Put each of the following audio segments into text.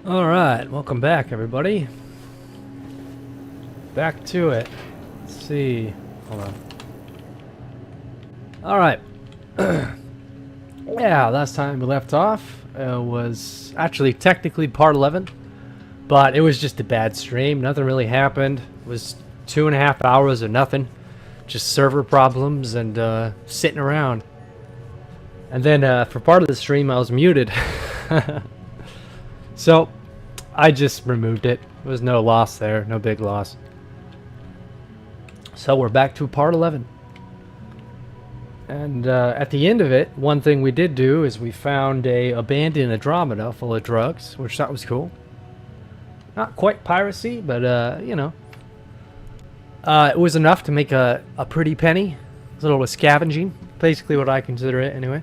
Alright, welcome back everybody. Back to it. Let's see. Hold on. Alright. Yeah, last time we left off was actually technically part 11. But it was just a bad stream. Nothing really happened. It was 2.5 hours of nothing. Just server problems and sitting around. And then for part of the stream I was muted. So, I just removed it. There was no loss there, no big loss. So we're back to part 11. And at the end of it, one thing we did do is we found a abandoned Andromeda full of drugs, which I thought was cool. Not quite piracy, but you know. It was enough to make a pretty penny. It was a little scavenging, basically what I consider it anyway.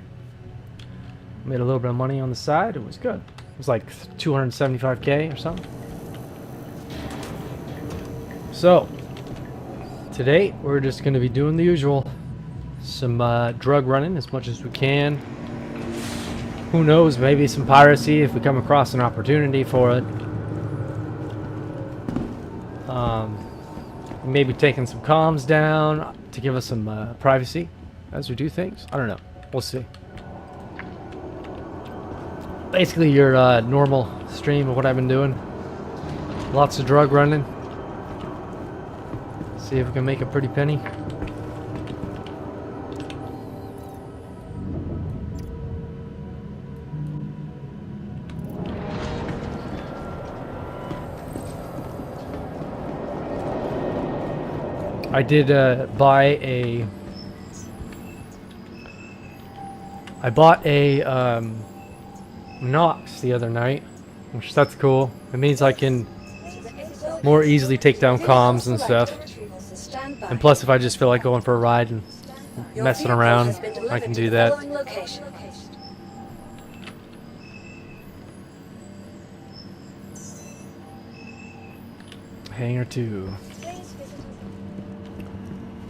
Made a little bit of money on the side, it was good. It was like 275k or something. So, today we're just going to be doing the usual. Some drug running as much as we can. Who knows, maybe some piracy if we come across an opportunity for it. Maybe taking some comms down to give us some privacy as we do things. I don't know. We'll see. Basically your normal stream of what I've been doing. Lots of drug running. See if we can make a pretty penny. I did buy a... I bought a Nox the other night, which that's cool. It means I can more easily take down comms and stuff. And plus if I just feel like going for a ride and messing around, I can do that. Hangar 2.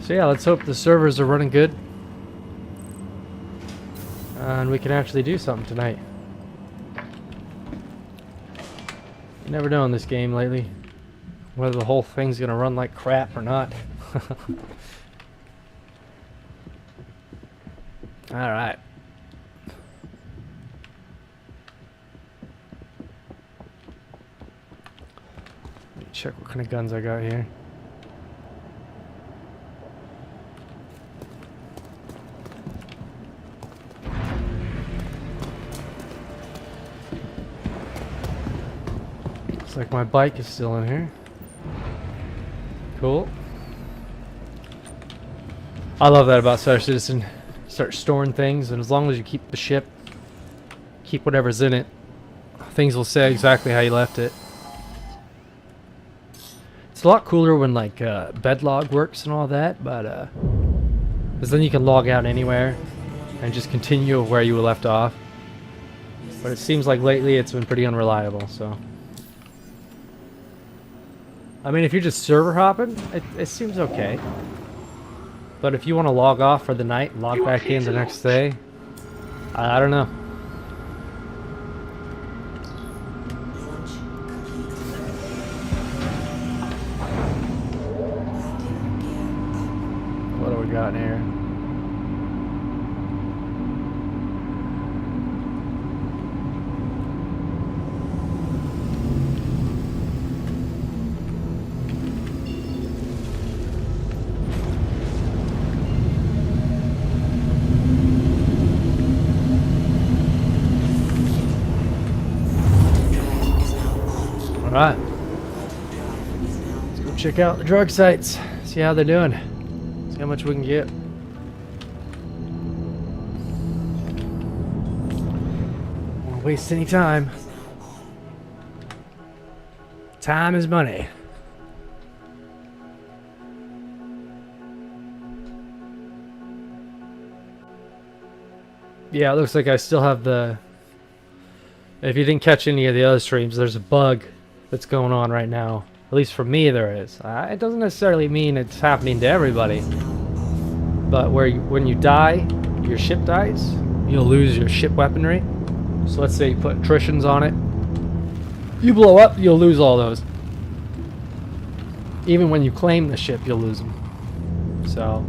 So yeah, let's hope the servers are running good. And we can actually do something tonight. You never know in this game lately whether the whole thing's gonna run like crap or not. Alright. Let me check what kind of guns I got here. Looks like my bike is still in here. Cool. I love that about Star Citizen. Start storing things, and as long as you keep the ship, keep whatever's in it, things will say exactly how you left it. It's a lot cooler when like bed log works and all that, but because then you can log out anywhere and just continue where you were left off. But it seems like lately it's been pretty unreliable, so. I mean, if you're just server hopping, it seems okay. But if you want to log off for the night and log back in the next day, I don't know. What do we got in here? Alright, let's go check out the drug sites, see how they're doing, see how much we can get. Won't waste any time. Time is money. Yeah, it looks like I still have the... If you didn't catch any of the other streams, there's a bug that's going on right now. At least for me there is. It doesn't necessarily mean it's happening to everybody. But when you die, your ship dies, you'll lose your ship weaponry. So let's say you put attritions on it. You blow up, you'll lose all those. Even when you claim the ship, you'll lose them. So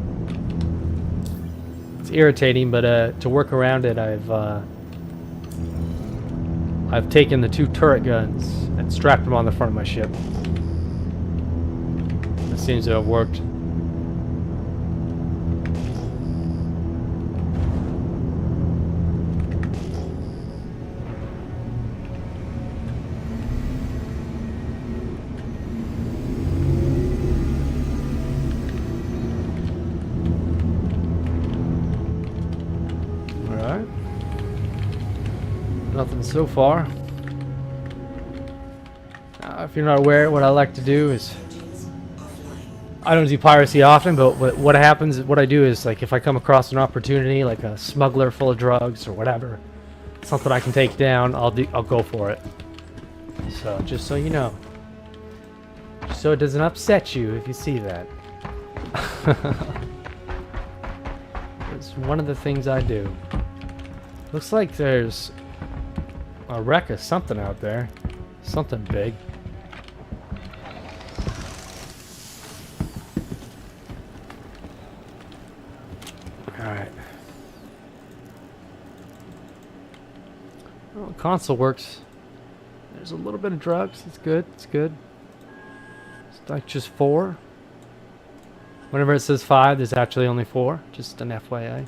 it's irritating, but to work around it, I've taken the 2 turret guns and strapped them on the front of my ship. It seems to have worked. Alright. Nothing so far. If you're not aware, what I like to do is, I don't do piracy often, but what happens, what I do is, like, if I come across an opportunity, like a smuggler full of drugs or whatever, something I can take down, I'll go for it. So just so you know, just so it doesn't upset you if you see that. It's one of the things I do. Looks like there's a wreck of something out there, something big. Alright. Well, the console works. There's a little bit of drugs. It's good. It's good. It's like just 4. Whenever it says 5, there's actually only 4. Just an FYI.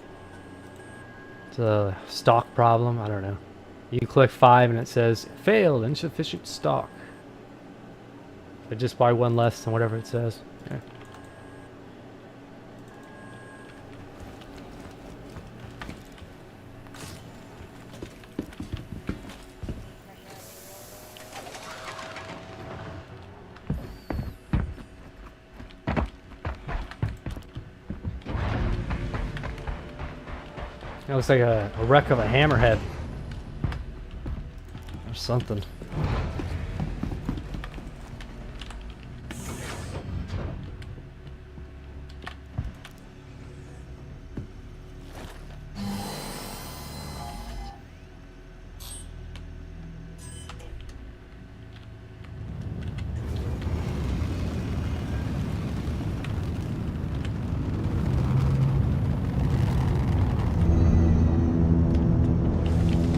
It's a stock problem. I don't know. You click 5 and it says failed, insufficient stock. But just by 1 less than whatever it says. Yeah. It looks like a wreck of a hammerhead. Or something.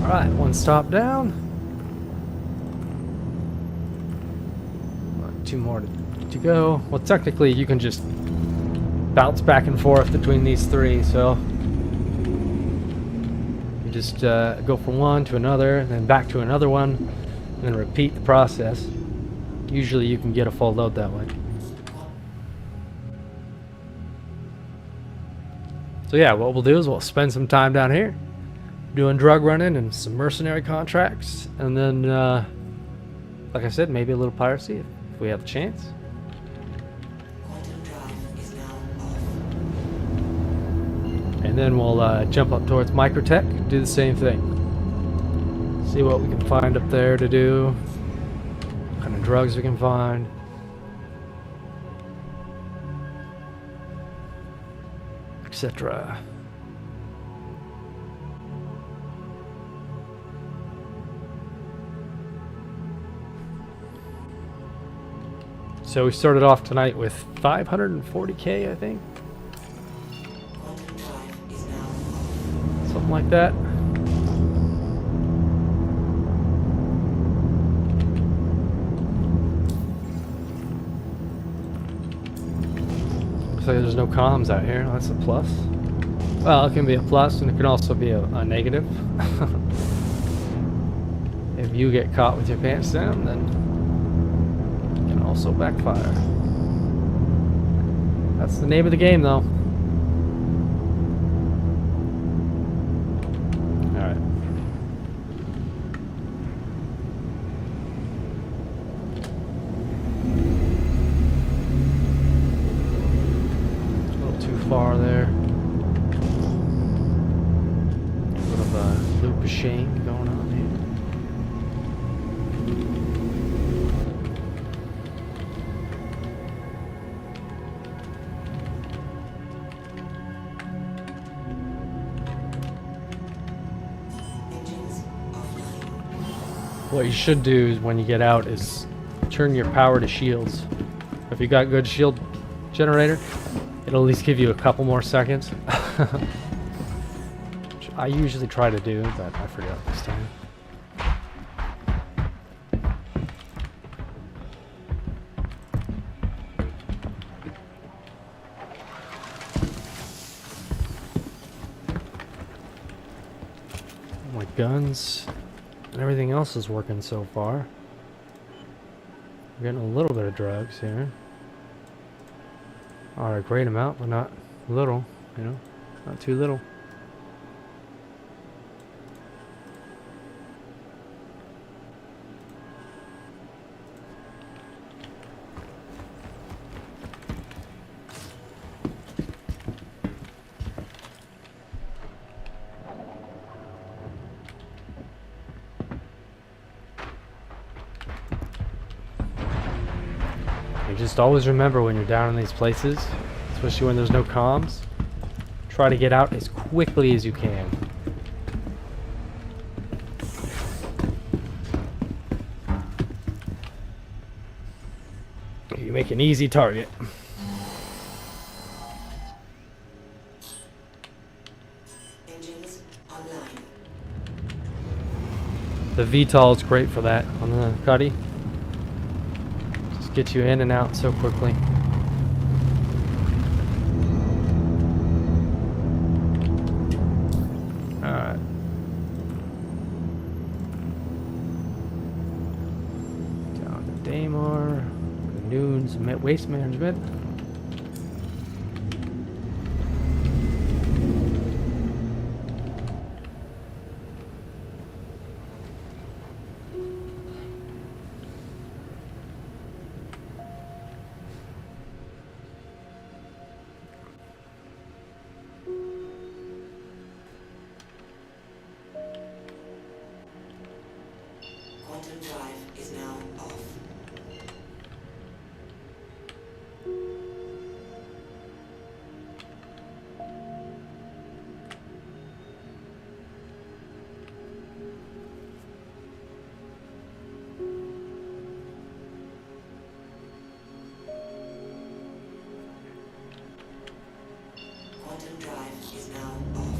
Alright, 1 stop down. 2 more to go. Well, technically, you can just bounce back and forth between these 3, so you just go from one to another, and then back to another one, and then repeat the process. Usually, you can get a full load that way. So yeah, what we'll do is we'll spend some time down here doing drug running and some mercenary contracts, and then like I said, maybe a little piracy if we have a chance. And then we'll jump up towards Microtech and do the same thing. See what we can find up there to do, what kind of drugs we can find. Etc. So we started off tonight with 540K, I think. Something like that. Looks like there's no comms out here. That's a plus. Well, it can be a plus, and it can also be a negative. If you get caught with your pants down, then also backfire. That's the name of the game, though. Alright. A little too far there. A bit of a loop of shame going on here. What you should do is when you get out is turn your power to shields. If you got good shield generator, it'll at least give you a couple more seconds. Which I usually try to do, but I forgot this time. My guns and everything else is working so far. I'm getting a little bit of drugs here. Not a great amount, but not little, you know, not too little. Just always remember when you're down in these places, especially when there's no comms, try to get out as quickly as you can. You make an easy target. Engines online. The VTOL is great for that on the Cuddy. Get you in and out so quickly. Alright. Down to Daymar. Noons, waste management. Quantum drive is now off. Quantum drive is now off.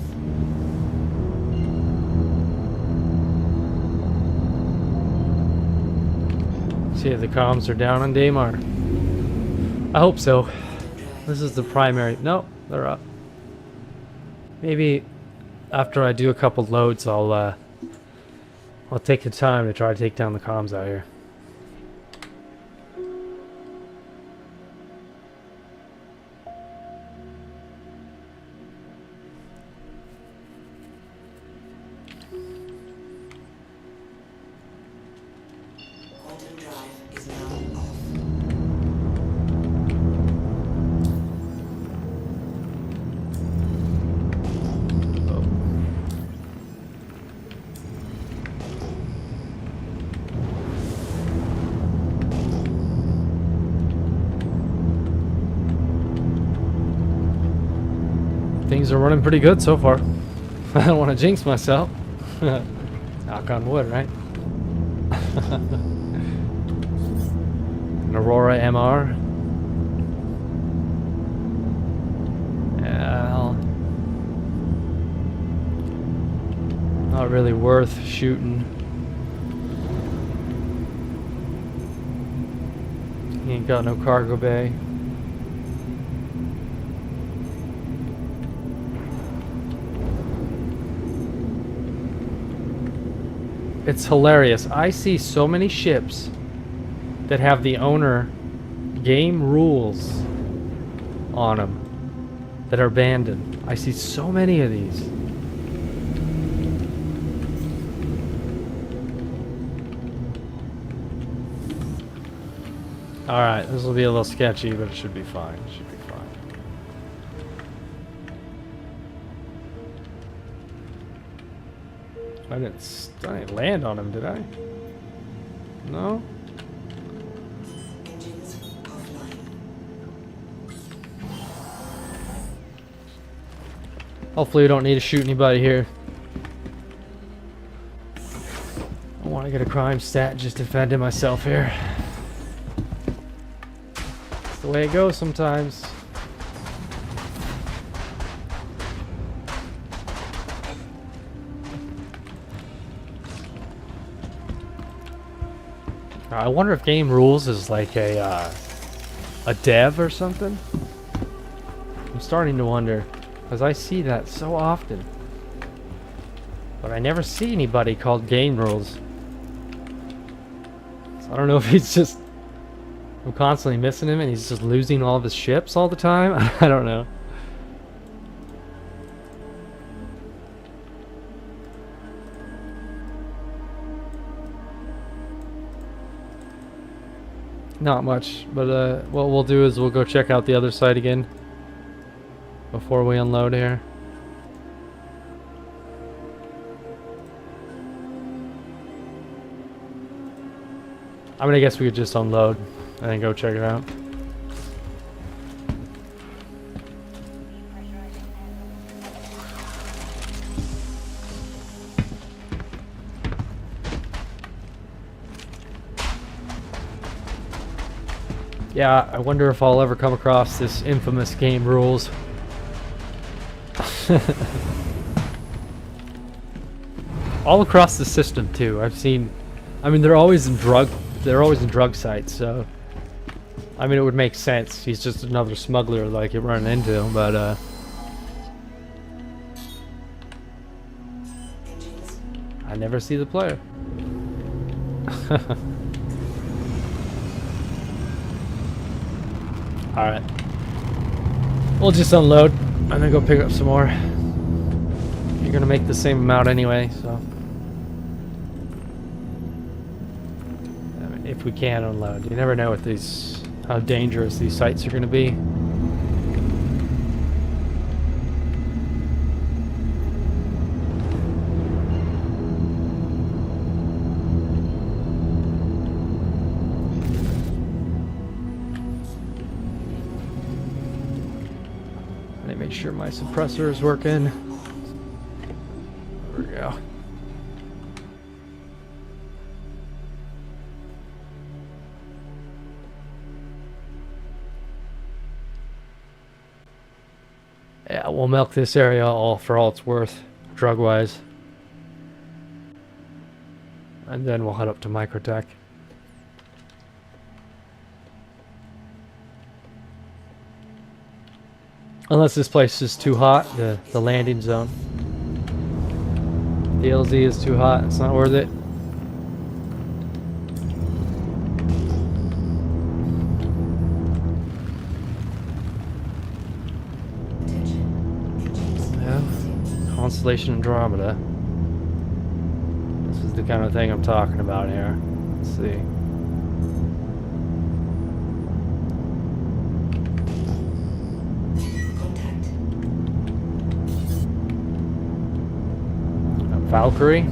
See if the comms are down on Daymar. I hope so. This is the primary. Nope, they're up. Maybe after I do a couple loads, I'll take the time to try to take down the comms out here. Quantum drive is now off. Things are running pretty good so far. I don't want to jinx myself. Knock on wood, right? An Aurora MR. Well, not really worth shooting. He ain't got no cargo bay. It's hilarious. I see so many ships that have the owner game rules on them that are abandoned. I see so many of these. Alright, this will be a little sketchy, but it should be fine. It should be fine. I didn't land on him, did I? No? Engines offline. Hopefully we don't need to shoot anybody here. I want I get a crime stat just defending myself here. It's the way it goes sometimes. I wonder if Game Rules is like a dev or something. I'm starting to wonder, because I see that so often. But I never see anybody called Game Rules. So I don't know if he's just... I'm constantly missing him and he's just losing all of his ships all the time. I don't know. Not much, but what we'll do is we'll go check out the other side again before we unload here. I mean, I guess we could just unload and then go check it out. Yeah, I wonder if I'll ever come across this infamous Game Rules. All across the system too. I've seen. I mean, they're always in drug sites. So, I mean, it would make sense. He's just another smuggler like you're running into. But I never see the player. Alright. We'll just unload and then go pick up some more. You're gonna make the same amount anyway, so. I mean, if we can unload. You never know with these, how dangerous these sites are gonna be. Make sure my suppressor is working. There we go. Yeah, we'll milk this area all for all it's worth, drug-wise. And then we'll head up to Microtech. Unless this place is too hot, the landing zone. The LZ is too hot, it's not worth it. Yeah. Constellation Andromeda. This is the kind of thing I'm talking about here. Let's see. Valkyrie,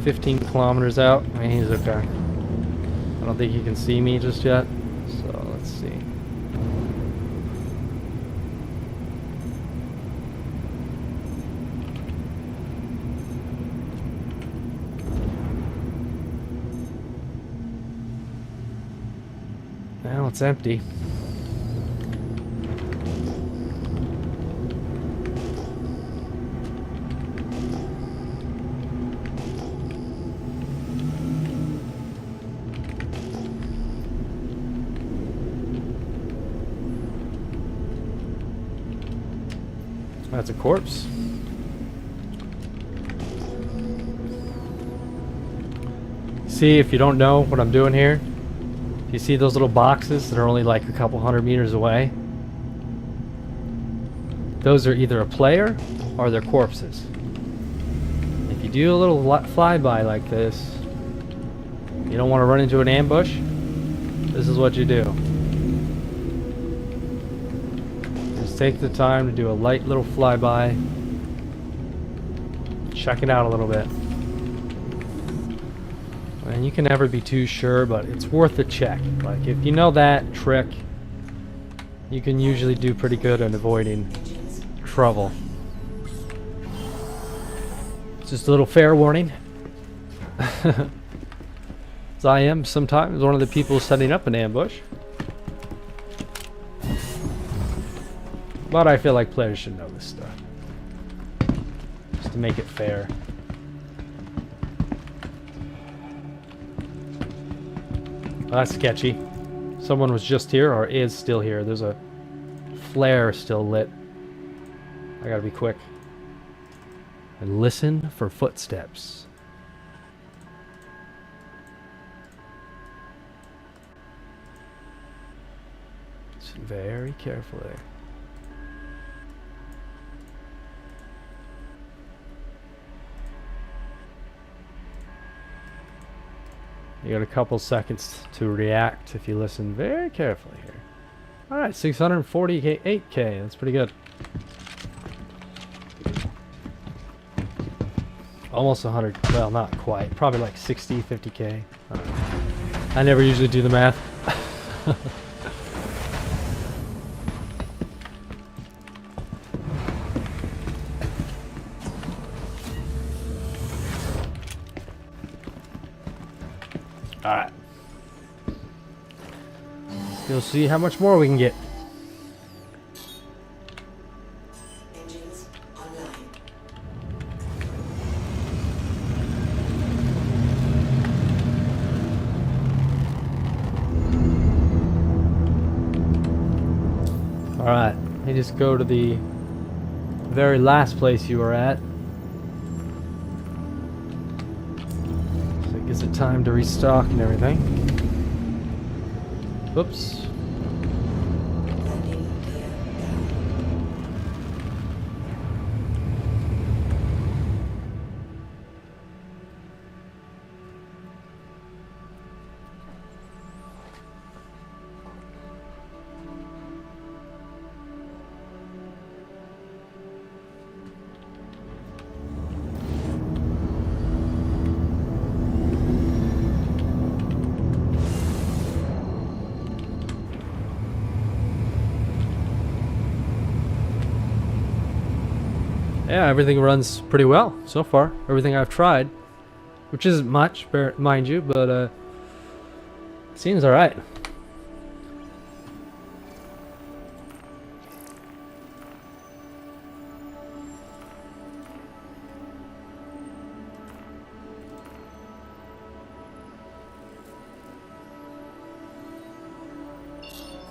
15 kilometers out. I mean, he's okay. I don't think he can see me just yet, so let's see. Now it's empty. That's a corpse. See, if you don't know what I'm doing here, you see those little boxes that are only like a couple hundred meters away? Those are either a player or they're corpses. If you do a little flyby like this, you don't want to run into an ambush, this is what you do. Take the time to do a light little flyby. Check it out a little bit. And you can never be too sure, but it's worth a check. Like, if you know that trick, you can usually do pretty good at avoiding trouble. Just a little fair warning. As I am sometimes one of the people setting up an ambush. But I feel like players should know this stuff. Just to make it fair. That's sketchy. Someone was just here or is still here. There's a flare still lit. I gotta be quick. And listen for footsteps. Listen very carefully. You got a couple seconds to react if you listen very carefully here. Alright, 648K. That's pretty good. Almost 100. Well, not quite. Probably like 60, 50K. I don't know. I never usually do the math. Alright. You'll see how much more we can get. Engines online. Alright. You just go to the very last place you were at. So it gives it time to restock and everything. Whoops. Landing gear down. Yeah, everything runs pretty well so far. Everything I've tried, which isn't much, mind you, but seems all right.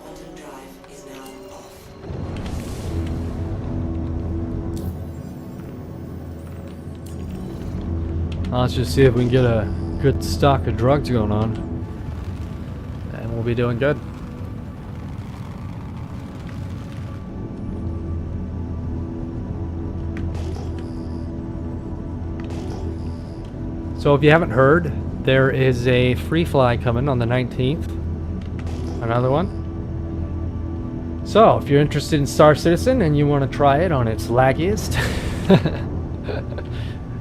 Quantum drive is now off. Let's just see if we can get a good stock of drugs going on, and we'll be doing good. So if you haven't heard, there is a free fly coming on the 19th. Another one. So if you're interested in Star Citizen and you want to try it on its laggiest,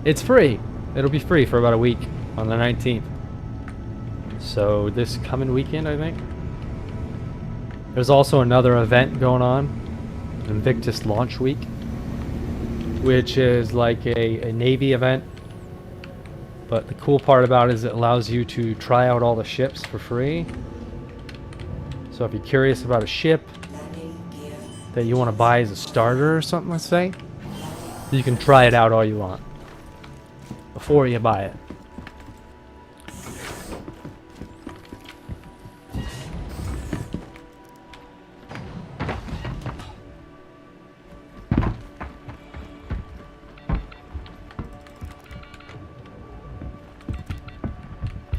it's free. It'll be free for about a week on the 19th. So this coming weekend, I think. There's also another event going on, Invictus Launch Week, which is like a Navy event. But the cool part about it is it allows you to try out all the ships for free. So if you're curious about a ship Landing gear. that you want to buy as a starter or something, let's say, you can try it out all you want before you buy it.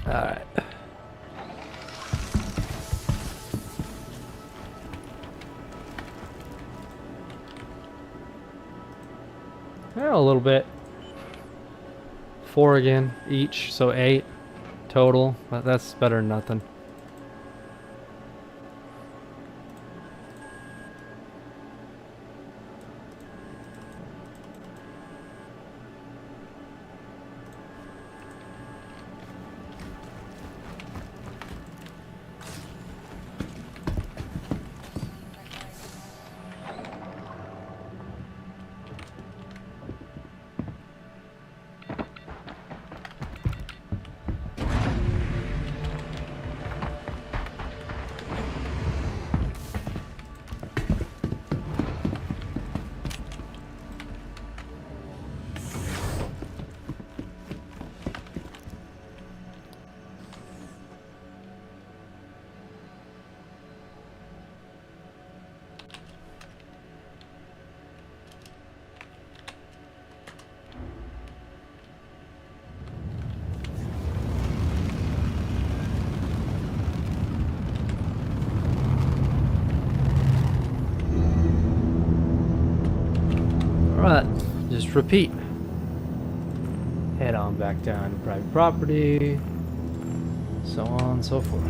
Alright. Yeah, a little bit. 4 again each, so 8 total. But that's better than nothing. Alright, just repeat. Head on back down to private property, so on and so forth.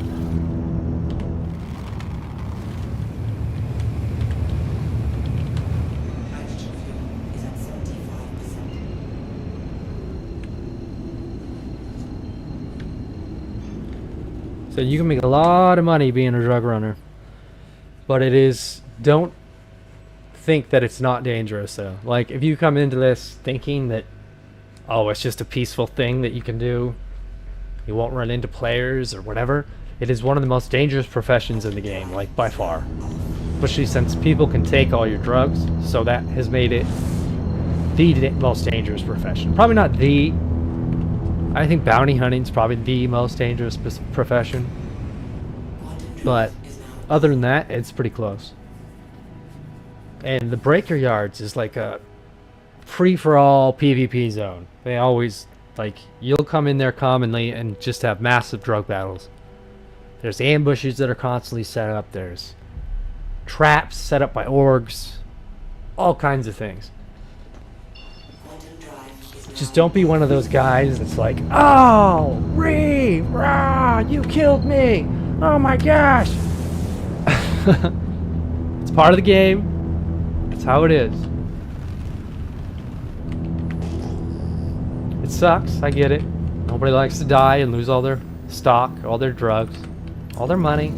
Hydrogen fuel is at 75%. So you can make a lot of money being a drug runner, but it is, don't think that it's not dangerous though. Like if you come into this thinking that, oh, it's just a peaceful thing that you can do, you won't run into players or whatever, it is one of the most dangerous professions in the game, like by far. Especially since people can take all your drugs, so that has made it the most dangerous profession. Probably not the, I think bounty hunting is probably the most dangerous profession, but other than that, it's pretty close. And the breaker yards is like a free-for-all PvP zone. They always, like, you'll come in there commonly and just have massive drug battles. There's ambushes that are constantly set up. There's traps set up by orgs. All kinds of things. Just don't be one of those guys that's like, oh, Reeve, rah, you killed me. Oh my gosh. It's part of the game. That's how it is. It sucks, I get it. Nobody likes to die and lose all their stock, all their drugs, all their money.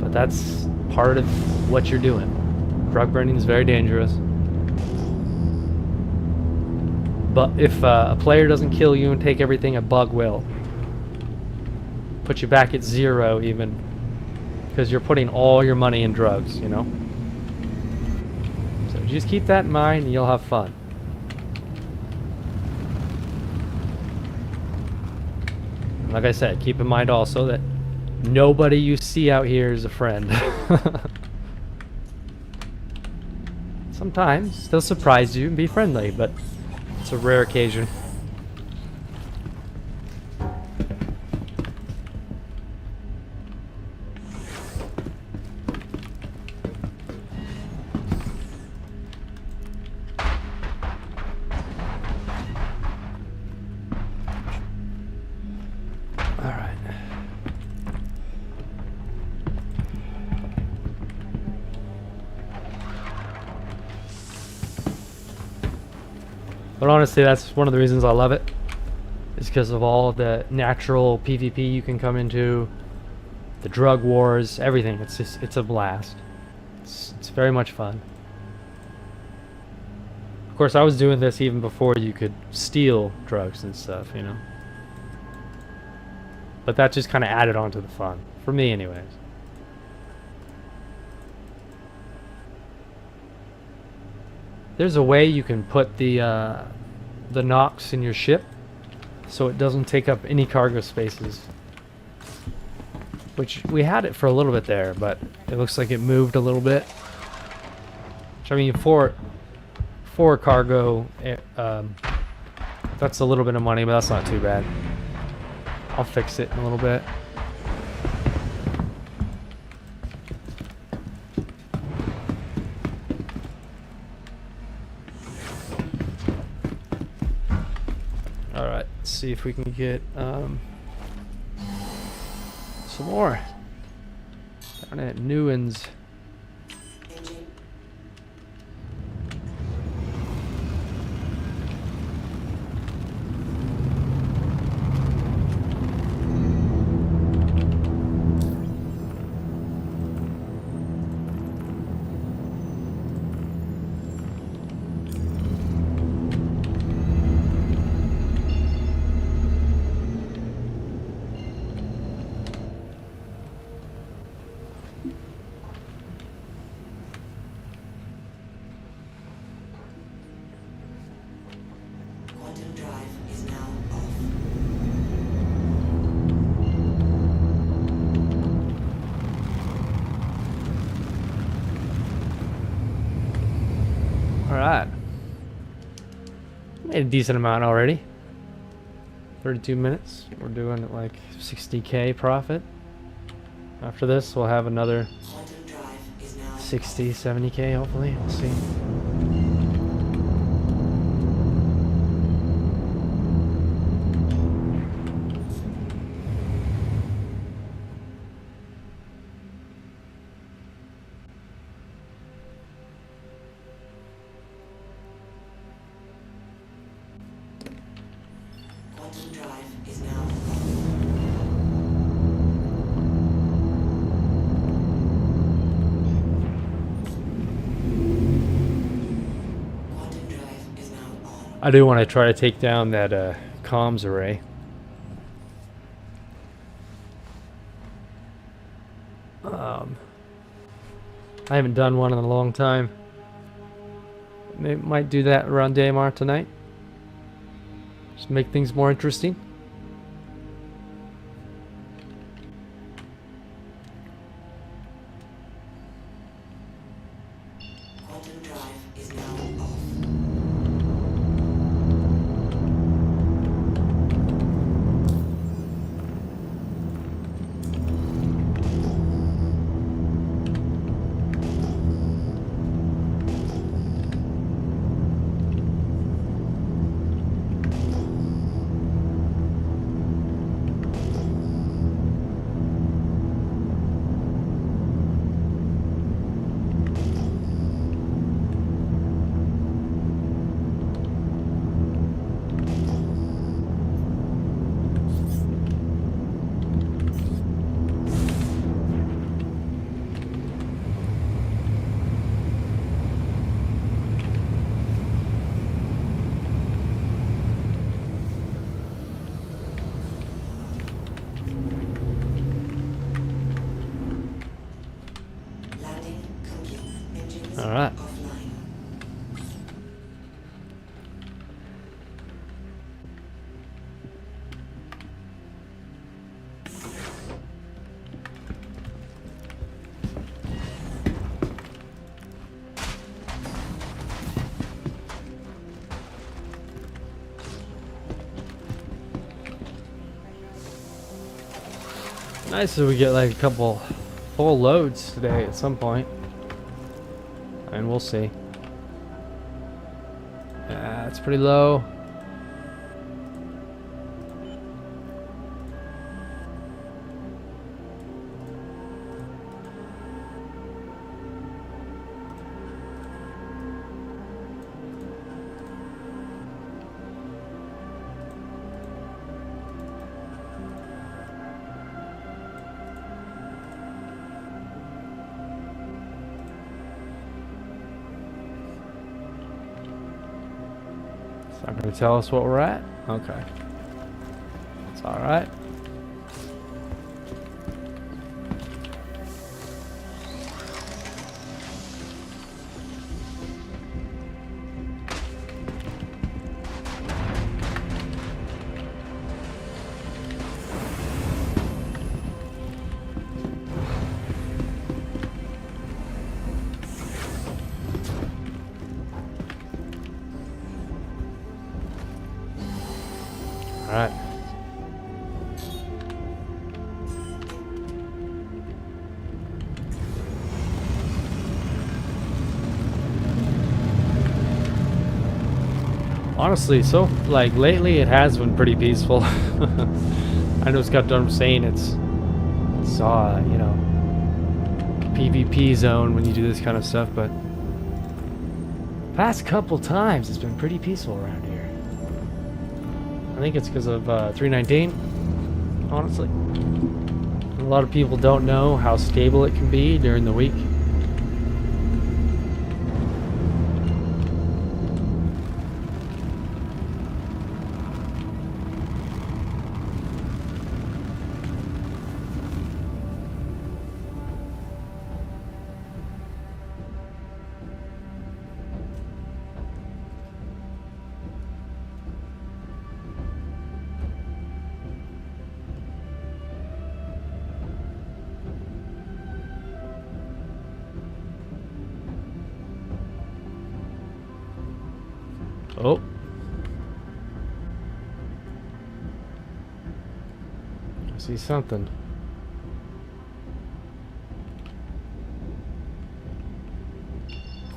But that's part of what you're doing. Drug burning is very dangerous. But if a player doesn't kill you and take everything, a bug will. Put you back at 0 even. Because you're putting all your money in drugs, you know? So just keep that in mind and you'll have fun. Like I said, keep in mind also that nobody you see out here is a friend. Sometimes they'll surprise you and be friendly, but it's a rare occasion. But honestly, that's one of the reasons I love it. Is because of all the natural PvP you can come into, the drug wars, everything. It's just, it's a blast. It's very much fun. Of course, I was doing this even before you could steal drugs and stuff, you know. But that just kind of added on to the fun, for me anyways. There's a way you can put the Nox in your ship so it doesn't take up any cargo spaces. Which we had it for a little bit there, but it looks like it moved a little bit. Which, I mean, for cargo, that's a little bit of money, but that's not too bad. I'll fix it in a little bit. Alright, let's see if we can get some more. Down at Newens. Alright. Made a decent amount already. 32 minutes. We're doing like 60k profit. After this, we'll have another 60, 70k hopefully. We'll see. Quantum drive is now off. Quantum drive is now on. I do want to try to take down that comms array. I haven't done one in a long time. Maybe might do that around Daymar tonight. Just make things more interesting. Quantum drive is now off. Landing complete. Engines All right. offline. Nice that we get like a couple full loads today at some point. And we'll see. It's pretty low. It's not going to tell us what we're at? Okay. It's alright. Alright. Honestly, so like lately it has been pretty peaceful. I know Scott done saying it's you know, PvP zone when you do this kind of stuff, but past couple times it's been pretty peaceful around here. I think it's because of 319, honestly. A lot of people don't know how stable it can be during the week. Oh. I see something.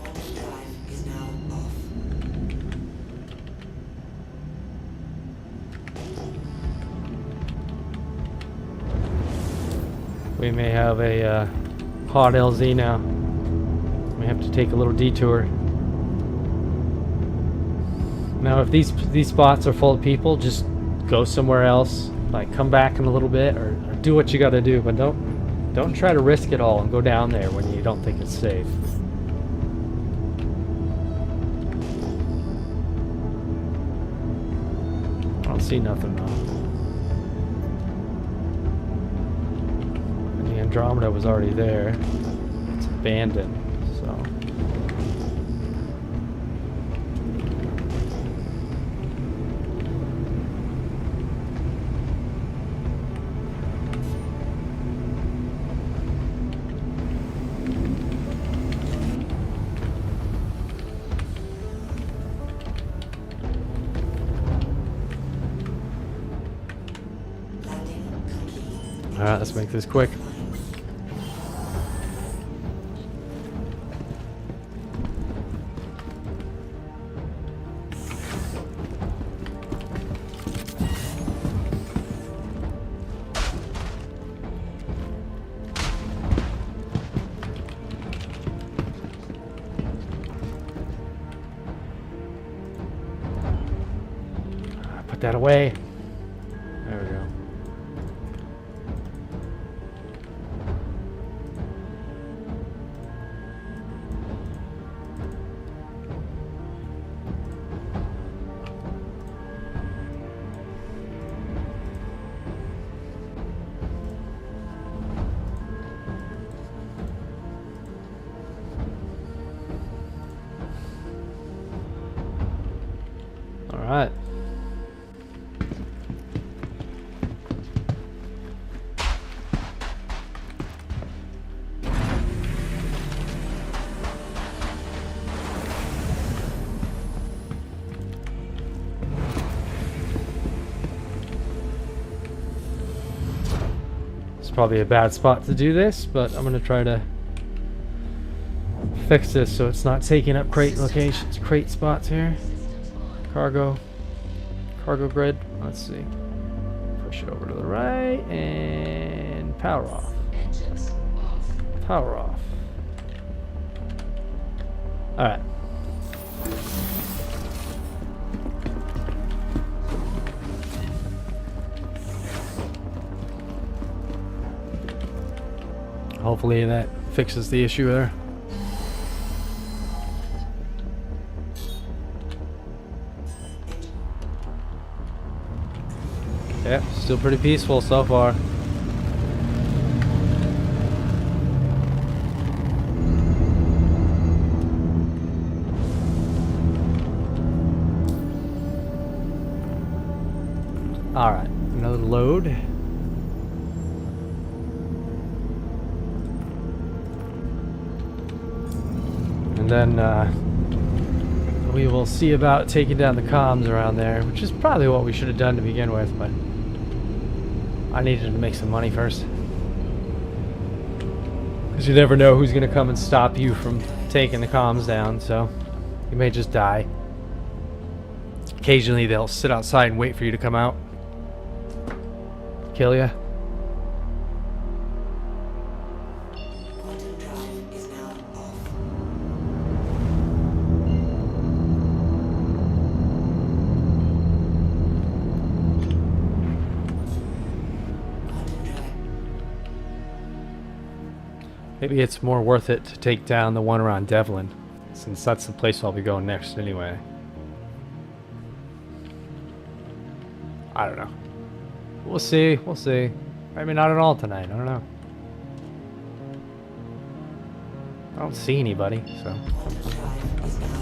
Quantum drive is now off. We may have a hot LZ now. We have to take a little detour. Now, if these spots are full of people, just go somewhere else, like come back in a little bit, or do what you got to do, but don't try to risk it all and go down there when you don't think it's safe. I don't see nothing though. And the Andromeda was already there. It's abandoned, so. Alright, let's make this quick. Put that away. There we go. All right. It's probably a bad spot to do this, but I'm gonna try to fix this so it's not taking up crate locations, crate spots here. Cargo grid. Let's see. Push it over to the right and power off. Power off. All right. Hopefully that fixes the issue there. Yep, still pretty peaceful so far. Alright, another load. And then we will see about taking down the comms around there, which is probably what we should have done to begin with, but I needed to make some money first. Because you never know who's going to come and stop you from taking the comms down, so you may just die. Occasionally they'll sit outside and wait for you to come out. Kill ya. Quantum drive is now off. Quantum drive. Maybe it's more worth it to take down the one around Devlin, since that's the place I'll be going next anyway. I don't know. We'll see. We'll see. Maybe not at all tonight. I don't know. I don't see anybody, so. Quantum drive is now off.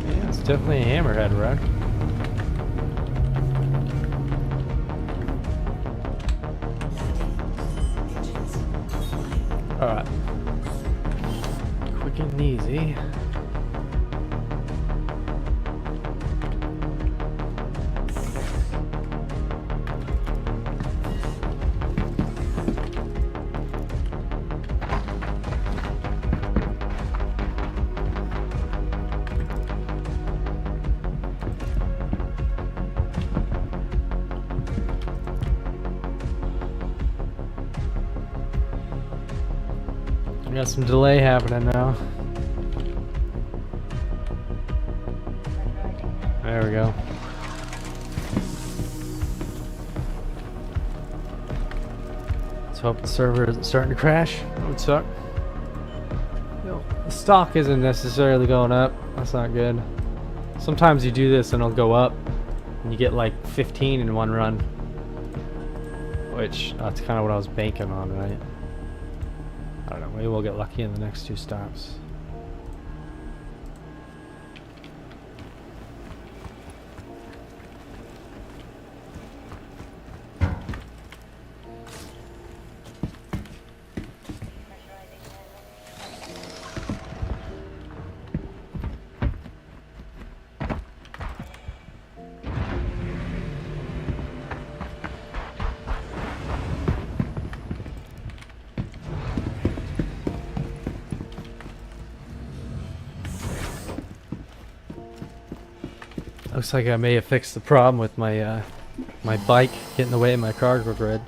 Yeah, it's definitely a hammerhead, right? and easy. We got some delay happening now. There we go. Let's hope the server isn't starting to crash. That would suck. Yo, the stock isn't necessarily going up. That's not good. Sometimes you do this and it'll go up and you get like 15 in one run. Which, that's kind of what I was banking on, right? I don't know, maybe we'll get lucky in the next 2 stops. Looks like I may have fixed the problem with my my bike getting in the way of my cargo grid.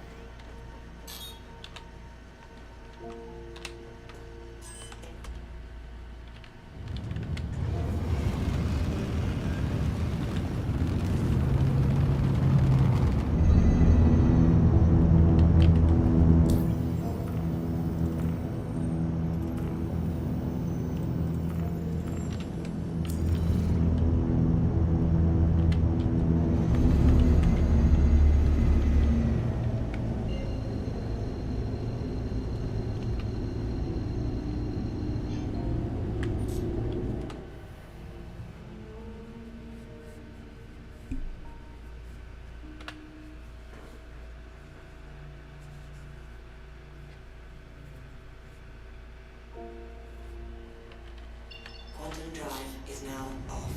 Quantum drive is now off.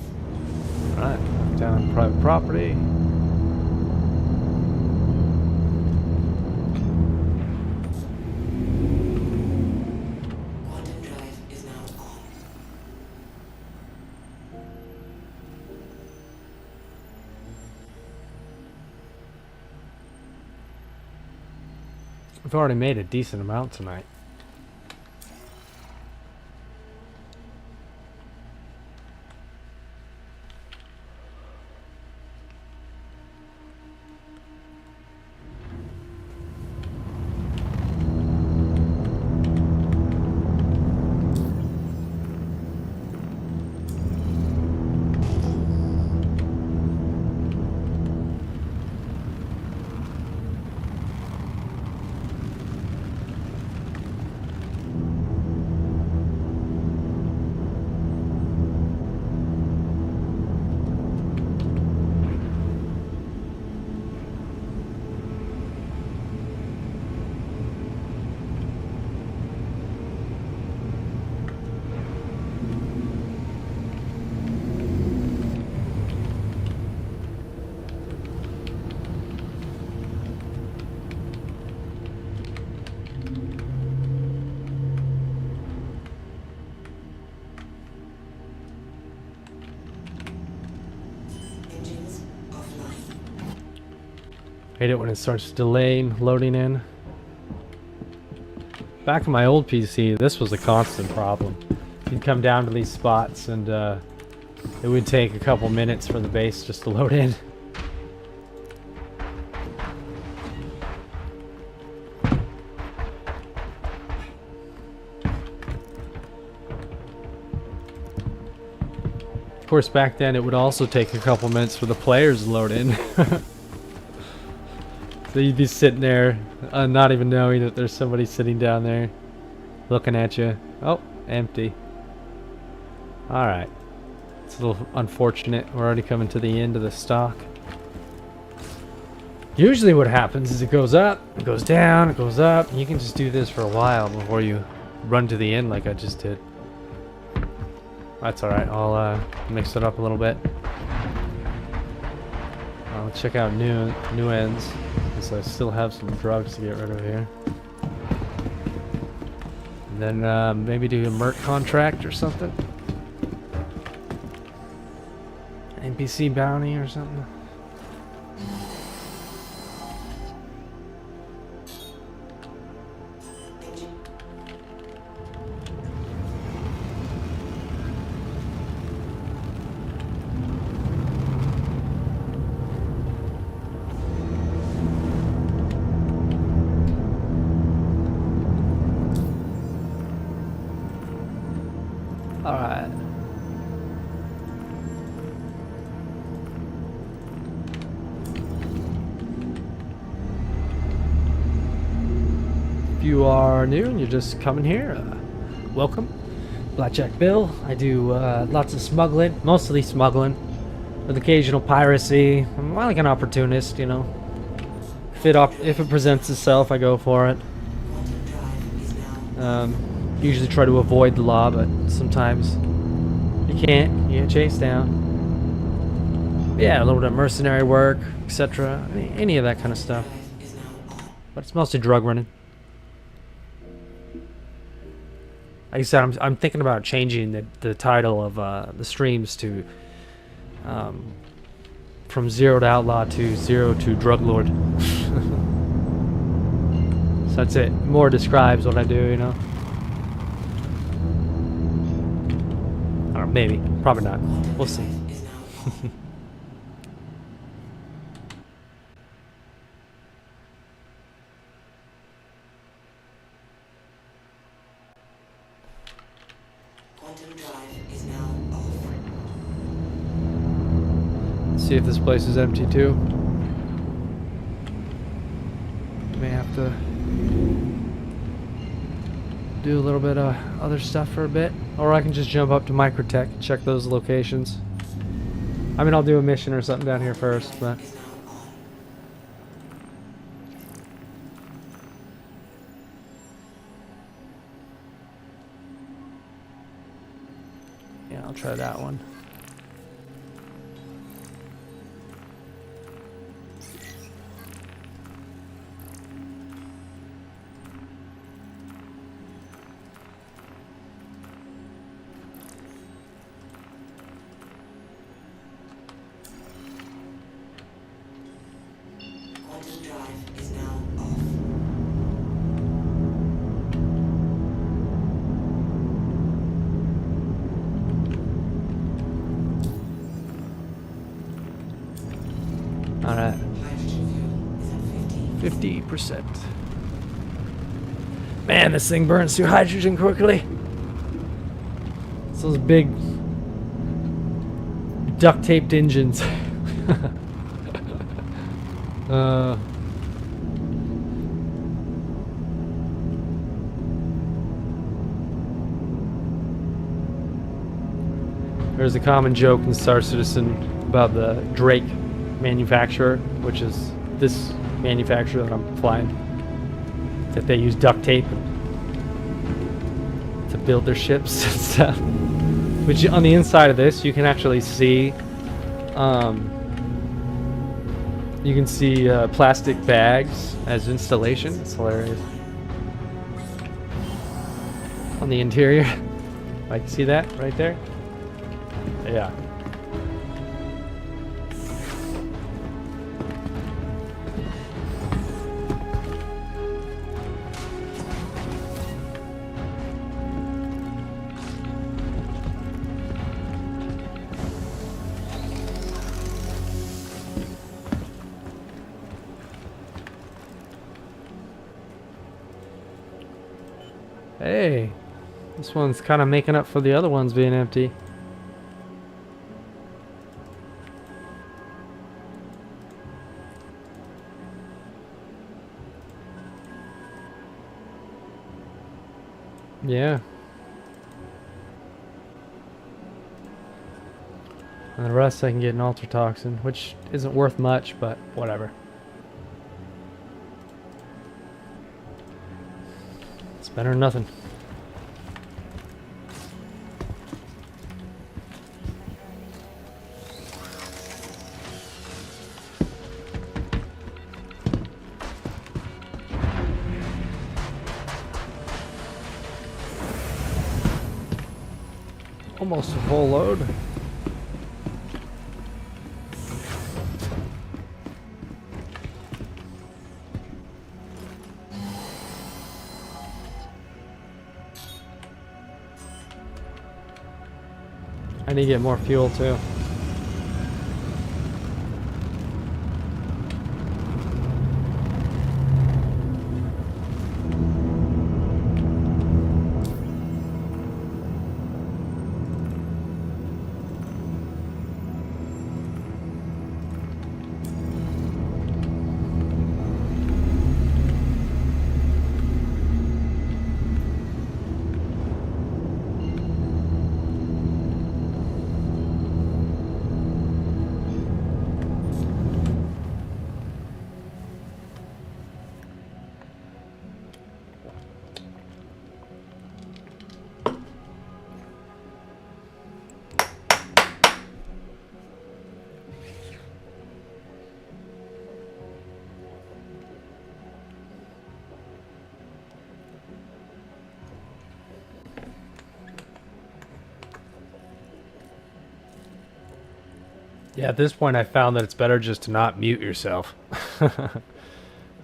Alright, down on private property. Quantum drive is now on. We've already made a decent amount tonight. Engines offline. Hate it when it starts delaying, loading in. Back in my old PC, this was a constant problem. You'd come down to these spots and it would take a couple minutes for the base just to load in. Of course, back then it would also take a couple minutes for the players to load in. So you'd be sitting there, not even knowing that there's somebody sitting down there, looking at you. Oh, empty. Alright. It's a little unfortunate. We're already coming to the end of the stock. Usually what happens is it goes up, it goes down, it goes up. You can just do this for a while before you run to the end like I just did. That's alright, I'll mix it up a little bit. I'll check out new ends, because I still have some drugs to get rid of here. And then maybe do a Merc contract or something. NPC bounty or something. Alright. If you are new and you're just coming here, welcome. Blackjack Bill. I do lots of smuggling, mostly smuggling, with occasional piracy. I'm like an opportunist, you know. If it presents itself, I go for it. Usually try to avoid the law, but sometimes you can't. You get chased down. But yeah, a little bit of mercenary work, etc. Any of that kind of stuff. But it's mostly drug running. Like I said, I'm thinking about changing the title of the streams to from Zero to Outlaw to Zero to Drug Lord. So that's it. More describes what I do, you know. I don't know, maybe. Probably not. We'll see. Quantum drive is now off. See if this place is empty too. May have to do a little bit of other stuff for a bit, or I can just jump up to Microtech and check those locations. I mean, I'll do a mission or something down here first, but yeah, I'll try that one. Quantum drive is now off. All right. Hydrogen fuel is at 50%. Man, this thing burns through hydrogen quickly. It's those big duct taped engines. There's a common joke in Star Citizen about the Drake manufacturer, which is this manufacturer that I'm flying, that they use duct tape to build their ships and stuff. Which on the inside of this, you can actually see, plastic bags as installation. It's hilarious. On the interior, like, see that right there? Yeah. Hey, this one's kind of making up for the other ones being empty. Yeah. And the rest I can get an ultratoxin, which isn't worth much, but whatever. It's better than nothing. Almost a full load. I need to get more fuel too. Yeah, at this point I found that it's better just to not mute yourself.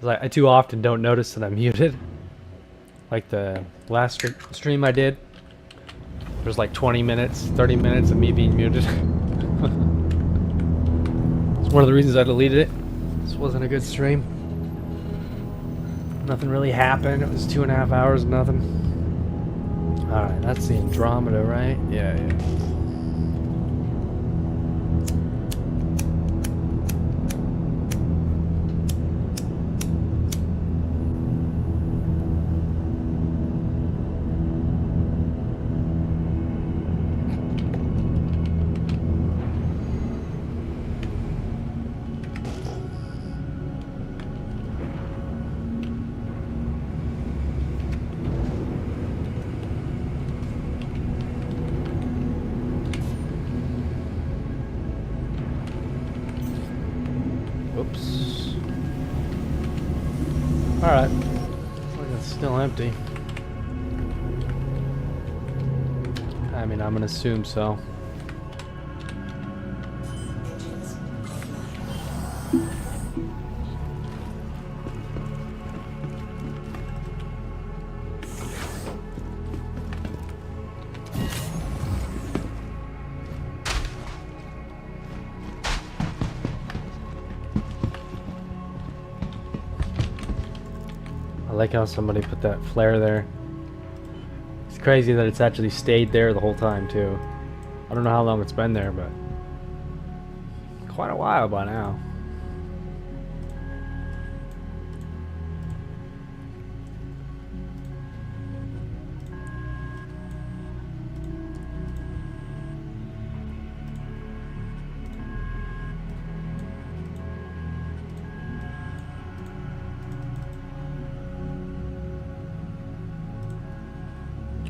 Like, I too often don't notice that I'm muted. Like the last stream I did, there's like 20 minutes, 30 minutes of me being muted. It's one of the reasons I deleted it. This wasn't a good stream. Nothing really happened. It was 2.5 hours of nothing. Alright, that's the Andromeda, right? Yeah, yeah. Oops. Alright. Looks like it's still empty. I mean, I'm gonna assume so. Engines offline. I like how somebody put that flare there. It's crazy that it's actually stayed there the whole time, too. I don't know how long it's been there, but quite a while by now.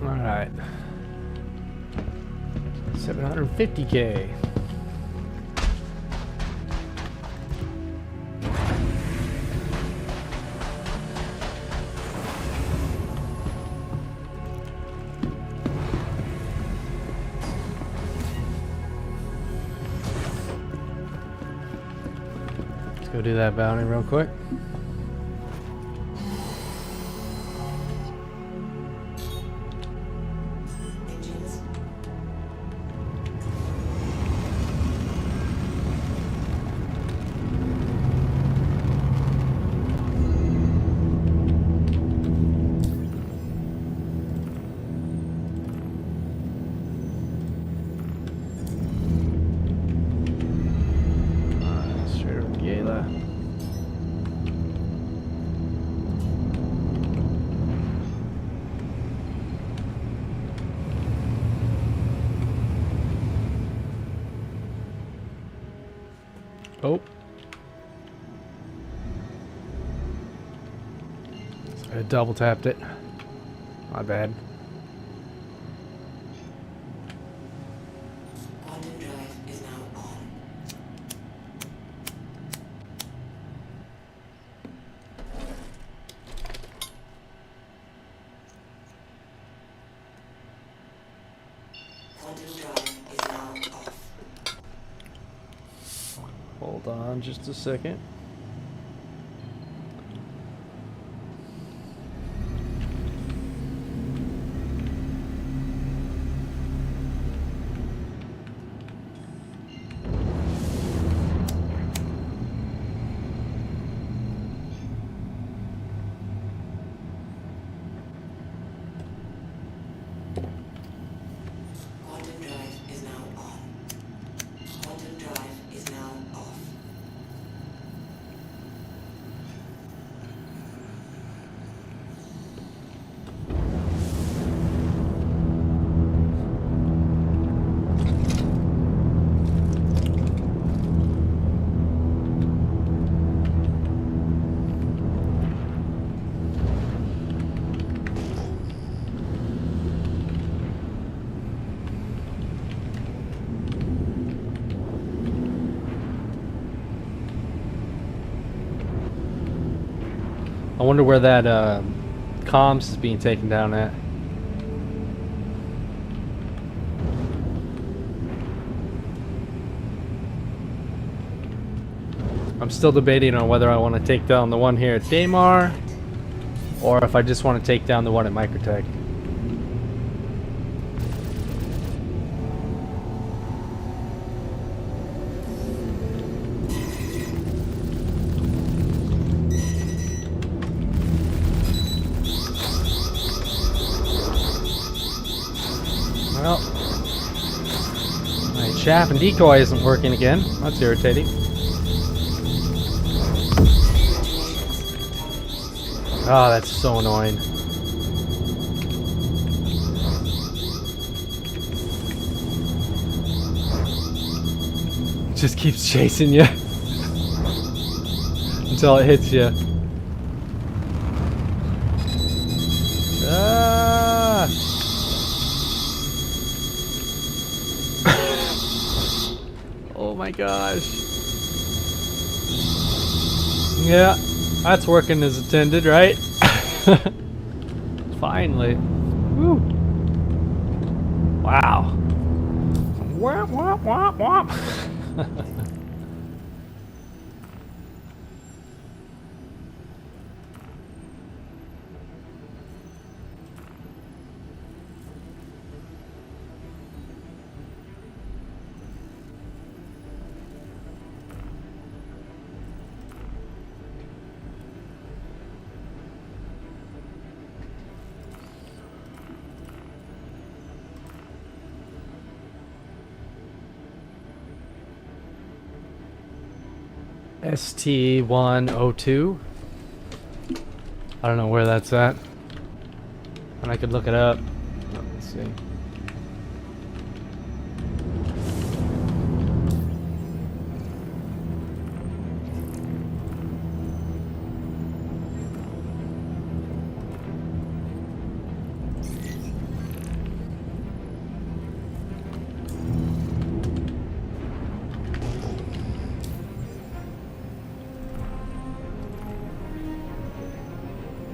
Alright. 750K. Let's go do that bounty real quick. Engines. Straight over to Gala. Oh. I double tapped it. My bad. Quantum drive is now on. Quantum Hold on just a second. Quantum drive is now on. Quantum drive is now off. I wonder where that comms is being taken down at. I'm still debating on whether I want to take down the one here at Daymar, or if I just want to take down the one at Microtech. Well, my chaff and decoy isn't working again. That's irritating. Oh, that's so annoying. It just keeps chasing you until it hits you. Ah! Oh my gosh. Yeah, that's working as intended, right? Finally. Woo. Wow. Womp, womp, womp, womp. ST102. I don't know where that's at. And I could look it up. Let's see.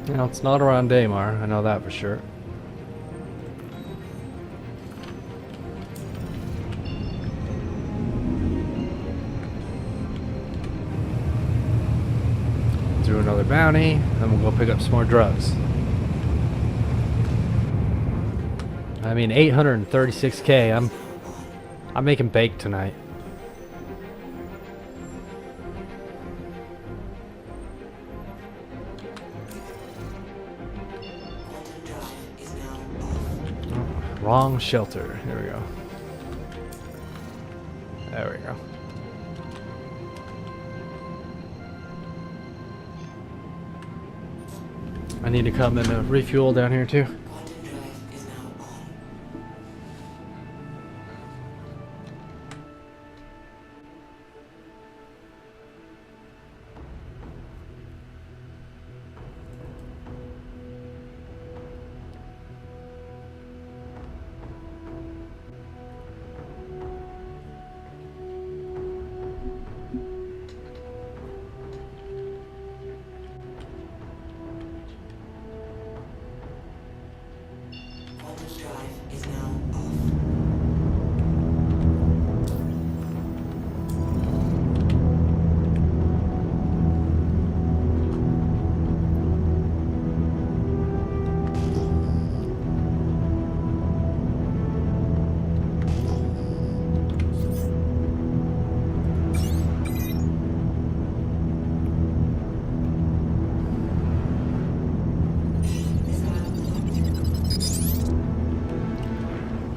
You know, it's not around Daymar, I know that for sure. Do another bounty, then we'll go pick up some more drugs. I mean, 836K. I'm making bake tonight. Quantum drive is now off. Wrong shelter. Here we go. There we go. I need to come and refuel down here too. Quantum drive is now on.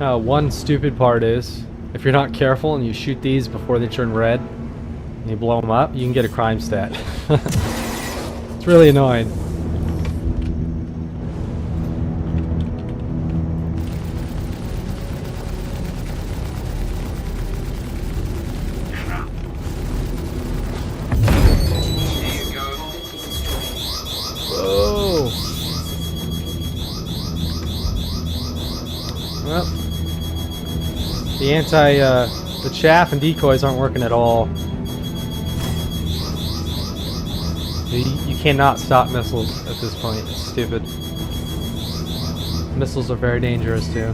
One stupid part is, if you're not careful and you shoot these before they turn red, and you blow them up, you can get a crime stat. It's really annoying. Whoa! Well, the chaff and decoys aren't working at all. You cannot stop missiles at this point. It's stupid. Missiles are very dangerous too.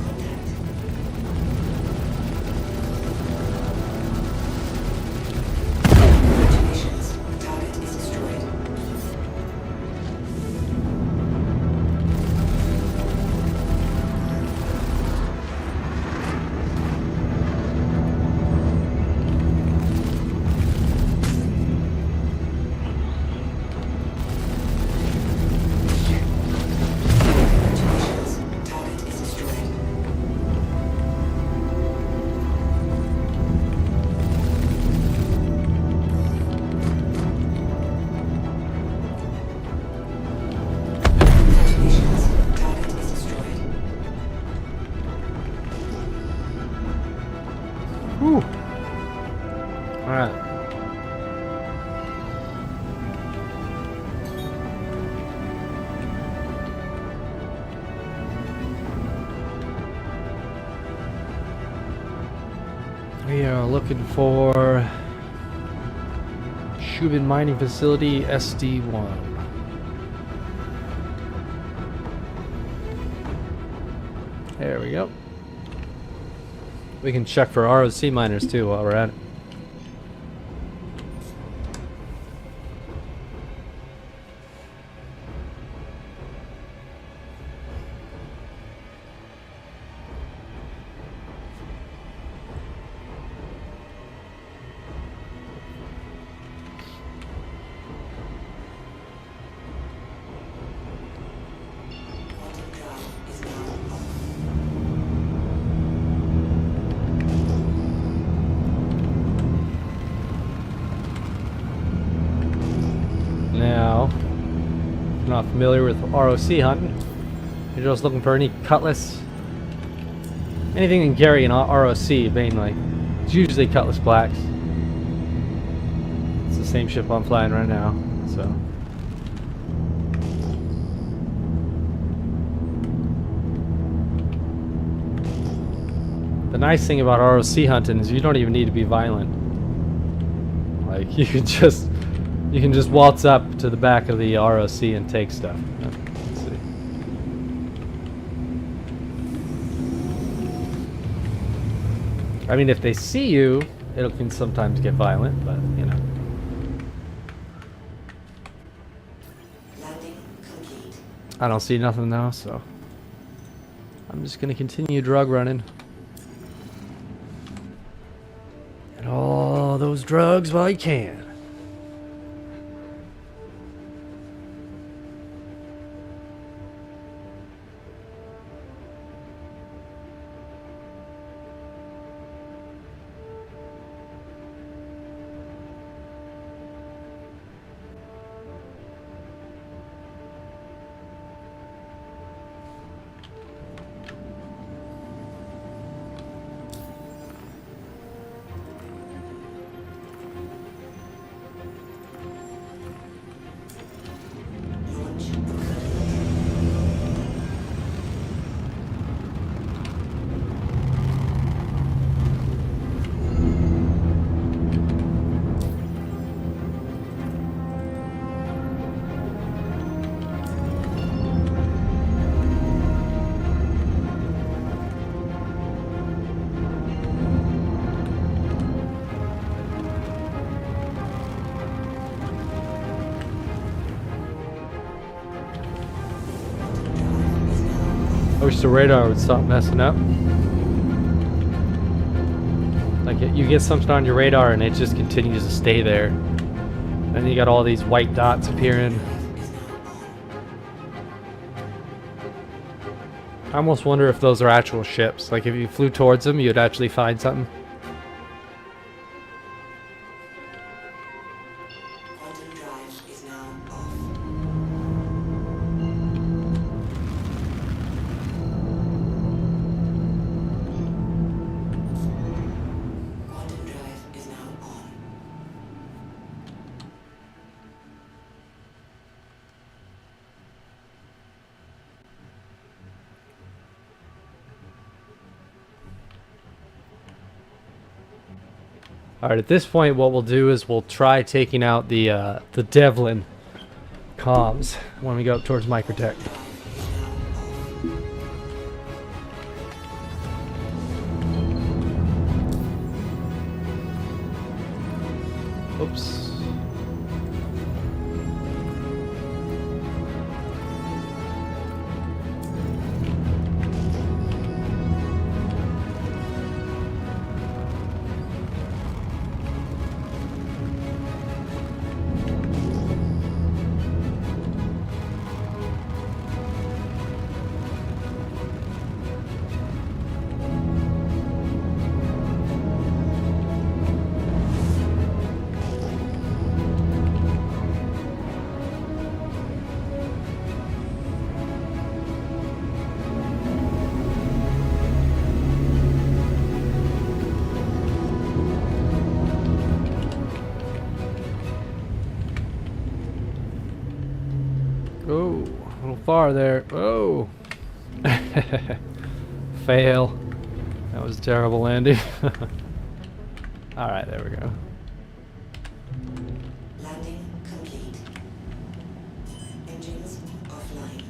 Congratulations. Target is destroyed. Congratulations. Target is destroyed. Congratulations. Target is destroyed. Whew. Alright. We are looking for Shubin Mining Facility SD1. There we go. We can check for ROC miners too while we're at it. Quantum drive is now off. Now, if you're not familiar with ROC hunting, you're just looking for any cutlass, anything in carry in ROC mainly. It's usually cutlass blacks. It's the same ship I'm flying right now, so. The nice thing about ROC hunting is you don't even need to be violent. Like you can just waltz up to the back of the ROC and take stuff. Let's see. I mean, if they see you, it can sometimes get violent, but you know. Landing complete. I don't see nothing now, so I'm just gonna continue drug running. Get all those drugs while you can. Launch. I wish the radar would stop messing up. Like you get something on your radar and it just continues to stay there. And you got all these white dots appearing. Is now on. I almost wonder if those are actual ships. Like if you flew towards them, you'd actually find something. Quantum drive is now off. Quantum drive is now on. All right, at this point, what we'll do is we'll try taking out the Devlin comms when we go up towards Microtech. Oops. Oh, a little far there. Oh. Fail. That was a terrible landing. Alright, there we go. Landing complete. Engines offline.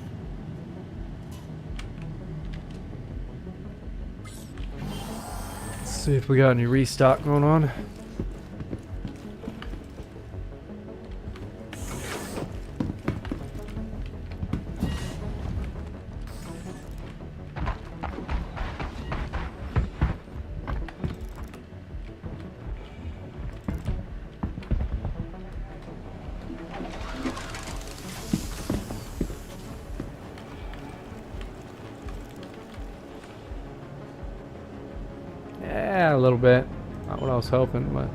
Let's see if we got any restock going on. Yeah, a little bit. Not what I was hoping, but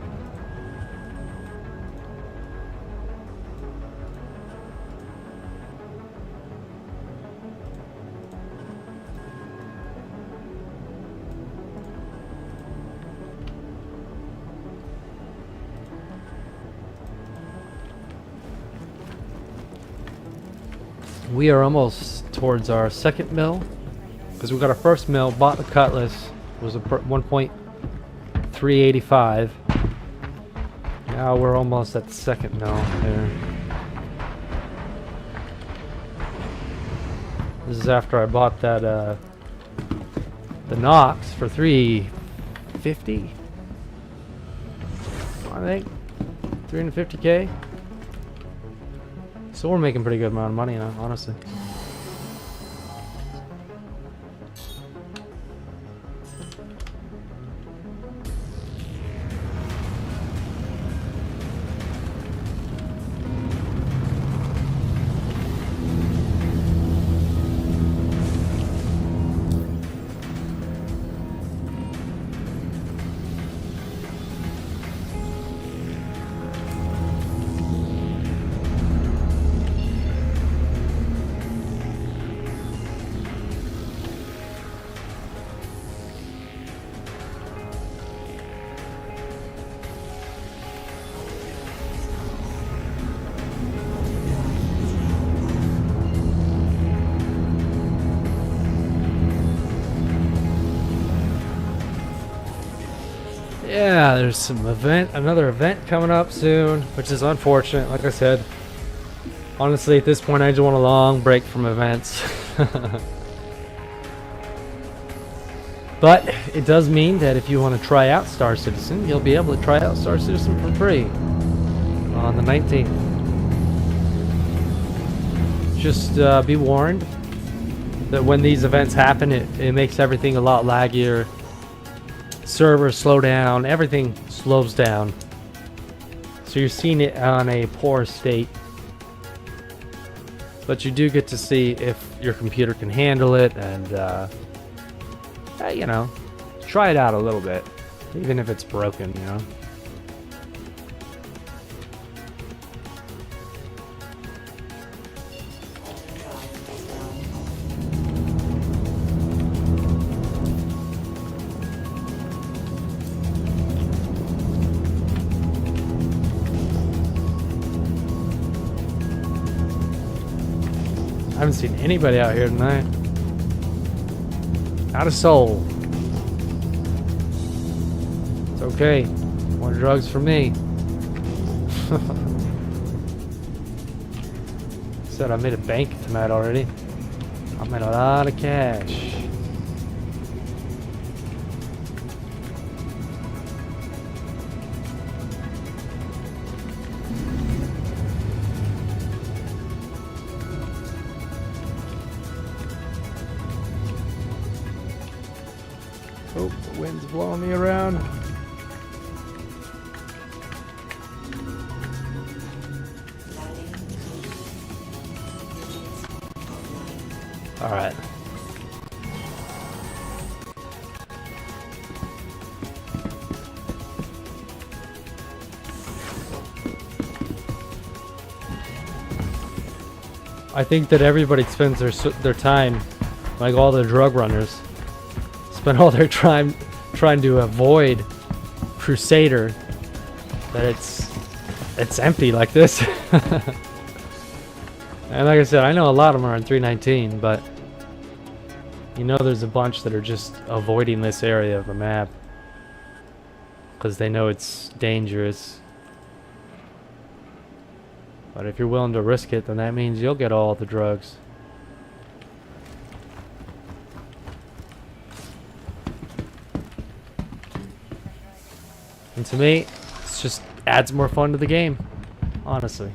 we are almost towards our second mill, because we got our first mill, bought the Cutlass, was a 1.385. Now we're almost at the second mill there. This is after I bought that the Nox for 350, I think, 350k. So we're making pretty good amount of money now, honestly. Yeah, there's another event coming up soon, which is unfortunate. Like I said, honestly, at this point, I just want a long break from events. But it does mean that if you want to try out Star Citizen, you'll be able to try out Star Citizen for free on the 19th. Just be warned that when these events happen, it makes everything a lot laggier. Servers slow down, everything slows down. So you're seeing it on a poor state. But you do get to see if your computer can handle it, and you know, try it out a little bit, even if it's broken, you know. I haven't seen anybody out here tonight. Not a soul. It's okay. More drugs for me. Said I made a bank tonight already. I made a lot of cash. Oh, the wind's blowing me around. All right. I think that everybody spends their time, like all the drug runners, spend all their time trying to avoid Crusader, that it's empty like this. And like I said, I know a lot of them are on 319, but you know there's a bunch that are just avoiding this area of the map because they know it's dangerous. But if you're willing to risk it, then that means you'll get all the drugs. And to me, it just adds more fun to the game, honestly.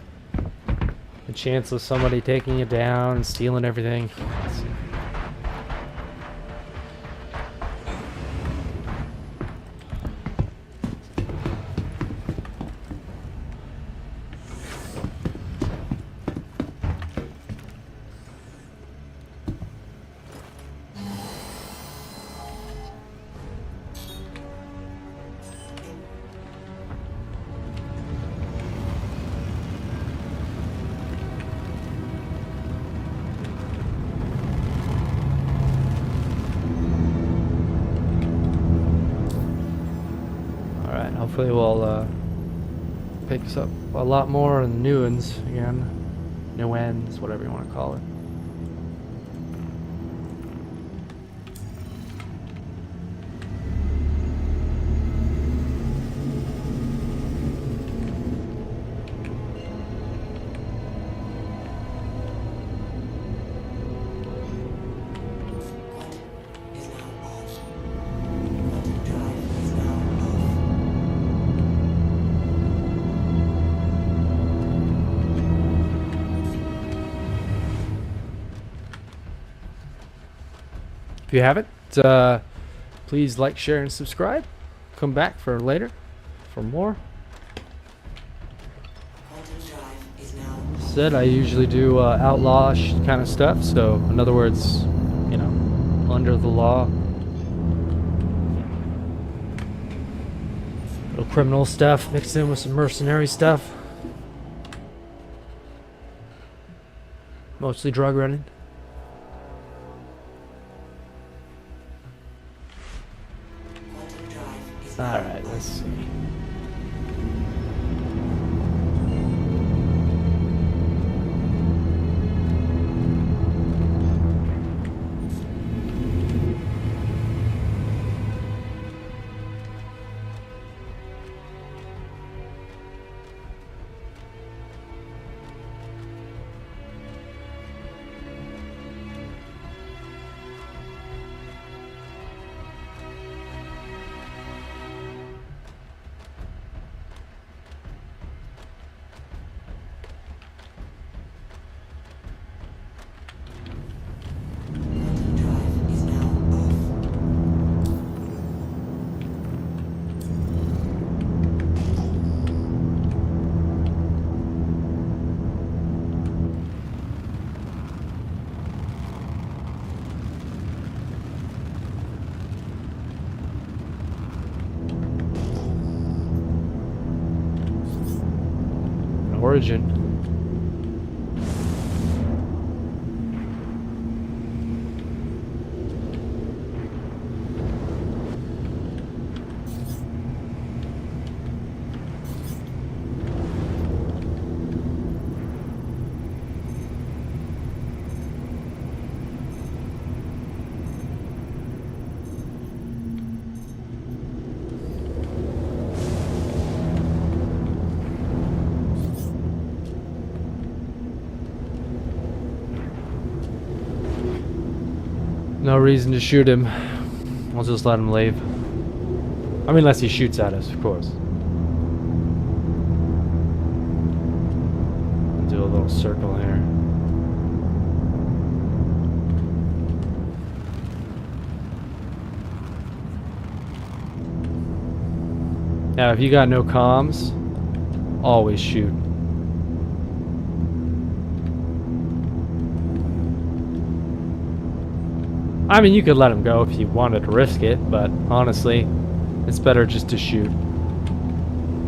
The chance of somebody taking it down and stealing everything. Hopefully we'll pick us up a lot more in the new ones again. New ends, whatever you want to call it. If you haven't, please like, share, and subscribe. Come back for later for more. Said I usually do outlaw kind of stuff, so in other words, you know, under the law. Little criminal stuff mixed in with some mercenary stuff. Mostly drug running. Alright, let's see. origin. No reason to shoot him. We'll just let him leave. I mean, unless he shoots at us, of course. Do a little circle here. Now, if you got no comms, always shoot. I mean, you could let him go if you wanted to risk it, but honestly, it's better just to shoot.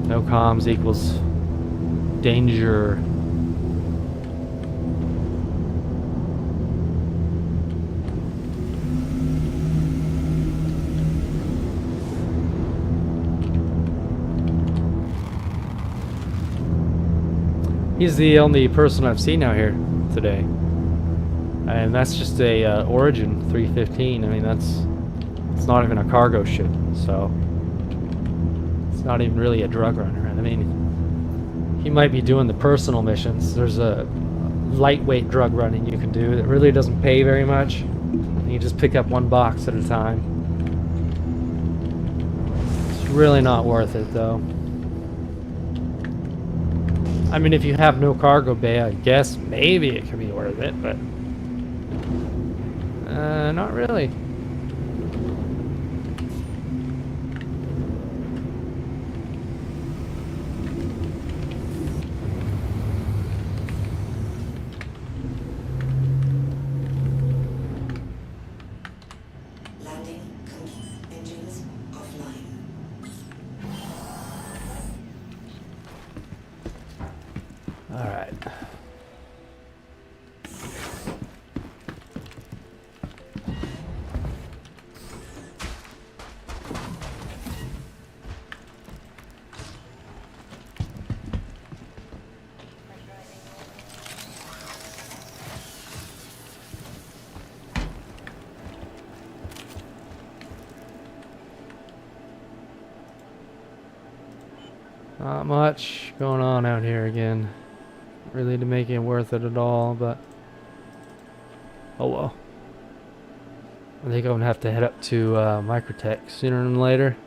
No comms equals danger. He's the only person I've seen out here today. And that's just a Origin 315. I mean, it's not even a cargo ship, so it's not even really a drug runner. I mean, he might be doing the personal missions. There's a lightweight drug running you can do that really doesn't pay very much. You just pick up one box at a time. It's really not worth it, though. I mean, if you have no cargo bay, I guess maybe it could be worth it, but not really. Landing complete. Engines offline. All right. Not much going on out here again. Really to make it worth it at all, but oh well. I think I'm gonna have to head up to Microtech sooner than later.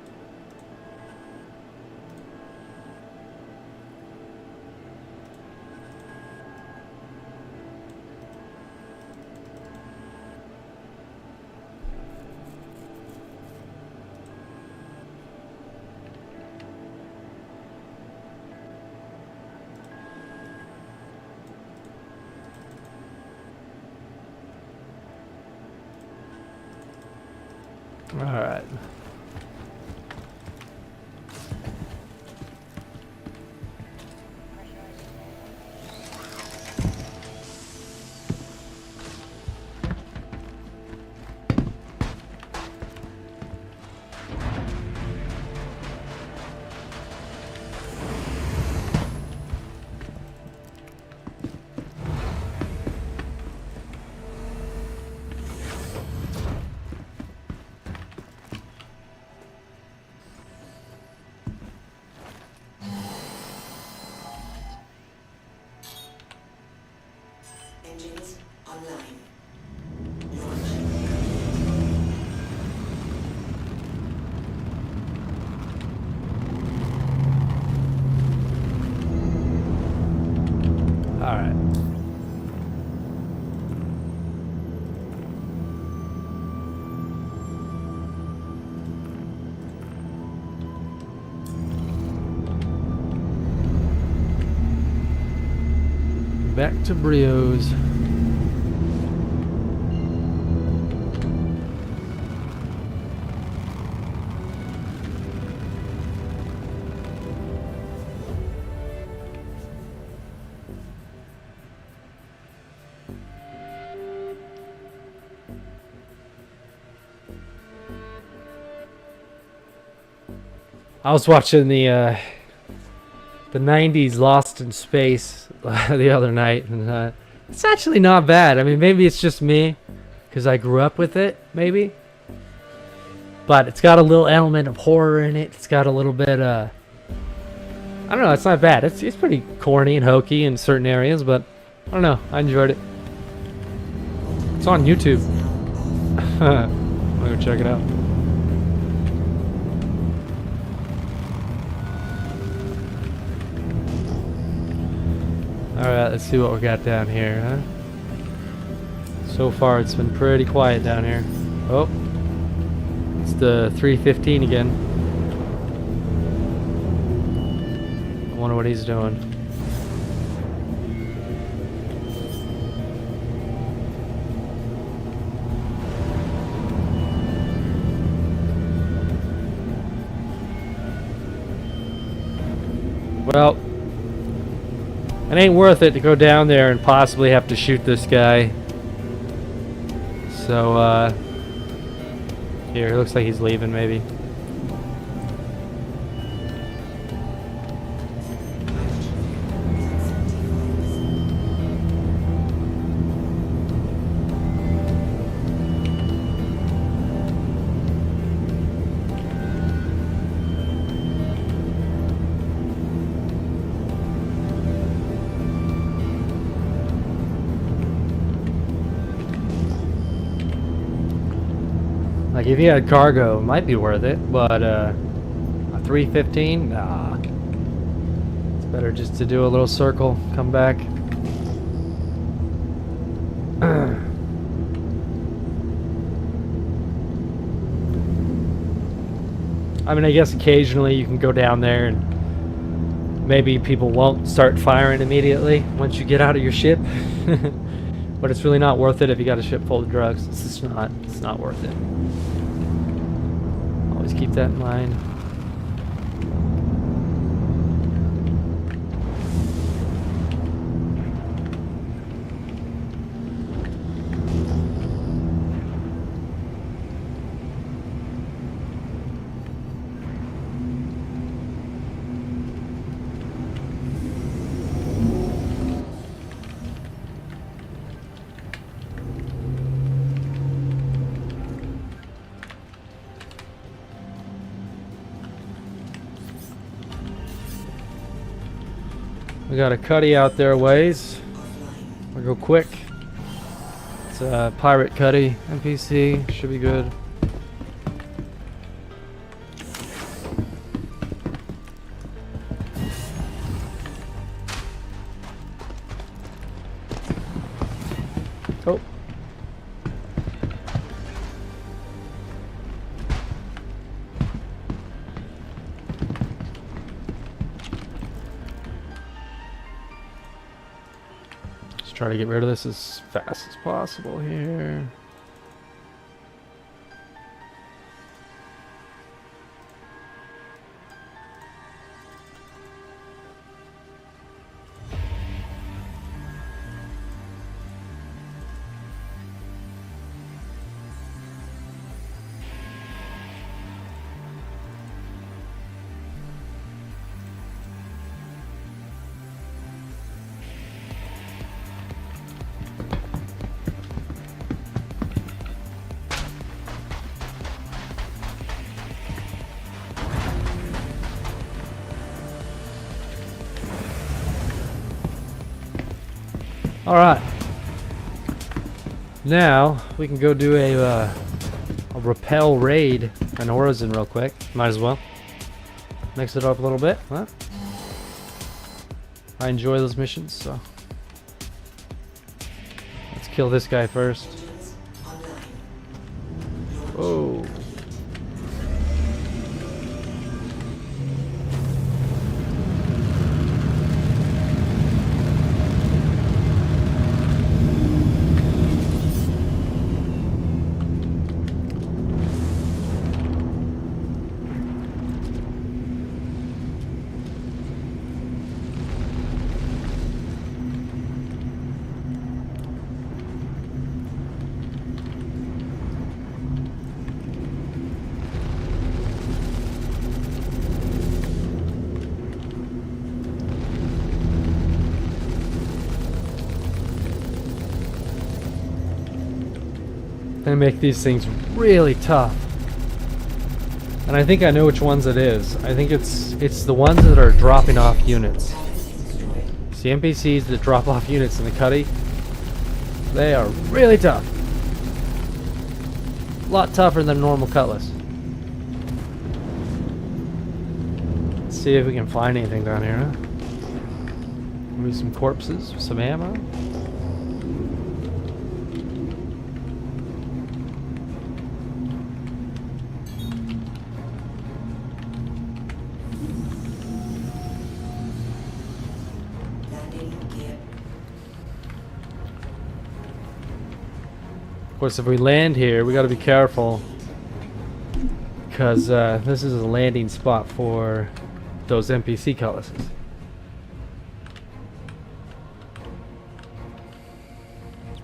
All right. Engines online. All right. Back to Brios. I was watching the '90s Lost in Space the other night, and it's actually not bad. I mean, maybe it's just me, because I grew up with it, maybe. But it's got a little element of horror in it. It's got a little bit, I don't know, it's not bad. It's pretty corny and hokey in certain areas, but I don't know, I enjoyed it. It's on YouTube. I'm gonna go check it out. Alright, let's see what we got down here, huh? So far it's been pretty quiet down here. Oh, it's the 315 again. I wonder what he's doing. Well, it ain't worth it to go down there and possibly have to shoot this guy. So, here, it looks like he's leaving, maybe. Like, if you had cargo, it might be worth it, but a 315, nah. It's better just to do a little circle, come back. I mean, I guess occasionally you can go down there and maybe people won't start firing immediately once you get out of your ship. But it's really not worth it if you got a ship full of drugs. It's not worth it. Always keep that in mind. We got a cuddy out there a ways. We'll go quick. It's a pirate cuddy, NPC, should be good. Oh. Try to get rid of this as fast as possible here. All right. Now we can go do a rappel raid on Horizon real quick. Might as well mix it up a little bit. Huh? I enjoy those missions, so let's kill this guy first. Whoa. gonna make these things really tough. And I think I know which ones it is. I think it's the ones that are dropping off units. It's the NPCs that drop off units in the cutty. They are really tough. A lot tougher than normal cutlass. Let's see if we can find anything down here, huh? Maybe some corpses, some ammo. Of course, if we land here, we got to be careful, because this is a landing spot for those NPC cutlasses.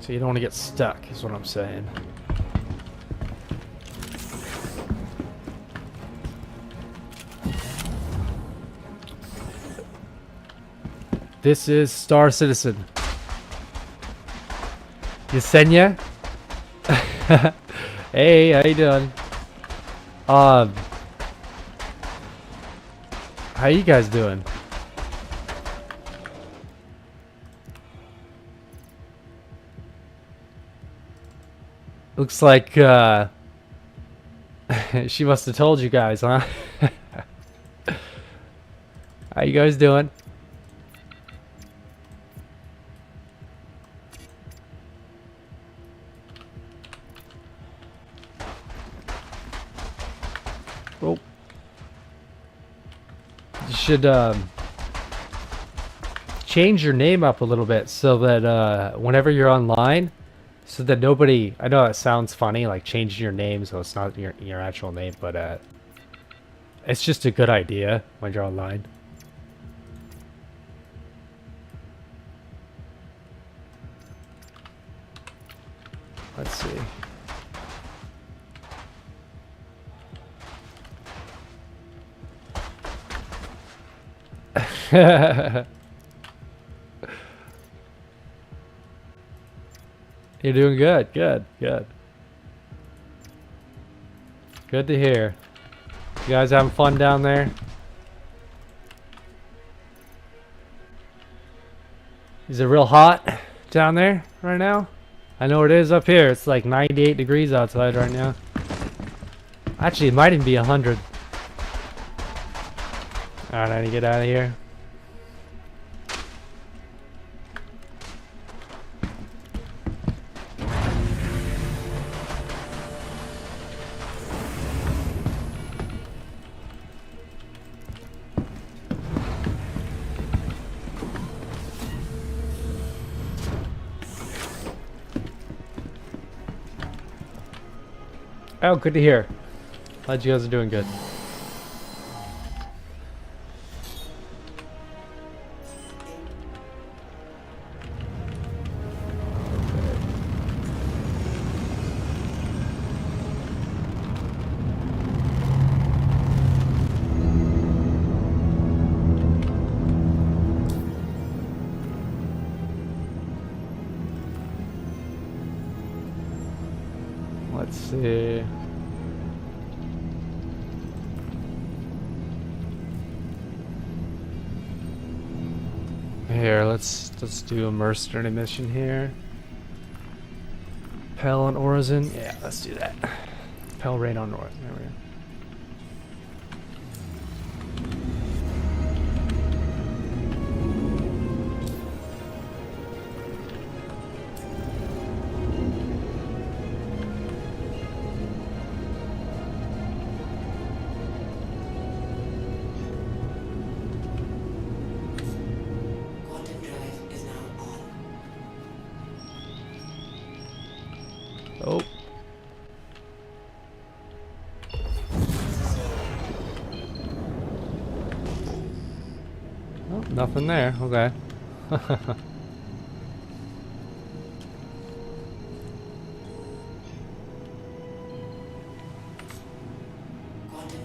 So you don't want to get stuck, is what I'm saying. This is Star Citizen. Yesenia? Hey, how you doing? How you guys doing? Looks like she must have told you guys, huh? How you guys doing? Oh. You should change your name up a little bit so that whenever you're online, so that nobody, I know it sounds funny, like changing your name so it's not your actual name, but it's just a good idea when you're online. Let's see. You're doing good, good. Good to hear. You guys having fun down there? Is it real hot down there right now? I know it is up here. It's like 98 degrees outside right now. Actually, it might even be 100. Alright, I need to get out of here. Oh, good to hear. Glad you guys are doing good. Let's see. Here, let's do a mercenary mission here. Pell on Orison. Yeah, let's do that. Pell raid on Orison. There we go. Oh. Oh, nothing there. Okay. Quantum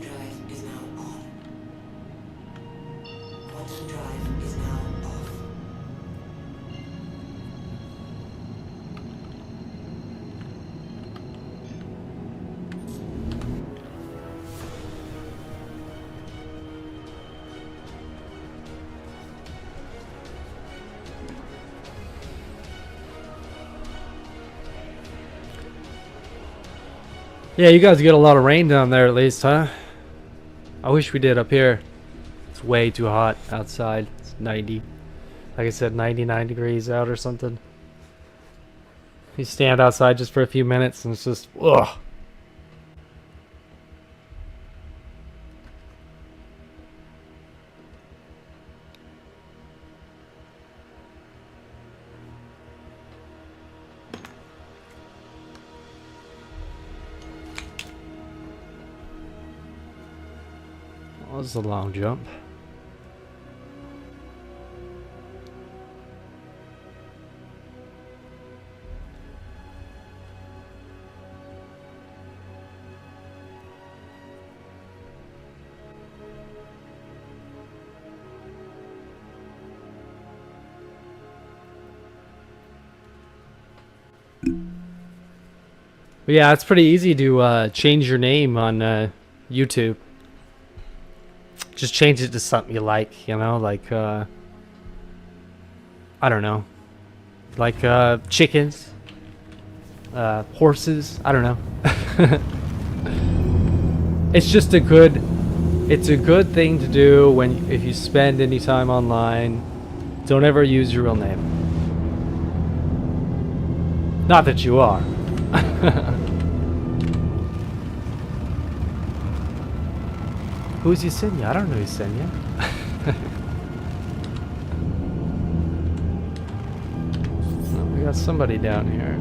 drive is now on. Quantum drive is now off. Yeah, you guys get a lot of rain down there at least, huh? I wish we did up here. It's way too hot outside. It's 90. Like I said, 99 degrees out or something. You stand outside just for a few minutes and it's just, ugh. That was a long jump. But yeah, it's pretty easy to change your name on YouTube. Just change it to something you like, you know, like, I don't know. Like chickens, horses, I don't know. It's just a good thing to do when if you spend any time online. Don't ever use your real name. Not that you are. Who's Yesenia? I don't know Yesenia. Well, we got somebody down here.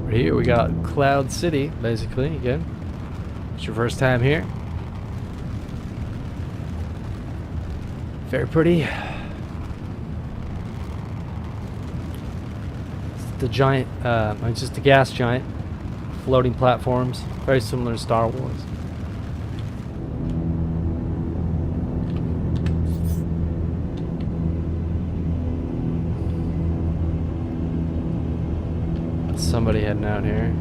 Here we got Cloud City, basically, again. It's your first time here. Very pretty. It's the giant, it's just a gas giant. Floating platforms, very similar to Star Wars. Somebody heading out here.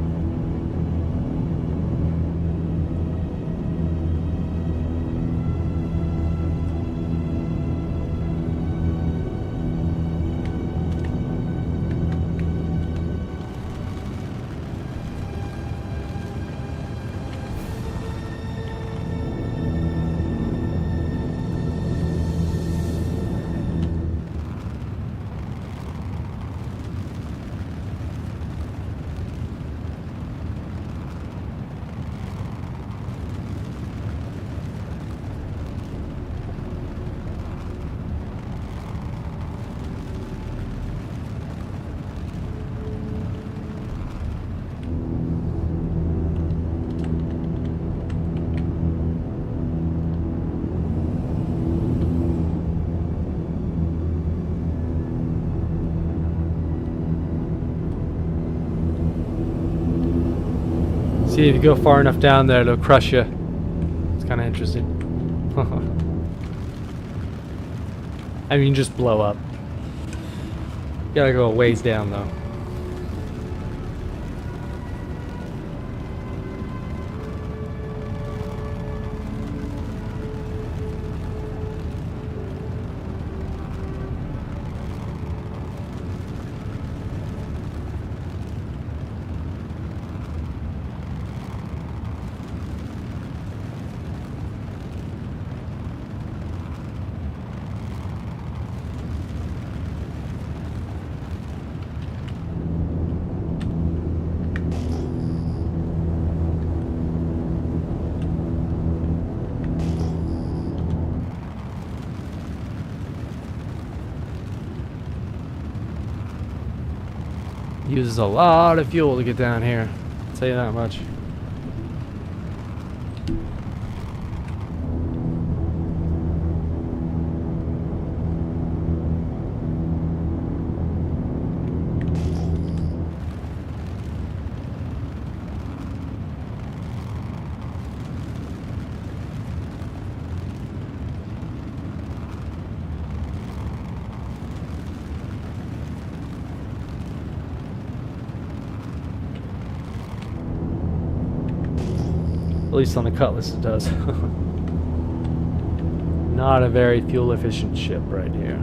See, if you go far enough down there, it'll crush you. It's kind of interesting. I mean, just blow up. You gotta go a ways down, though. Uses a lot of fuel to get down here. I'll tell you that much. At least on the Cutlass it does. Not a very fuel efficient ship right here.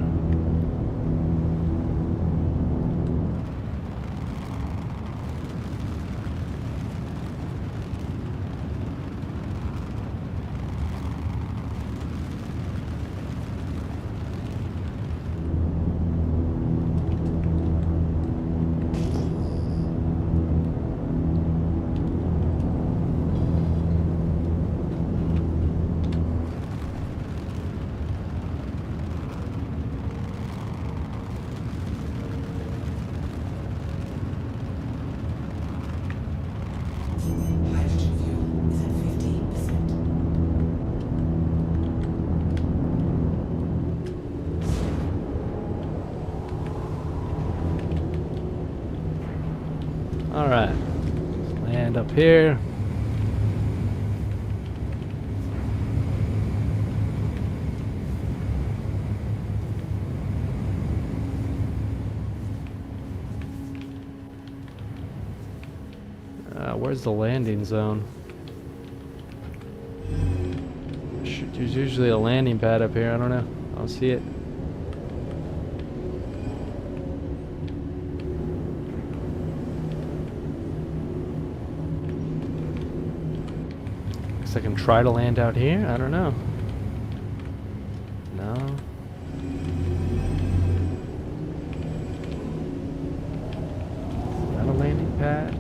Hydrogen fuel is at 50%. Alright. Land up here. Where's the landing zone? There's usually a landing pad up here. I don't know. I don't see it. Guess I can try to land out here. I don't know. No. Is that a landing pad?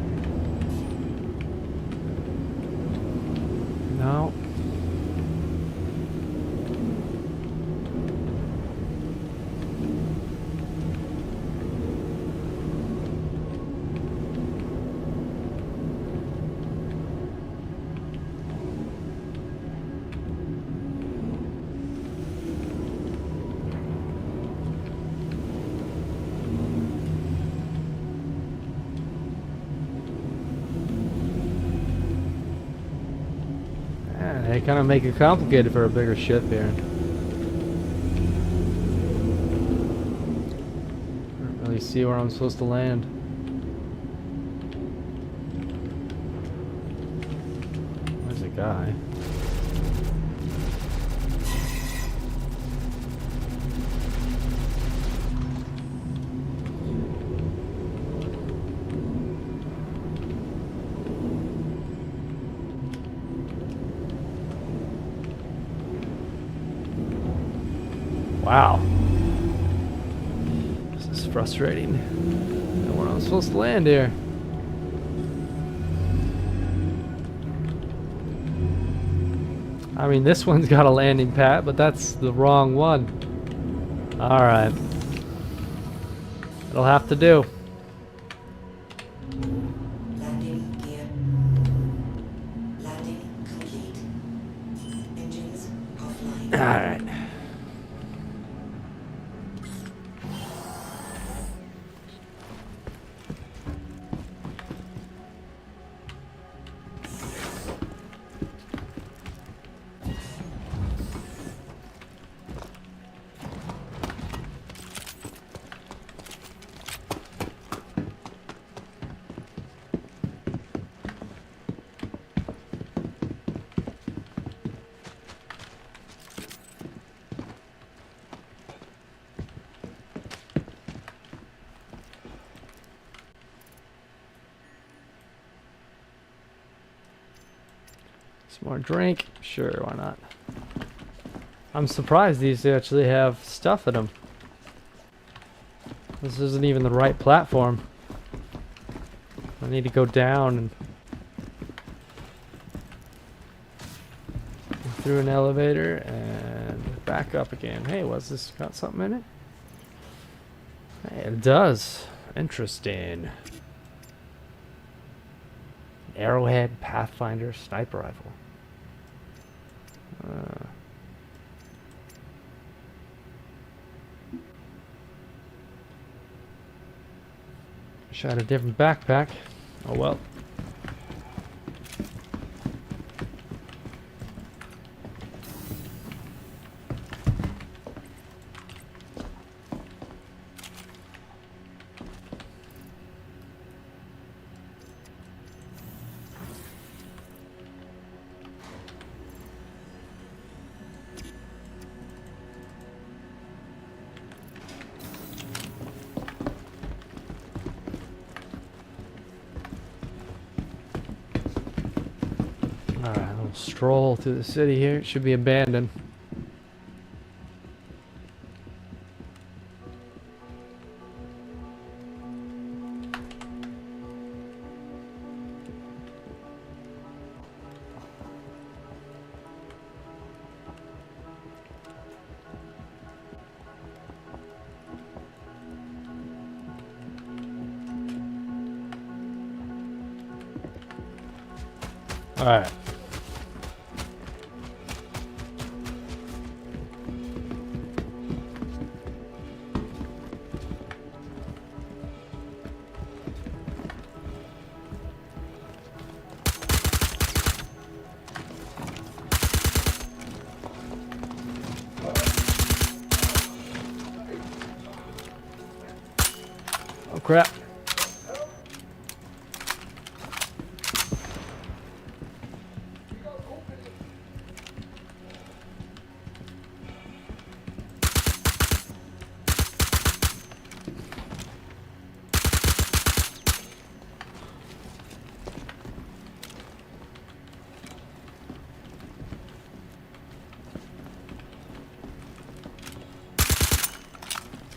No. They kind of make it complicated for a bigger ship here. I don't really see where I'm supposed to land. There's a guy. Wow. This is frustrating. I don't know where I'm supposed to land here. I mean, this one's got a landing pad, but that's the wrong one. Alright. It'll have to do. Landing gear. Landing complete. Engines offline. Alright. Some more drink? Sure, why not? I'm surprised these actually have stuff in them. This isn't even the right platform. I need to go down and through an elevator and back up again. Hey, what's this? Got something in it? Hey, it does. Interesting. Arrowhead, Pathfinder, sniper rifle. Shot a different backpack. Oh well. Alright, a little stroll through the city here. It should be abandoned. Alright. Oh crap.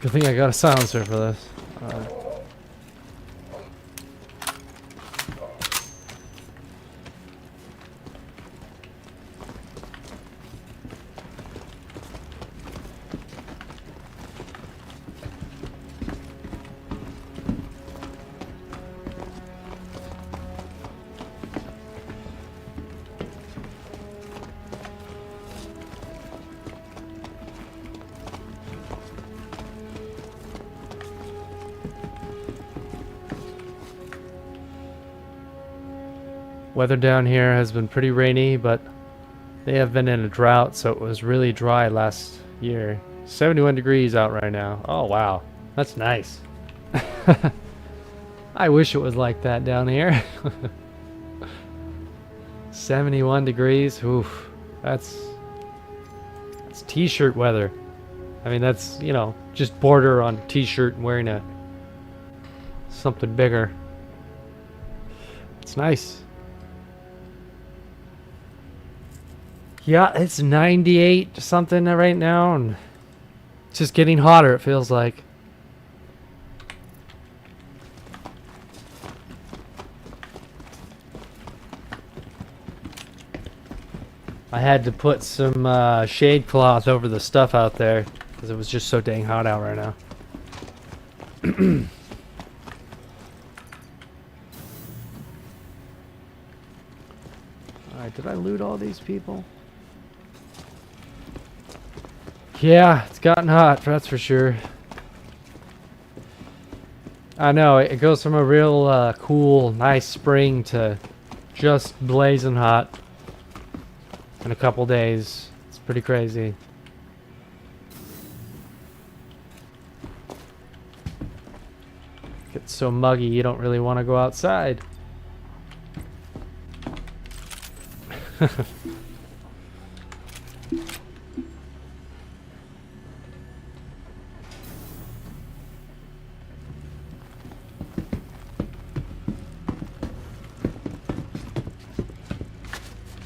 Good thing I got a silencer for this. Weather down here has been pretty rainy, but they have been in a drought, so it was really dry last year. 71 degrees out right now. Oh wow, that's nice. I wish it was like that down here. 71 degrees, oof, that's t-shirt weather. I mean, that's, you know, just border on t-shirt and wearing a something bigger. It's nice. Yeah, it's 98 something right now, and it's just getting hotter, it feels like. I had to put some shade cloth over the stuff out there because it was just so dang hot out right now. Alright, did I loot all these people? Yeah, it's gotten hot, that's for sure. I know, it goes from a real cool, nice spring to just blazing hot in a couple days. It's pretty crazy. Gets so muggy you don't really want to go outside.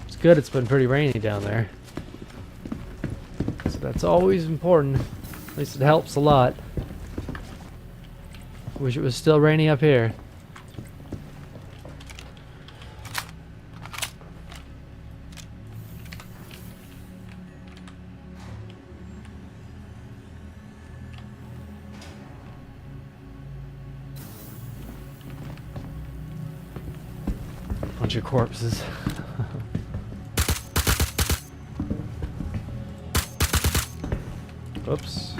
It's good it's been pretty rainy down there. So that's always important. At least it helps a lot. Wish it was still rainy up here. Bunch of corpses. Oops.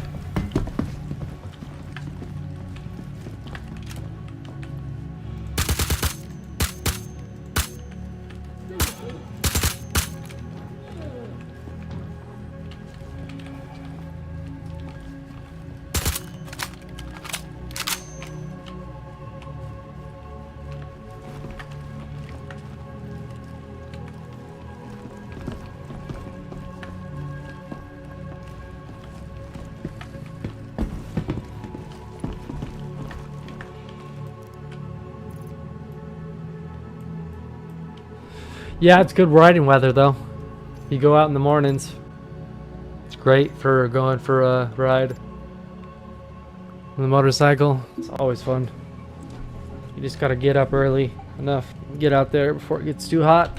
Yeah, it's good riding weather though. You go out in the mornings. It's great for going for a ride. On the motorcycle, it's always fun. You just gotta get up early enough, get out there before it gets too hot.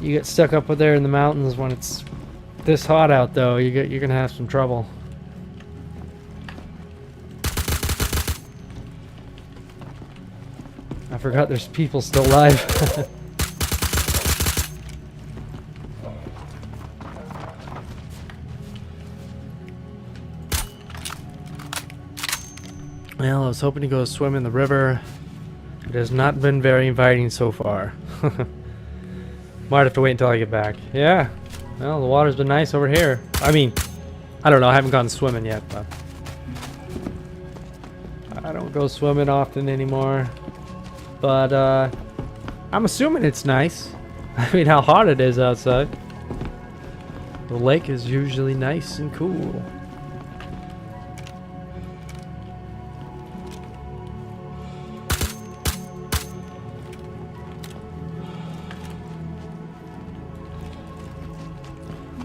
You get stuck up there in the mountains when it's this hot out though, you're gonna have some trouble. I forgot there's people still alive. Well, I was hoping to go swim in the river. It has not been very inviting so far. Might have to wait until I get back. Yeah. Well, the water's been nice over here. I mean, I don't know. I haven't gone swimming yet, but I don't go swimming often anymore. But I'm assuming it's nice. I mean, how hot it is outside. The lake is usually nice and cool.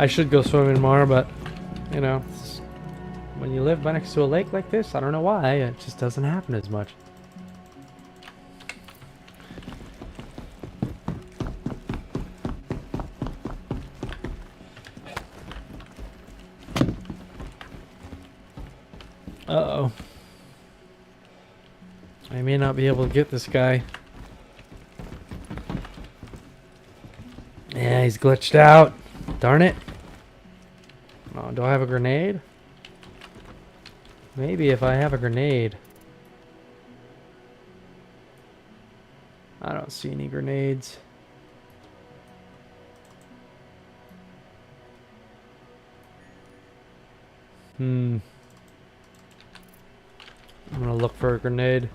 I should go swimming more, but you know, when you live next to a lake like this, I don't know why, it just doesn't happen as much. Uh-oh. I may not be able to get this guy. Yeah, he's glitched out. Darn it. Oh, do I have a grenade? Maybe if I have a grenade. I don't see any grenades. I'm gonna look for a grenade.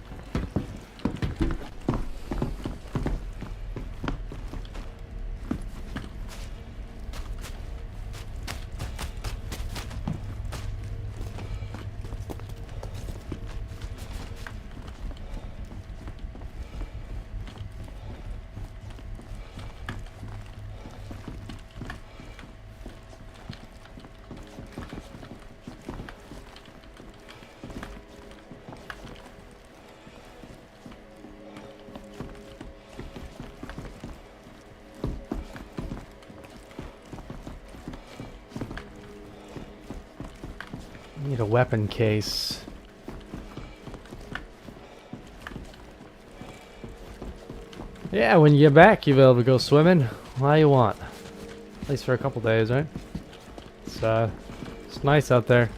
Need a weapon case. Yeah, when you get back, you'll be able to go swimming while you want. At least for a couple days, right? It's nice out there.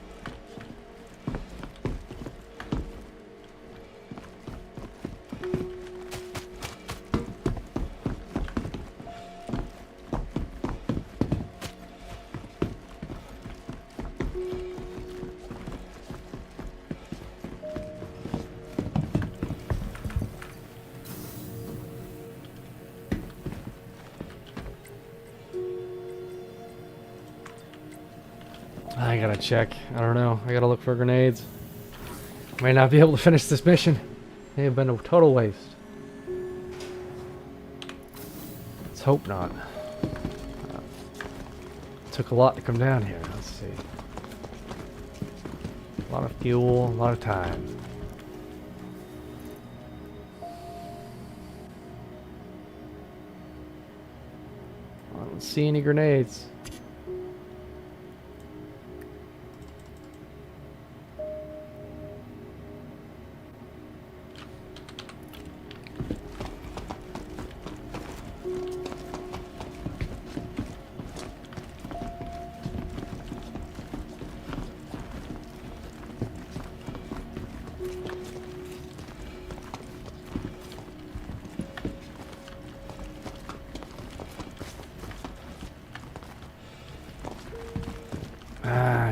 I gotta check. I don't know. I gotta look for grenades. Might not be able to finish this mission. They have been a total waste. Let's hope not. Took a lot to come down here. Let's see. A lot of fuel, a lot of time. I don't see any grenades.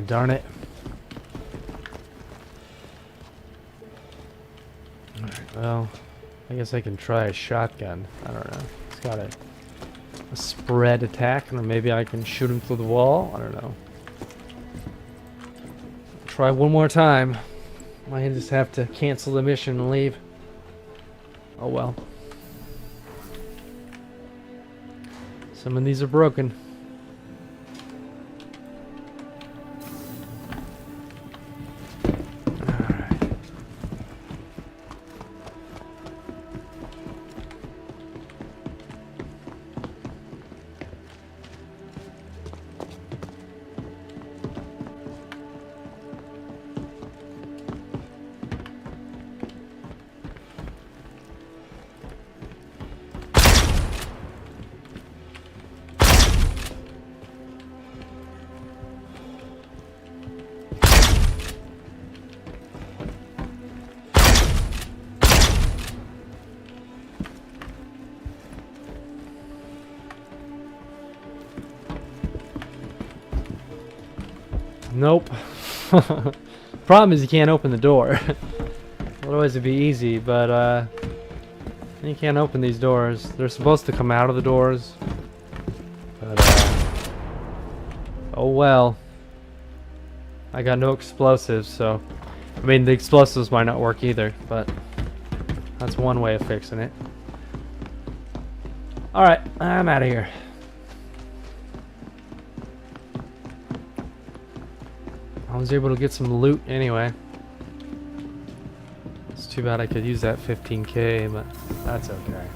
darn it. Alright, well, I guess I can try a shotgun. I don't know. It's got a spread attack, or maybe I can shoot him through the wall. I don't know. Try one more time. Might just have to cancel the mission and leave. Oh well. Some of these are broken. Nope. Problem is you can't open the door. Otherwise it'd be easy, but you can't open these doors. They're supposed to come out of the doors. But oh well. I got no explosives, so I mean the explosives might not work either, but that's one way of fixing it. Alright, I'm out of here. I was able to get some loot anyway. It's too bad I could use that 15k, but that's okay.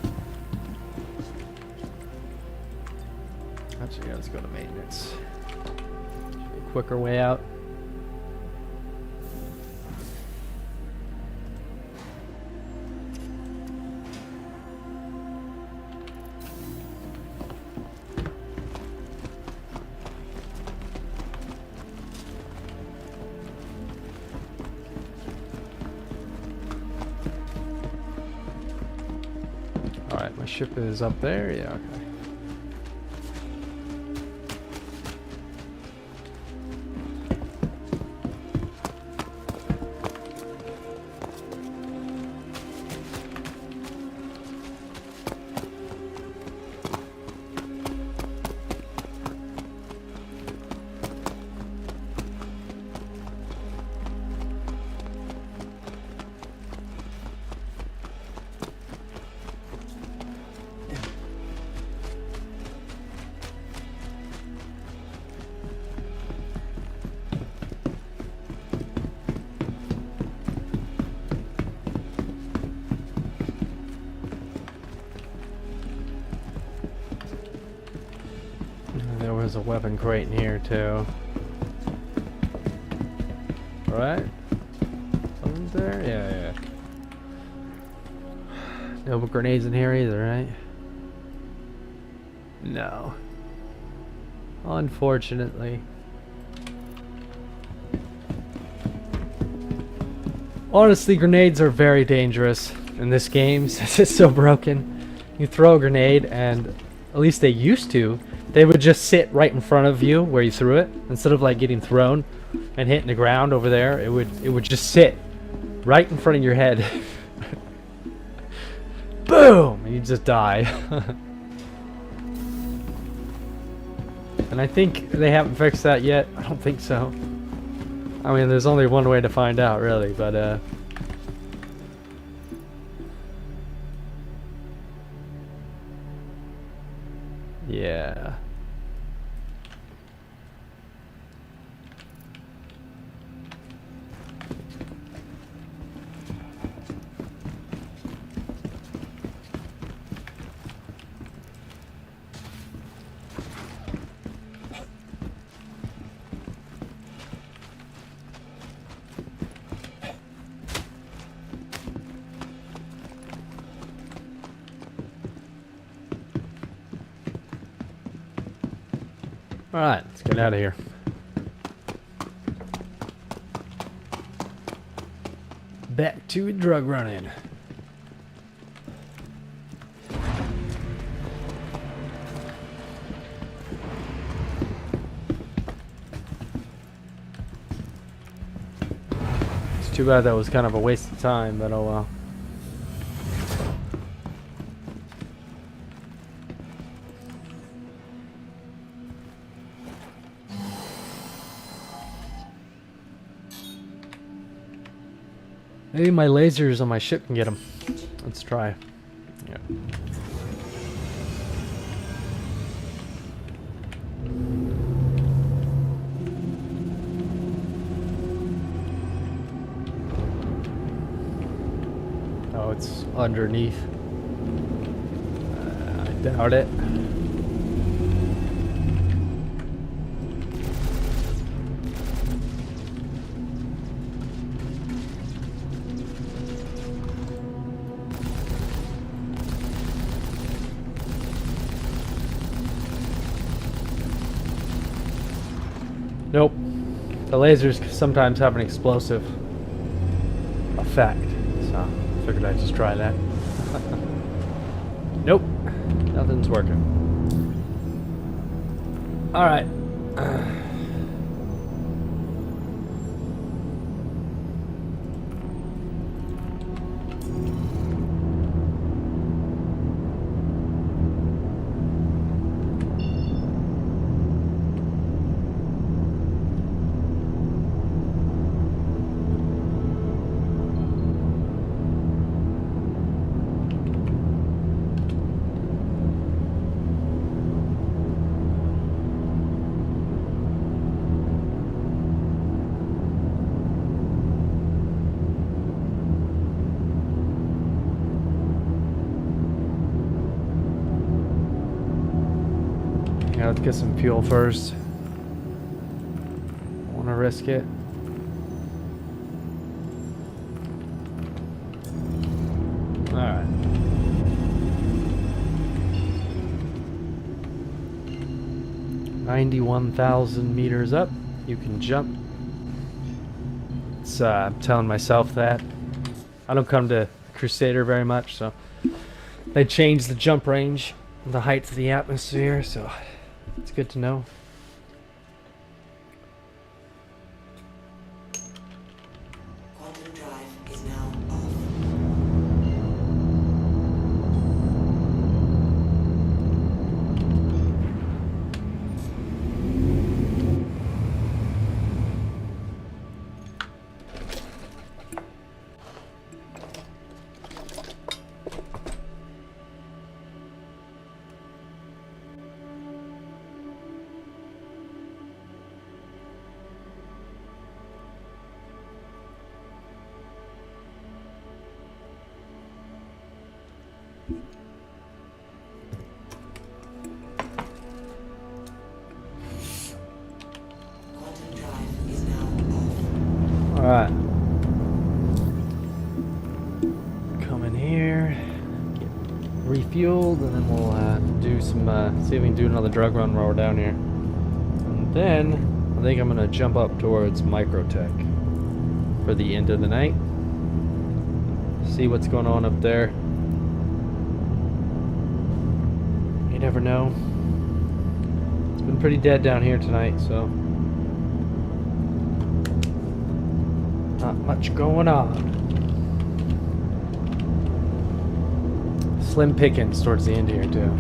Actually, yeah, let's go to maintenance. Should be a quicker way out. Alright, my ship is up there. Yeah, okay. There was a weapon crate in here too. Right? Something there? Yeah, yeah. No grenades in here either, right? No. Unfortunately. Honestly, grenades are very dangerous in this game since it's so broken. You throw a grenade and, at least they used to, they would just sit right in front of you where you threw it. Instead of like getting thrown and hitting the ground over there, it would just sit right in front of your head. Boom! And you just die. And I think they haven't fixed that yet. I don't think so. I mean, there's only one way to find out, really, but yeah. Alright, let's get out of here. Back to drug running. Too bad that was kind of a waste of time, but oh well. Maybe my lasers on my ship can get them. Let's try. Yeah. Oh, it's underneath. I doubt it. Nope. The lasers sometimes have an explosive effect, so figured I'd just try that. Nope. Nothing's working. Alright. Yeah, let's get some fuel first. Wanna risk it? Alright. $91,000 up. You can jump. It's I'm telling myself that. I don't come to Crusader very much, so they changed the jump range, the height of the atmosphere, so it's good to know. Quantum drive is now off. Quantum drive is now off. Alright. Come in here, get refueled, and then we'll do some, see if we can do another drug run while we're down here. And then, I think I'm going to jump up towards Microtech for the end of the night. See what's going on up there. You never know. It's been pretty dead down here tonight, so not much going on. Slim pickings towards the end here too.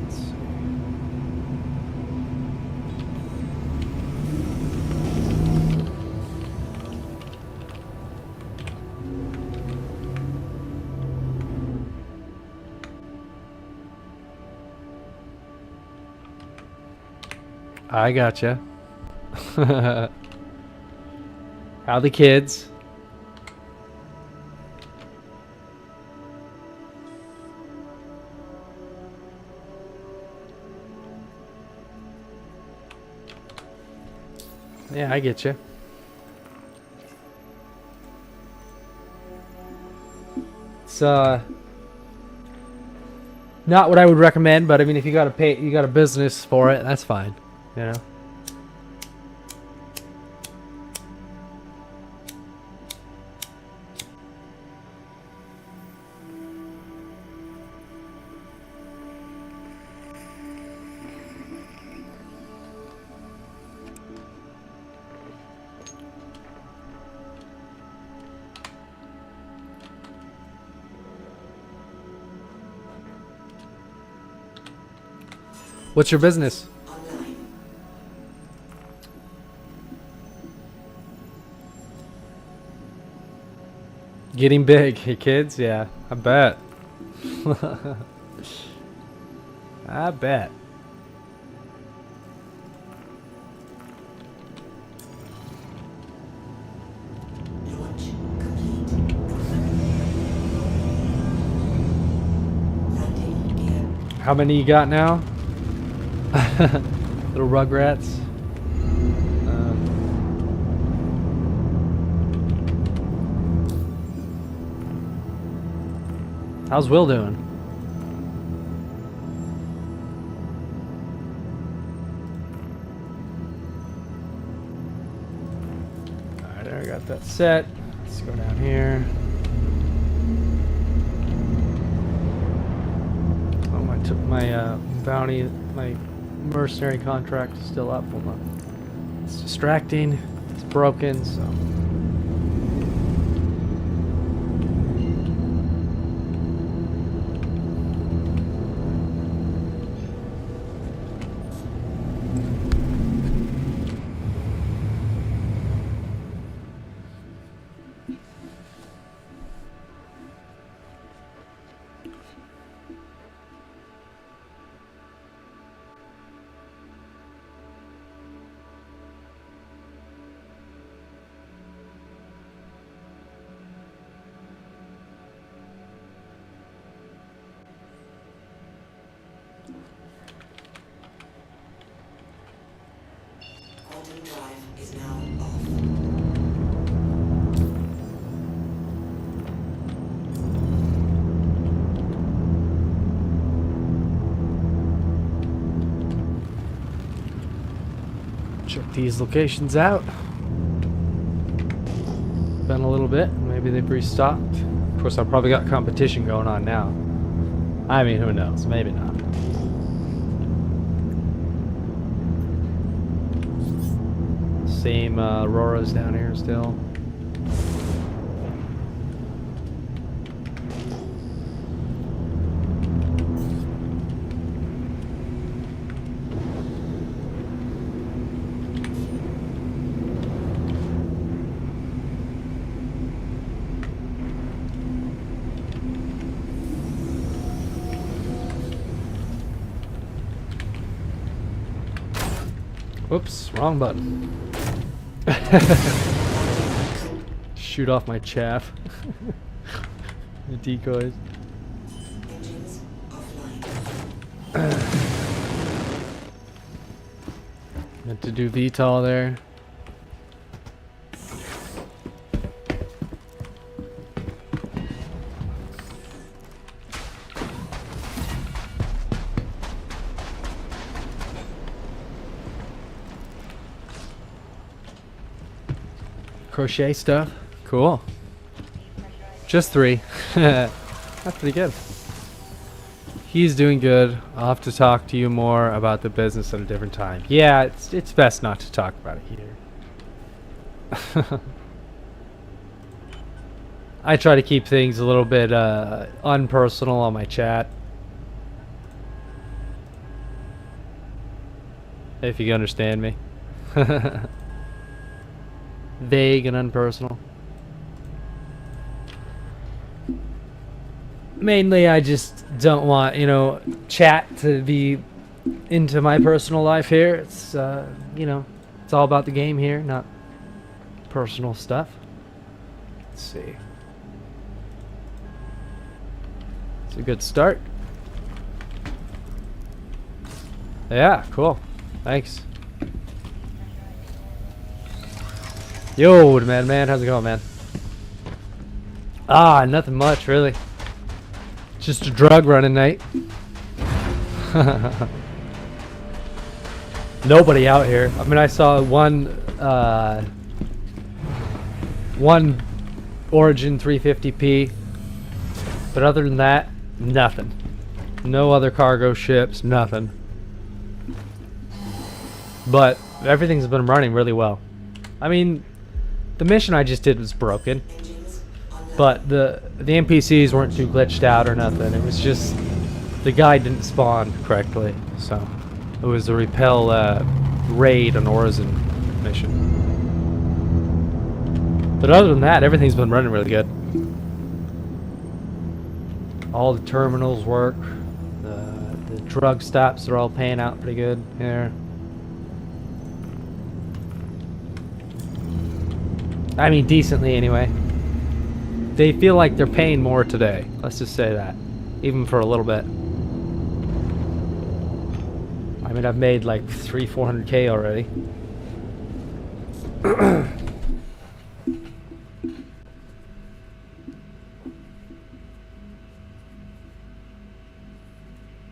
Let's see. I gotcha. How the kids? Yeah, I get you. It's not what I would recommend, but I mean, if you gotta pay, you got a business for it, that's fine. You know. What's your business? Online. Getting big, hey kids? Yeah, I bet. I bet. Launch complete. Landing gear. How many you got now? Little rugrats. How's Will doing? Alright, I got that set. Let's go down here. Oh, my bounty, my mercenary contract is still up. Hold on. It's distracting. It's broken, so. Quantum drive is now off. Check these locations out. Been a little bit. Maybe they've restocked. Of course, I've probably got competition going on now. I mean, who knows? Maybe not. Same Auroras down here still. Whoops, wrong button. Shoot off my chaff. The decoys. Engines offline. Meant to do VTOL there. Crochet stuff. Cool. Just 3. That's pretty good. He's doing good. I'll have to talk to you more about the business at a different time. Yeah, it's best not to talk about it here. I try to keep things a little bit unpersonal on my chat. If you understand me. Vague and unpersonal. Mainly, I just don't want, chat to be into my personal life here. It's, it's all about the game here, not personal stuff. Let's see. It's a good start. Yeah, cool. Thanks. Yo, man, how's it going, man? Ah, nothing much, really. Just a drug running night. Nobody out here. I mean, I saw one Origin 350p, but other than that, nothing. No other cargo ships, nothing. But everything's been running really well. I mean, the mission I just did was broken, but the NPCs weren't too glitched out or nothing. It was just the guy didn't spawn correctly, so It was a repel raid on Horizon mission. But other than that, everything's been running really good. All the terminals work. The drug stops are all paying out pretty good here. I mean, decently anyway. They feel like they're paying more today. Let's just say that. Even for a little bit. I mean, I've made like 400K already.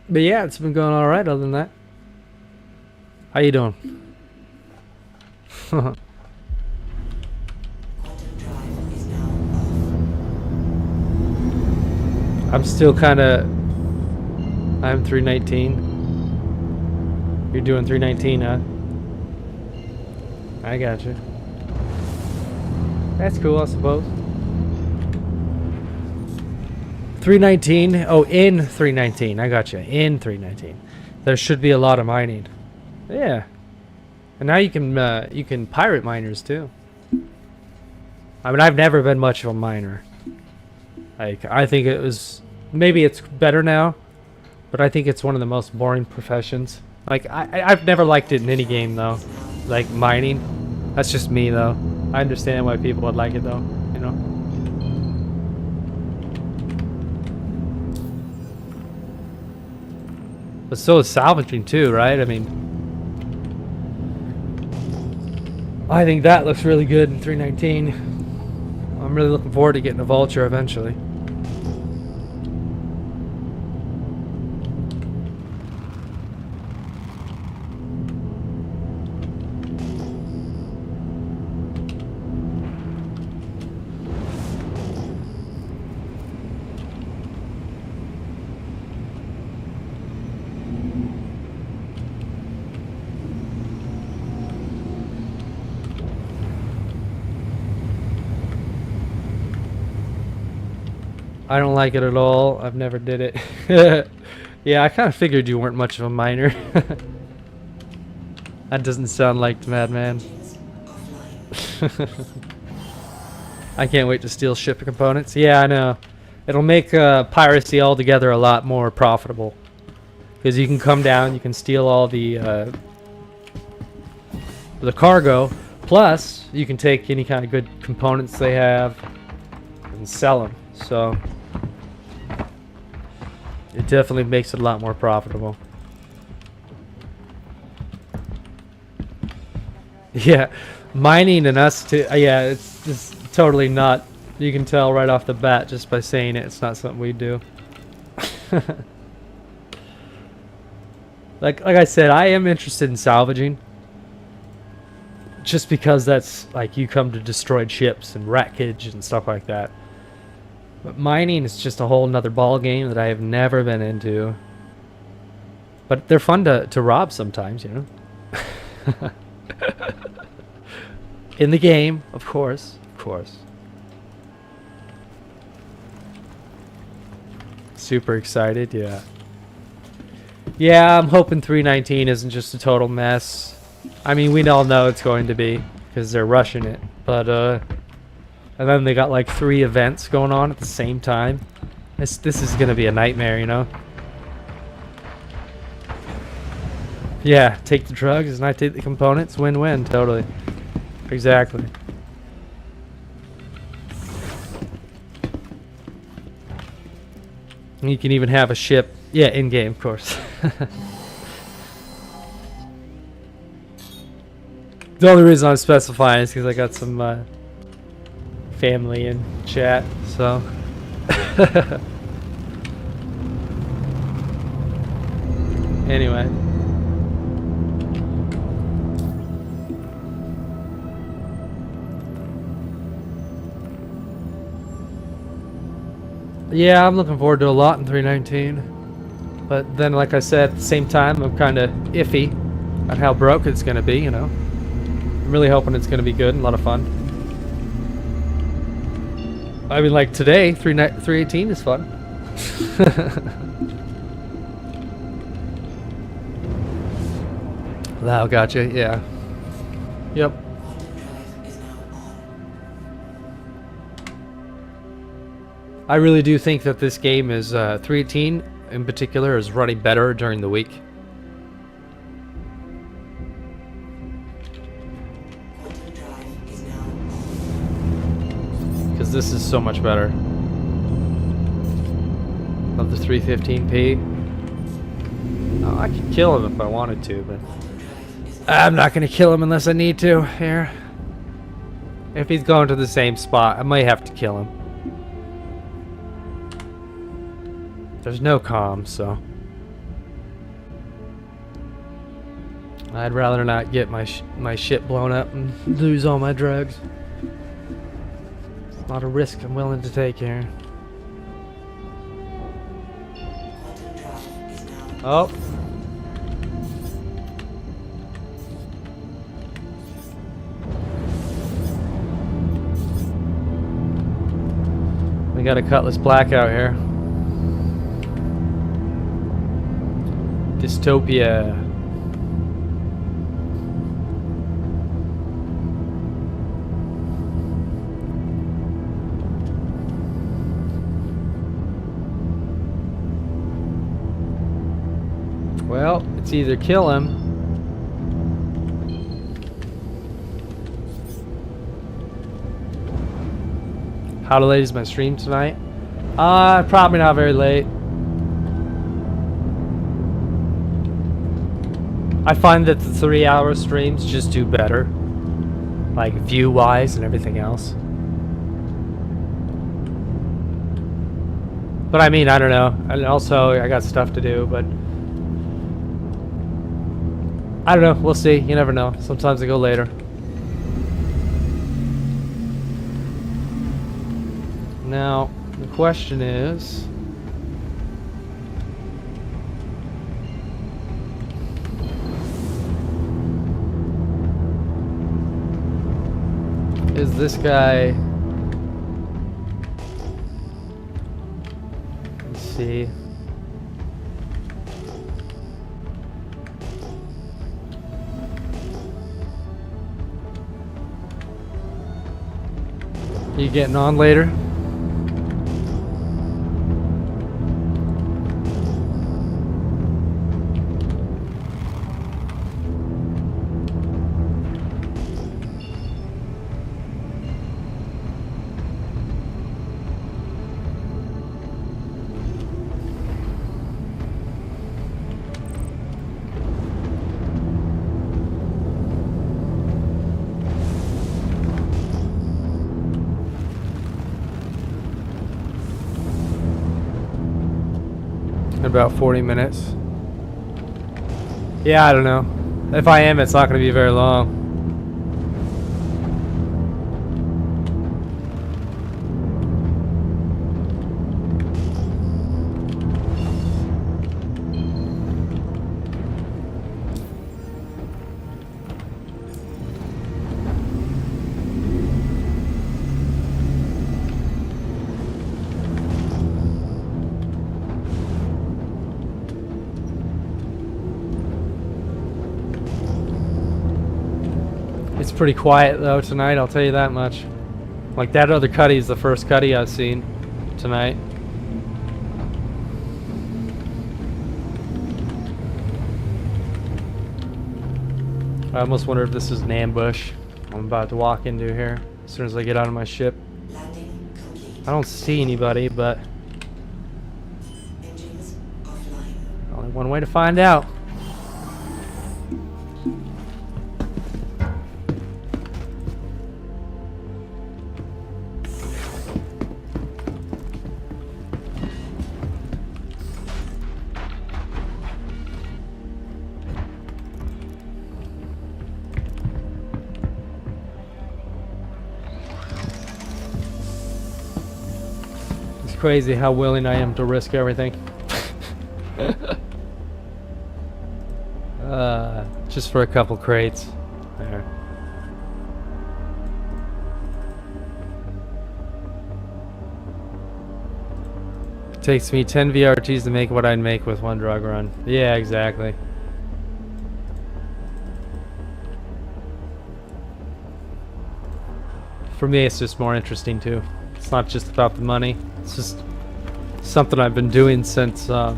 But yeah, it's been going all right other than that. How you doing? Quantum drive is now off. I'm still kind of... I'm 319. You're doing 319, huh? I got you. That's cool, I suppose. 319. Oh, in 319. I got you. In 319. There should be a lot of mining. Yeah. And now you can pirate miners too. I mean, I've never been much of a miner. Like, I think it was... Maybe it's better now, but I think it's one of the most boring professions. Like, I've never liked it in any game, though. Like, mining. That's just me, though. I understand why people would like it, though. You know? But so is salvaging, too, right? I mean... I think that looks really good in 319. I'm really looking forward to getting a vulture eventually. I don't like it at all. I've never did it. Yeah, I kind of figured you weren't much of a miner. That doesn't sound like Madman. I can't wait to steal ship components. Yeah, I know. It'll make piracy altogether a lot more profitable. Because you can come down, you can steal all the cargo. Plus, you can take any kind of good components they have and sell them. So... it definitely makes it a lot more profitable. Yeah, mining and us too. Yeah, it's just totally not. You can tell right off the bat just by saying it. It's not something we do. Like I said, I am interested in salvaging. Just because that's like you come to destroyed ships and wreckage and stuff like that. But mining is just a whole nother ball game that I have never been into. But they're fun to rob sometimes, you know. In the game, of course. Of course. Super excited, yeah. Yeah, I'm hoping 319 isn't just a total mess. I mean, we all know it's going to be, because they're rushing it. But, and then they got like 3 events going on at the same time. This is going to be a nightmare, you know? Yeah, take the drugs and I take the components. Win-win, totally. Exactly. And you can even have a ship. Yeah, in-game, of course. The only reason I'm specifying is because I got some family in chat, so... Anyway. Yeah, I'm looking forward to a lot in 319. But then, like I said, at the same time, I'm kind of iffy on how broke it's going to be, you know. I'm really hoping it's going to be good and a lot of fun. I mean, like today, 318 is fun. Outlaw, gotcha. Yeah. Yep. Content drive is now on. I really do think that this game is 318 in particular is running better during the week. Content drive is now on. Because this is so much better. Love the 315p. Oh, I could kill him if I wanted to, but Content drive is I'm not going to kill him unless I need to. Here. If he's going to the same spot, I might have to kill him. There's no comms, so I'd rather not get my shit blown up and lose all my drugs. It's a lot of risk I'm willing to take here. Content drive is now Oh. We got a Cutlass Blackout here. Dystopia. Well, it's either kill him How late is my stream tonight? Probably not very late. I find that the 3-hour streams just do better, like view-wise and everything else. But I mean, I don't know. And also, I got stuff to do, but I don't know. We'll see. You never know. Sometimes I go later. Now, the question is, this guy, let's see. You getting on later? About 40 minutes. Yeah, I don't know. If I am, it's not going to be very long. It's pretty quiet though tonight, I'll tell you that much. Like that other cutty is the first cutty I've seen tonight. I almost wonder if this is an ambush I'm about to walk into here as soon as I get out of my ship. landing complete. I don't see anybody, but Engines offline. only one way to find out. Crazy how willing I am to risk everything. Just for a couple crates. There. It takes me 10 VRTs to make what I'd make with one drug run. Yeah, exactly. for me, it's just more interesting too. It's not just about the money. It's just something I've been doing since, like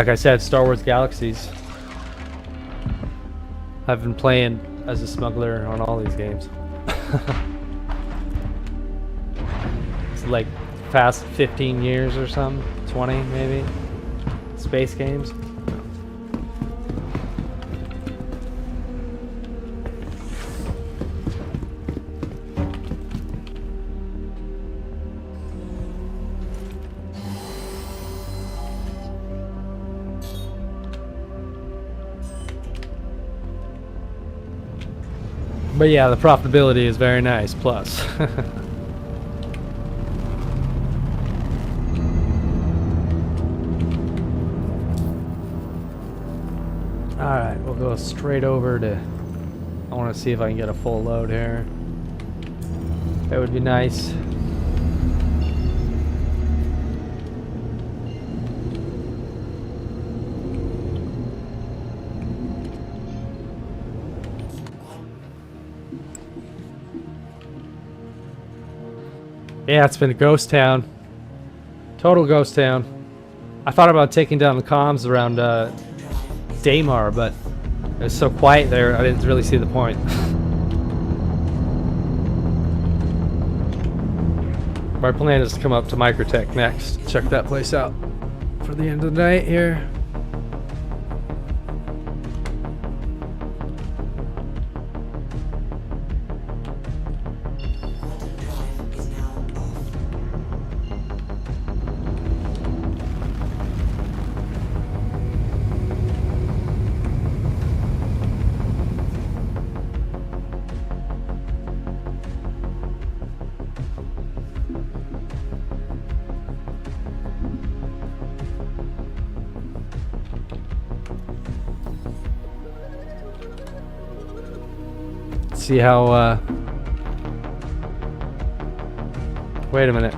I said, Star Wars Galaxies. I've been playing as a smuggler on all these games. It's like past 15 years or something, 20 maybe. Space games. But yeah, the profitability is very nice, plus. Alright, we'll go straight over to... I want to see if I can get a full load here. That would be nice. Yeah, it's been a ghost town. Total ghost town. I thought about taking down the comms around Daymar, but it was so quiet there, I didn't really see the point. Our plan is to come up to Microtech next. Check that place out for the end of the night here. See how, wait a minute.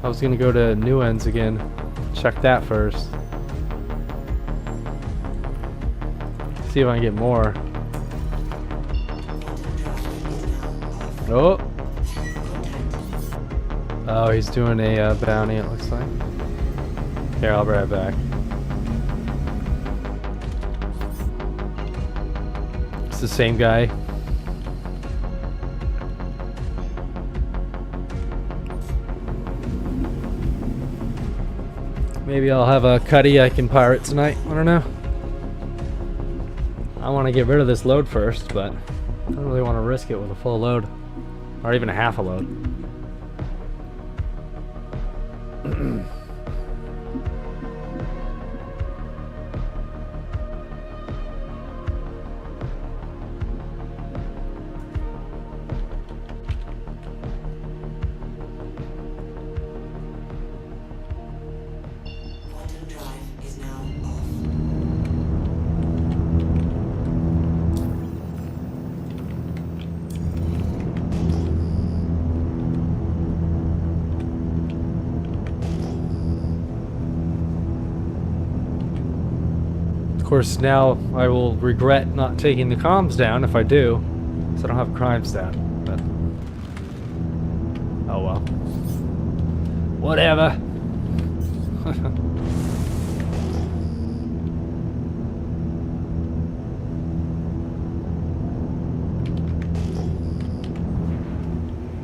I was gonna go to New Ends again. Check that first. See if I can get more. Oh! Oh, he's doing a bounty, it looks like. Here, I'll be right back. It's the same guy. Maybe I'll have a cutty I can pirate tonight. I don't know. I want to get rid of this load first, but I don't really want to risk it with a full load. Or even a half a load. Of course, now I will regret not taking the comms down if I do, because I don't have crime stat. But oh well. Whatever.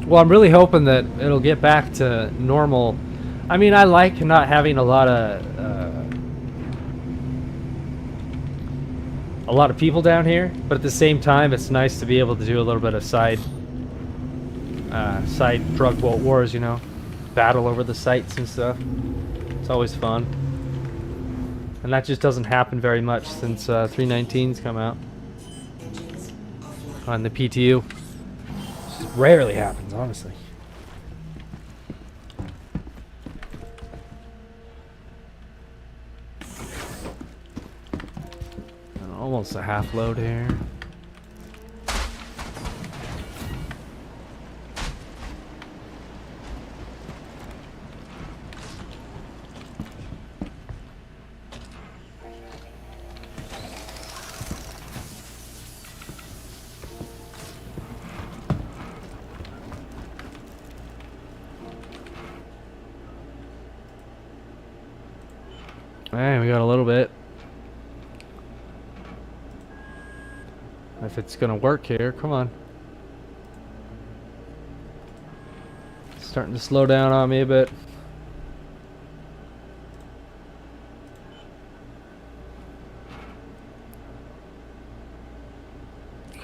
Well, I'm really hoping that it'll get back to normal. I mean, I like not having a lot of people down here, but at the same time, it's nice to be able to do a little bit of side drug wars, you know, battle over the sites and stuff. It's always fun, and that just doesn't happen very much since 319's come out on the PTU. It just rarely happens, honestly. Almost a half load here. Man, we got a little bit. If it's gonna work here, come on. It's starting to slow down on me a bit.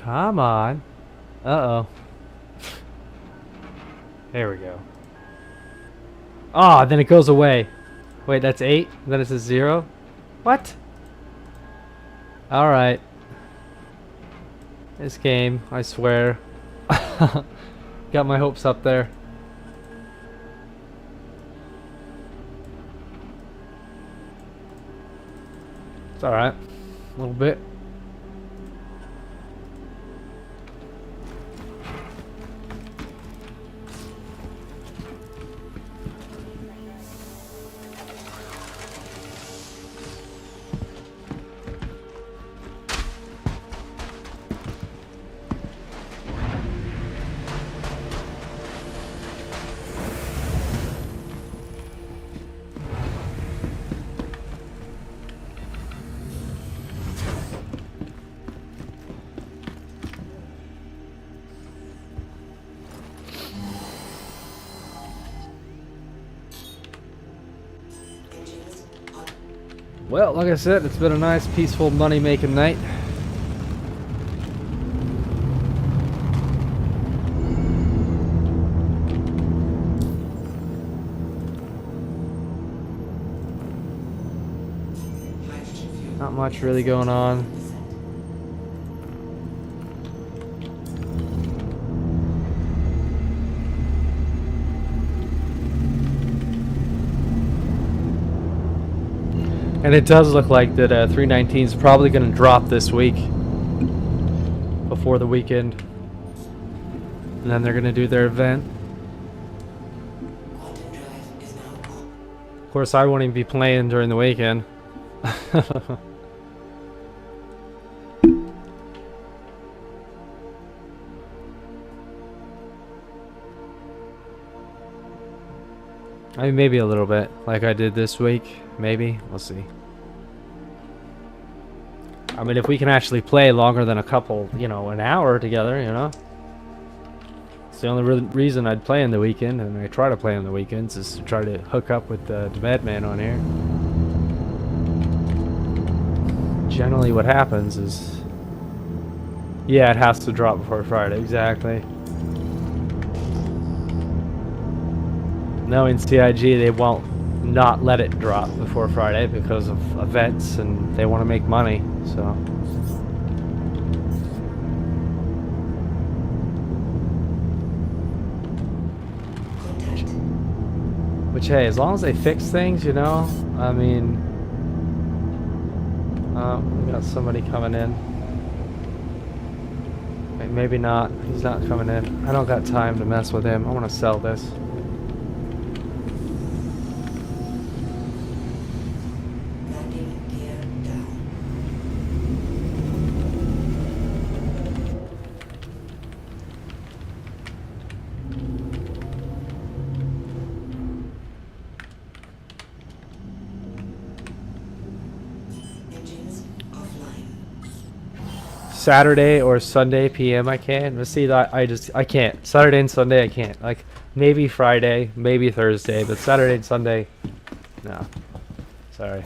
Come on. Uh-oh. There we go. Ah, then it goes away. Wait, that's 8? Then it's a 0? What? Alright. This game, I swear. Got my hopes up there. It's alright. A little bit. Well, like I said, it's been a nice, peaceful, money-making night. Not much really going on. And it does look like that 319 is probably going to drop this week before the weekend. And then they're going to do their event. Of course, I won't even be playing during the weekend. I mean, maybe a little bit, like I did this week. Maybe. We'll see. I mean, if we can actually play longer than a couple, you know, an hour together, you know. It's the only reason I'd play in the weekend, and I try to play on the weekends, is to try to hook up with the Madman on here. Generally what happens is... Yeah, it has to drop before Friday, exactly. Knowing CIG, they won't not let it drop before Friday because of events, and they want to make money, so. Which, hey, as long as they fix things, you know, I mean, we got somebody coming in. Wait, maybe not. He's not coming in. I don't got time to mess with him. I want to sell this. Saturday or Sunday PM I can. Let's see that I can't. Saturday and Sunday I can't. Like maybe Friday, maybe Thursday, but Saturday and Sunday, no. Sorry.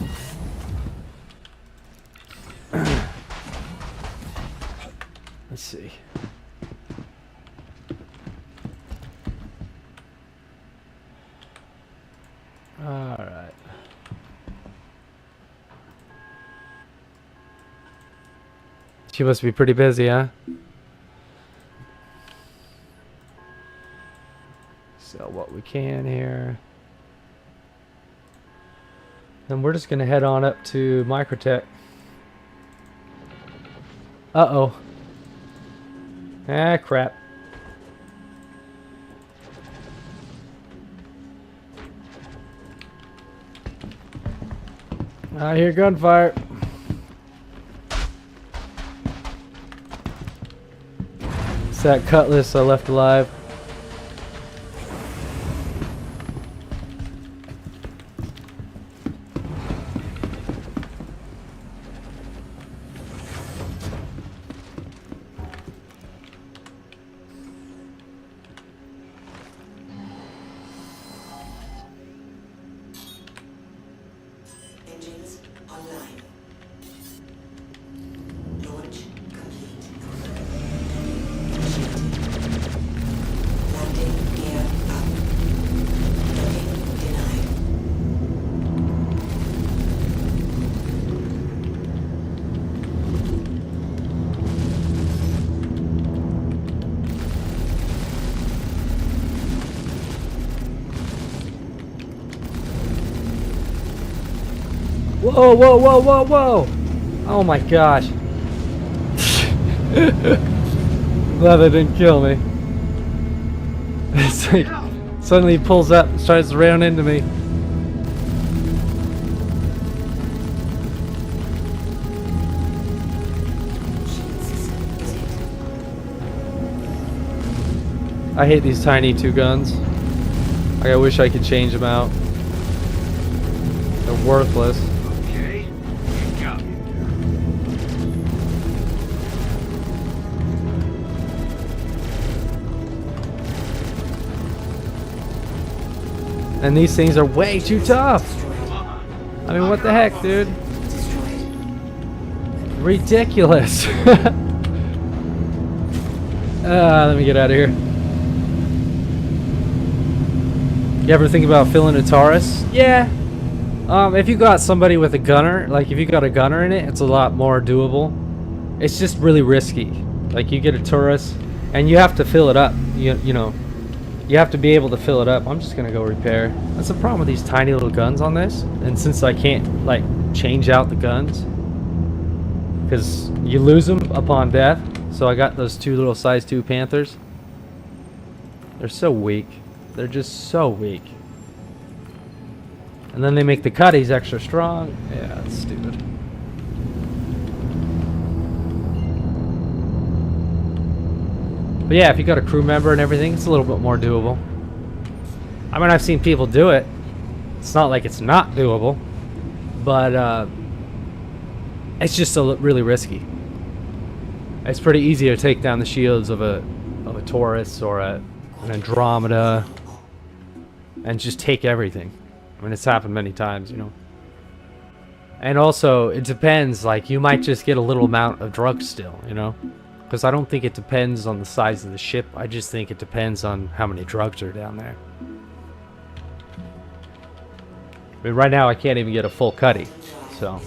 Let's see. All right. She must be pretty busy, huh? Sell what we can here. And we're just gonna head on up to Microtech. Uh-oh. Ah, crap. I hear gunfire. It's that cutlass I left alive. Whoa, whoa, whoa, whoa, whoa! Oh my gosh. Glad they didn't kill me. It's like, suddenly he pulls up and starts to round into me. I hate these tiny two guns. Like, I wish I could change them out. They're worthless. Okay, you got me And these things are way too tough. I mean, what the heck, dude? Ridiculous. Let me get out of here. You ever think about filling a Taurus? Yeah. If you got somebody with a gunner, like if you got a gunner in it, it's a lot more doable. It's just really risky. Like you get a Taurus, and you have to fill it up. You know, you have to be able to fill it up. I'm just gonna go repair. That's the problem with these tiny little guns on this. And since I can't like change out the guns, because you lose them upon death. So I got those two little size 2 Panthers. They're so weak. They're just so weak. And then they make the cutties extra strong. Yeah, that's stupid. But yeah, if you got a crew member and everything, it's a little bit more doable. I mean, I've seen people do it. It's not like it's not doable. But it's just really risky. It's pretty easy to take down the shields of a Taurus or an Andromeda and just take everything. I mean, it's happened many times, you know. And also, it depends. Like, you might just get a little amount of drugs still, you know. Because I don't think it depends on the size of the ship. I just think it depends on how many drugs are down there. I mean, right now I can't even get a full cutty, so.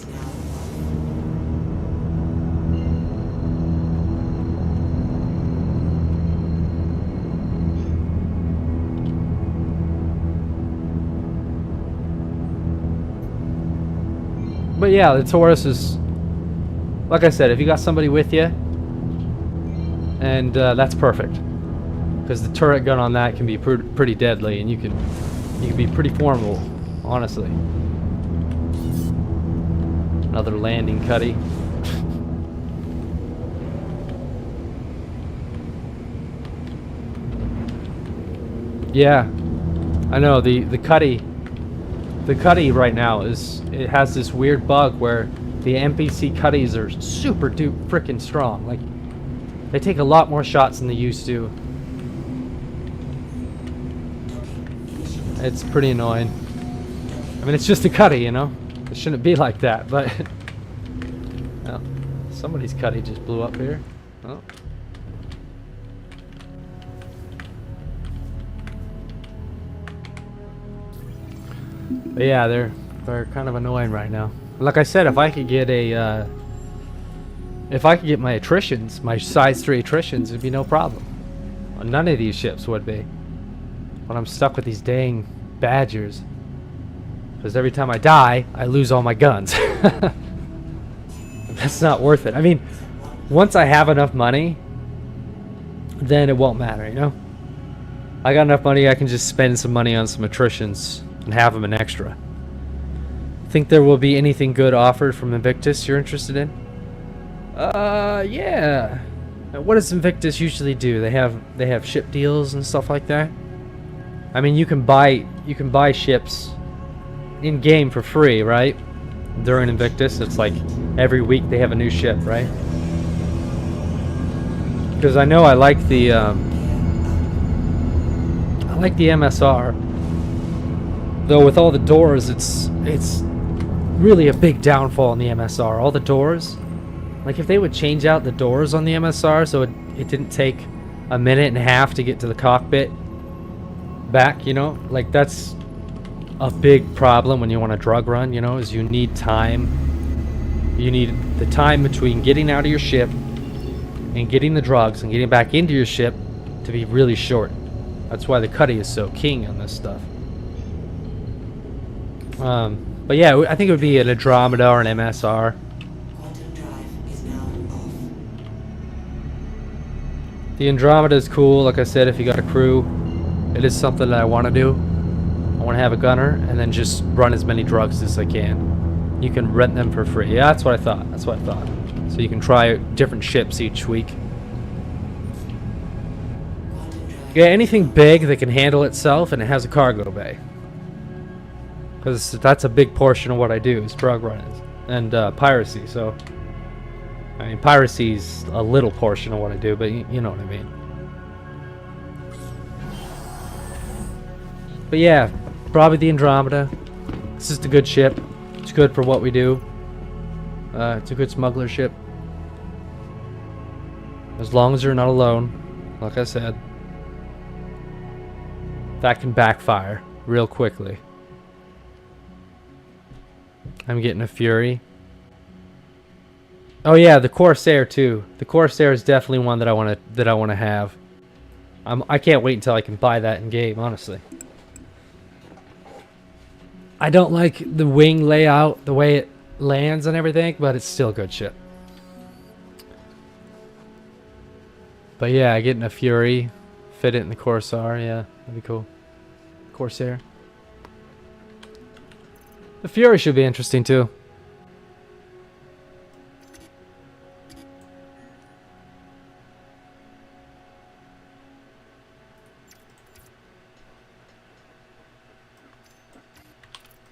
But yeah, the Taurus is, like I said, if you got somebody with you, and that's perfect, because the turret gun on that can be pretty deadly, and you can be pretty formidable, honestly. Another landing cutty. Yeah, I know the cutty. The cutty right now it has this weird bug where the NPC cutties are super duper freaking strong. Like, they take a lot more shots than they used to. It's pretty annoying. I mean, it's just a cutty, you know? It shouldn't be like that, but well, somebody's cutty just blew up here. Oh. But yeah, they're kind of annoying right now. Like I said, if I could get my attritions, my size 3 attritions, it'd be no problem. Well, none of these ships would be. But I'm stuck with these dang Badgers. Because every time I die, I lose all my guns. That's not worth it. I mean, once I have enough money, then it won't matter, you know? I got enough money, I can just spend some money on some attritions and have them an extra. Think there will be anything good offered from Invictus you're interested in? Yeah. What does Invictus usually do? They have ship deals and stuff like that. I mean, you can buy ships in game for free, right? During Invictus, it's like every week they have a new ship, right? Because I know I like the MSR. Though with all the doors, it's really a big downfall in the MSR. All the doors, like if they would change out the doors on the MSR so it didn't take a minute and a half to get to the cockpit back, you know, like that's a big problem when you want to drug run, you know, is you need time. You need the time between getting out of your ship and getting the drugs and getting back into your ship to be really short. That's why the cutty is so king on this stuff. But yeah, I think it would be an Andromeda or an MSR. Quantum drive is now off. The Andromeda is cool, like I said, if you got a crew. It is something that I want to do. I want to have a gunner and then just run as many drugs as I can. You can rent them for free. Yeah, that's what I thought. That's what I thought. So you can try different ships each week. Yeah, anything big that can handle itself and it has a cargo bay. Because that's a big portion of what I do is drug runnings and piracy. So, I mean, piracy's a little portion of what I do, but you know what I mean. But yeah, probably the Andromeda. It's just a good ship. It's good for what we do. It's a good smuggler ship. As long as you're not alone, like I said. That can backfire real quickly. I'm getting a Fury. Oh yeah, the Corsair too. The Corsair is definitely one that I want to have. I can't wait until I can buy that in game, honestly. I don't like the wing layout, the way it lands and everything, but it's still good shit. But yeah, getting a Fury, fit it in the Corsair, yeah, that'd be cool. Corsair. The Fury should be interesting too.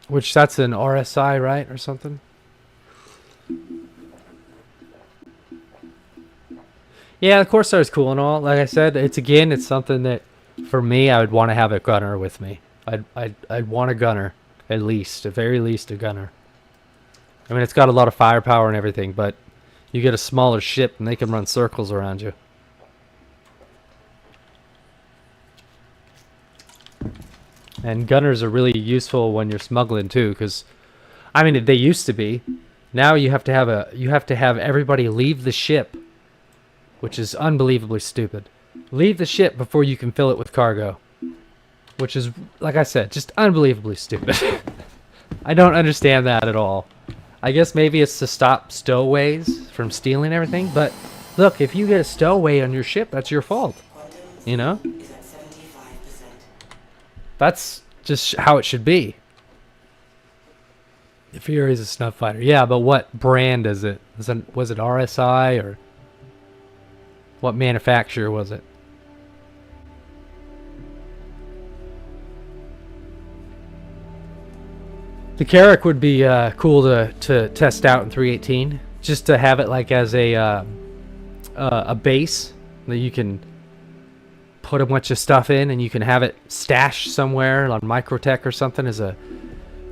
Which that's an RSI, right, or something? Yeah, the Corsair is cool and all. Like I said, it's something that for me I would want to have a gunner with me. I'd want a gunner, at least, at very least a gunner. I mean, it's got a lot of firepower and everything, but you get a smaller ship and they can run circles around you. And gunners are really useful when you're smuggling too, because I mean they used to be. Now you have to have everybody leave the ship, which is unbelievably stupid. Leave the ship before you can fill it with cargo, which is, like I said, just unbelievably stupid. I don't understand that at all. I guess maybe it's to stop stowaways from stealing everything, but look, if you get a stowaway on your ship, that's your fault. You know? Is at 75%. That's just how it should be. The Fury is a snuff fighter. Yeah, but what brand is it? Was it RSI or what manufacturer was it? The Carrack would be cool to test out in 318, just to have it like as a base that you can put a bunch of stuff in, and you can have it stashed somewhere on Microtech or something as a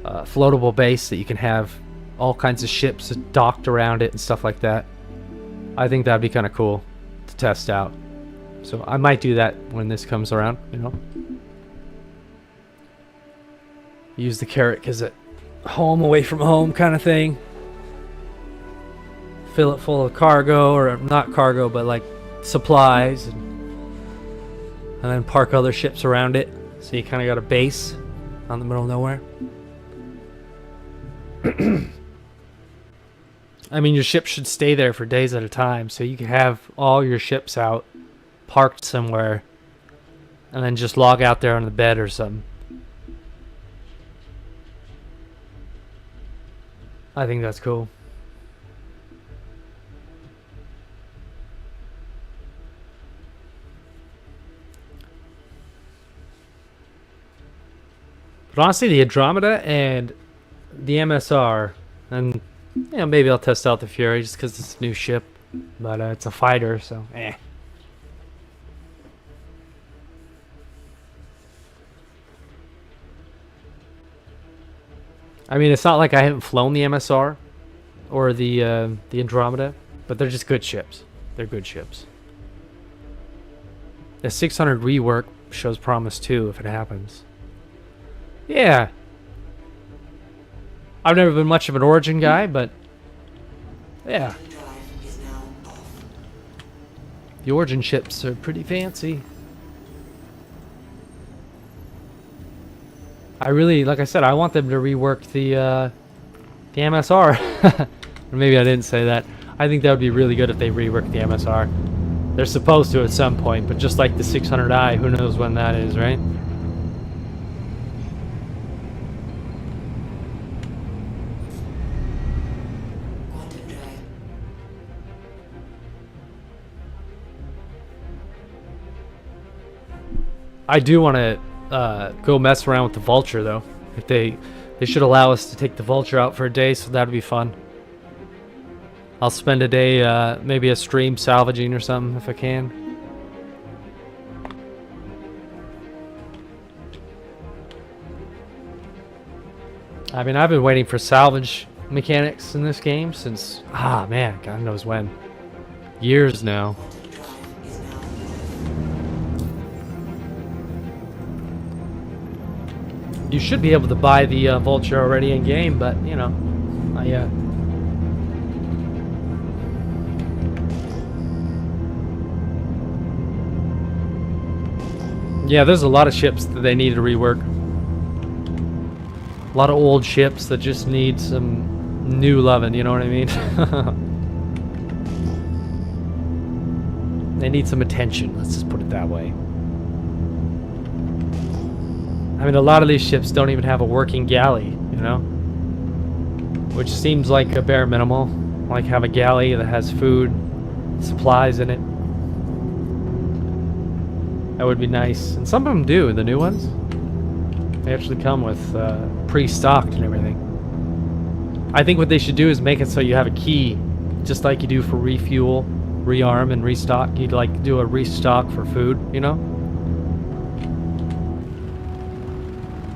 floatable base that you can have all kinds of ships docked around it and stuff like that. I think that'd be kind of cool to test out. So I might do that when this comes around, you know. Use the Carrack as a home away from home kind of thing. Fill it full of cargo, or not cargo, but like supplies, and then park other ships around it, so you kind of got a base on the middle of nowhere. I mean, your ship should stay there for days at a time, so you can have all your ships out, parked somewhere, and then just log out there on the bed or something. I think that's cool. But honestly, the Andromeda and the MSR, and you know, maybe I'll test out the Fury just because it's a new ship, but it's a fighter, so eh. I mean, it's not like I haven't flown the MSR or the Andromeda, but they're just good ships. They're good ships. The 600 rework shows promise too if it happens. Yeah. I've never been much of an Origin guy, but yeah. Quantum drive is now off. The Origin ships are pretty fancy. I really, like I said, I want them to rework the MSR. Or maybe I didn't say that. I think that would be really good if they rework the MSR. They're supposed to at some point, but just like the 600i, who knows when that is, right? Quantum drive. I do want to go mess around with the vulture though. If they should allow us to take the vulture out for a day, so that'd be fun. I'll spend a day, maybe a stream salvaging or something if I can. I mean, I've been waiting for salvage mechanics in this game since, man, God knows when. Years now. Quantum drive is now. You should be able to buy the vulture already in game, but you know, not yet. Yeah, there's a lot of ships that they need to rework. A lot of old ships that just need some new loving, you know what I mean? They need some attention, let's just put it that way. I mean, a lot of these ships don't even have a working galley, you know? Which seems like a bare minimal. Like have a galley that has food, supplies in it. That would be nice. And some of them do, the new ones. They actually come with pre-stocked and everything. I think what they should do is make it so you have a key, just like you do for refuel, rearm, and restock. You'd like do a restock for food, you know?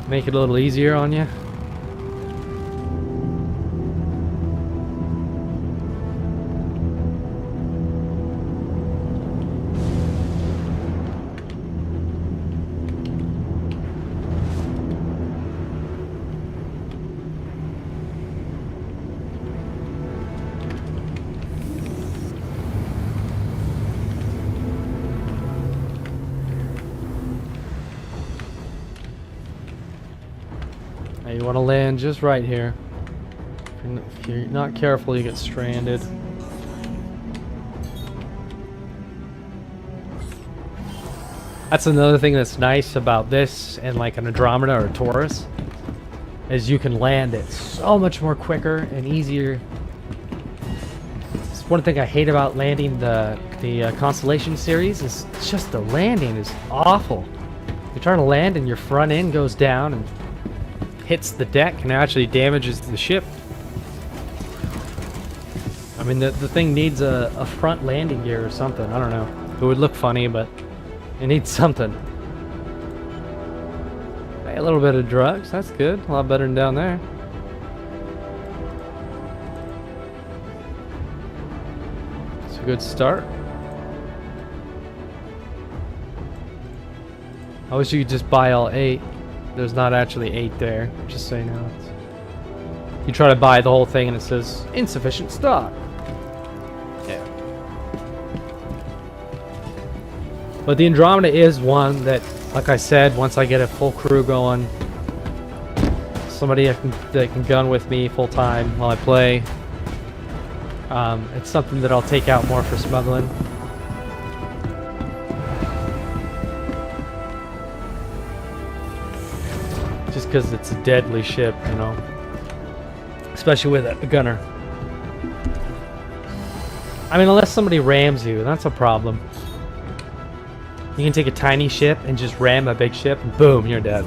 Make it a little easier on you. Now you want to land just right here. If you're not careful, you get stranded. That's another thing that's nice about this and like an Andromeda or a Taurus, is you can land it so much more quicker and easier. It's one thing I hate about landing the Constellation series is just the landing is awful. You're trying to land and your front end goes down and hits the deck and actually damages the ship. I mean, the thing needs a front landing gear or something. I don't know. It would look funny, but it needs something. Hey, a little bit of drugs. That's good. A lot better than down there. It's a good start. I wish you could just buy all 8. There's not actually 8 there, just so you know. You try to buy the whole thing and it says insufficient stock. Yeah. But the Andromeda is one that, like I said, once I get a full crew going, somebody that can gun with me full time while I play, it's something that I'll take out more for smuggling. Just because it's a deadly ship, you know, especially with a gunner. I mean, unless somebody rams you, that's a problem. You can take a tiny ship and just ram a big ship, and boom, you're dead.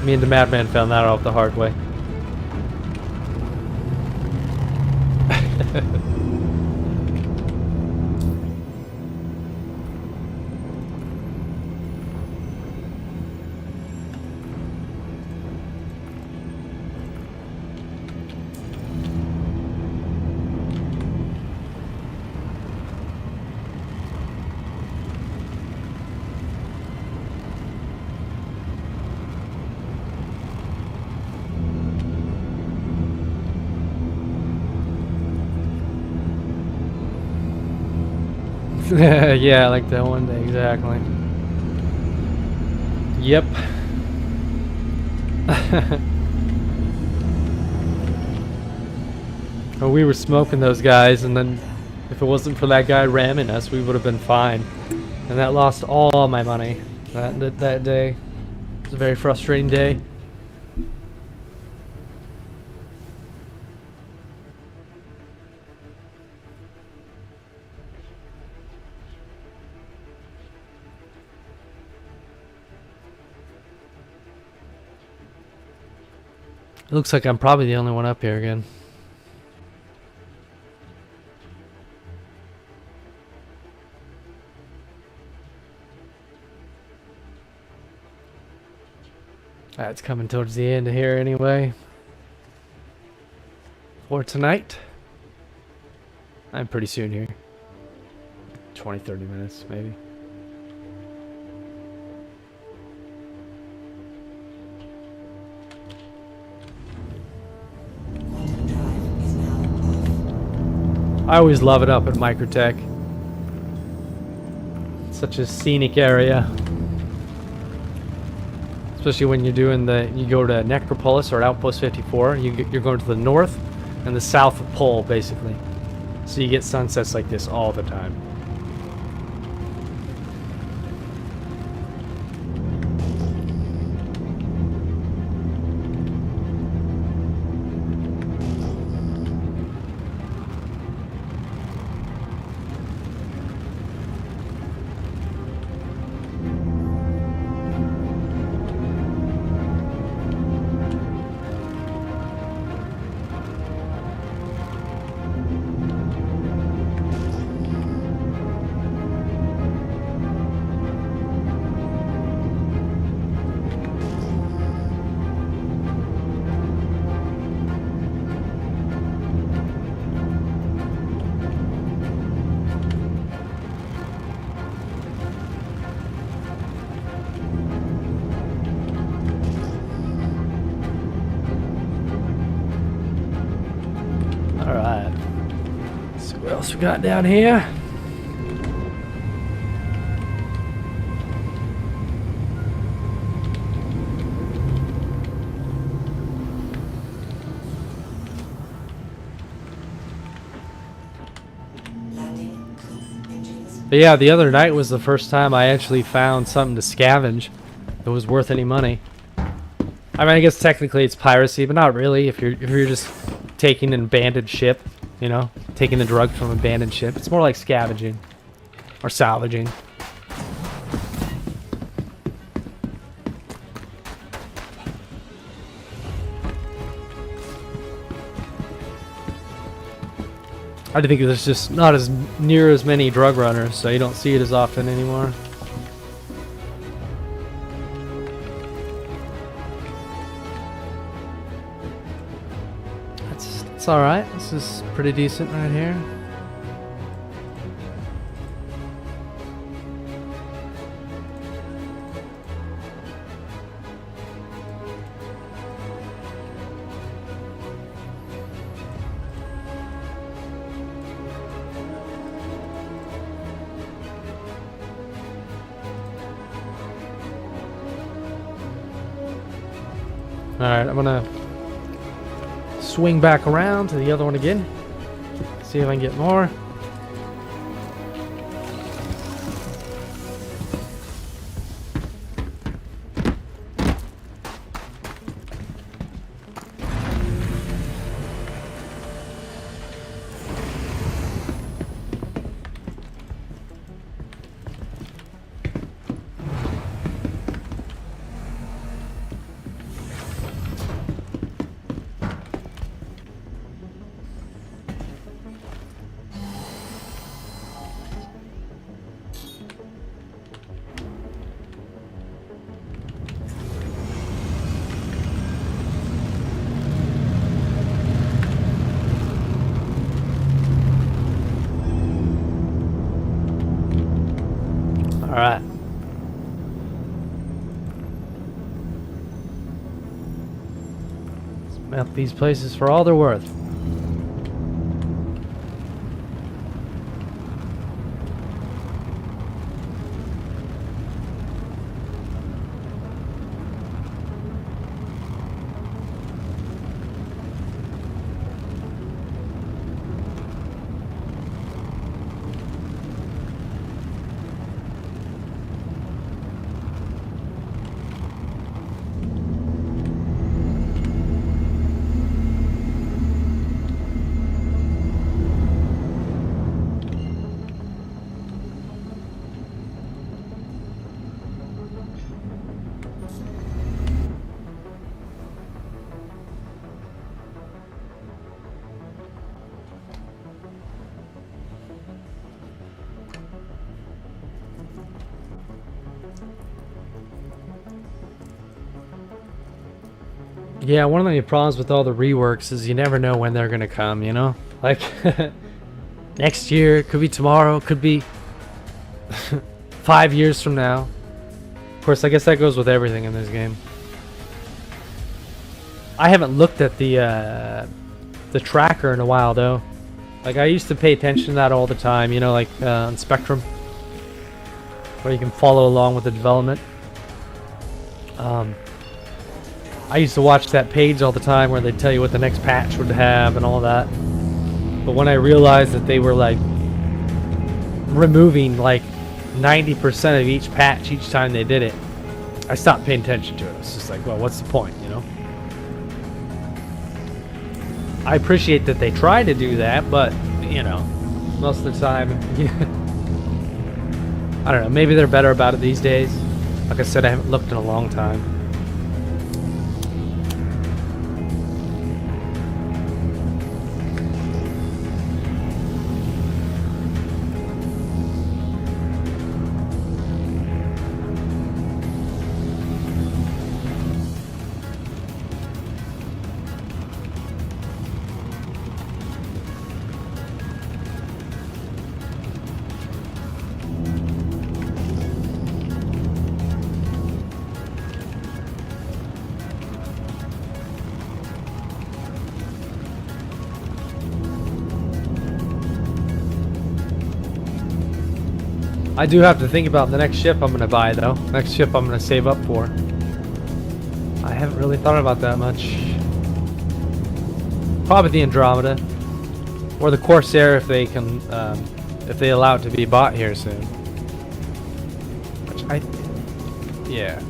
Me and the Madman found that out the hard way. Yeah, like that one day, exactly. Yep. Oh, we were smoking those guys, and then if it wasn't for that guy ramming us, we would have been fine. And that lost all my money that day. It was a very frustrating day. It looks like I'm probably the only one up here again. It's coming towards the end here anyway. For tonight. I'm pretty soon here. 20, 30 minutes maybe. Quantum drive is now off. I always love it up at Microtech. Such a scenic area. Especially when you're doing you go to Necropolis or Outpost 54, you're going to the north and the south pole basically. So you get sunsets like this all the time. Alright. See what else we got down here. Landing. Engines. But yeah, the other night was the first time I actually found something to scavenge that was worth any money. I mean, I guess technically it's piracy, but not really. If you're just taking an abandoned ship, you know, taking the drug from an abandoned ship, it's more like scavenging or salvaging. I think there's just not as near as many drug runners, so you don't see it as often anymore. It's all right. This is pretty decent right here. Alright, I'm gonna swing back around to the other one again. See if I can get more. Alright. Let's map these places for all they're worth. Yeah, one of the problems with all the reworks is you never know when they're gonna come, you know? Like, next year, could be tomorrow, could be 5 years from now. Of course, I guess that goes with everything in this game. I haven't looked at the tracker in a while, though. Like, I used to pay attention to that all the time, you know, like on Spectrum, where you can follow along with the development. I used to watch that page all the time where they tell you what the next patch would have and all that. But when I realized that they were like removing like 90% of each patch each time they did it, I stopped paying attention to it. It's just like, well, what's the point, you know? I appreciate that they try to do that, but you know, most of the time, I don't know, maybe they're better about it these days. Like I said, I haven't looked in a long time. I do have to think about the next ship I'm going to buy, though. Next ship I'm going to save up for. I haven't really thought about that much. Probably the Andromeda. Or the Corsair if they can, if they allow it to be bought here soon. Which yeah.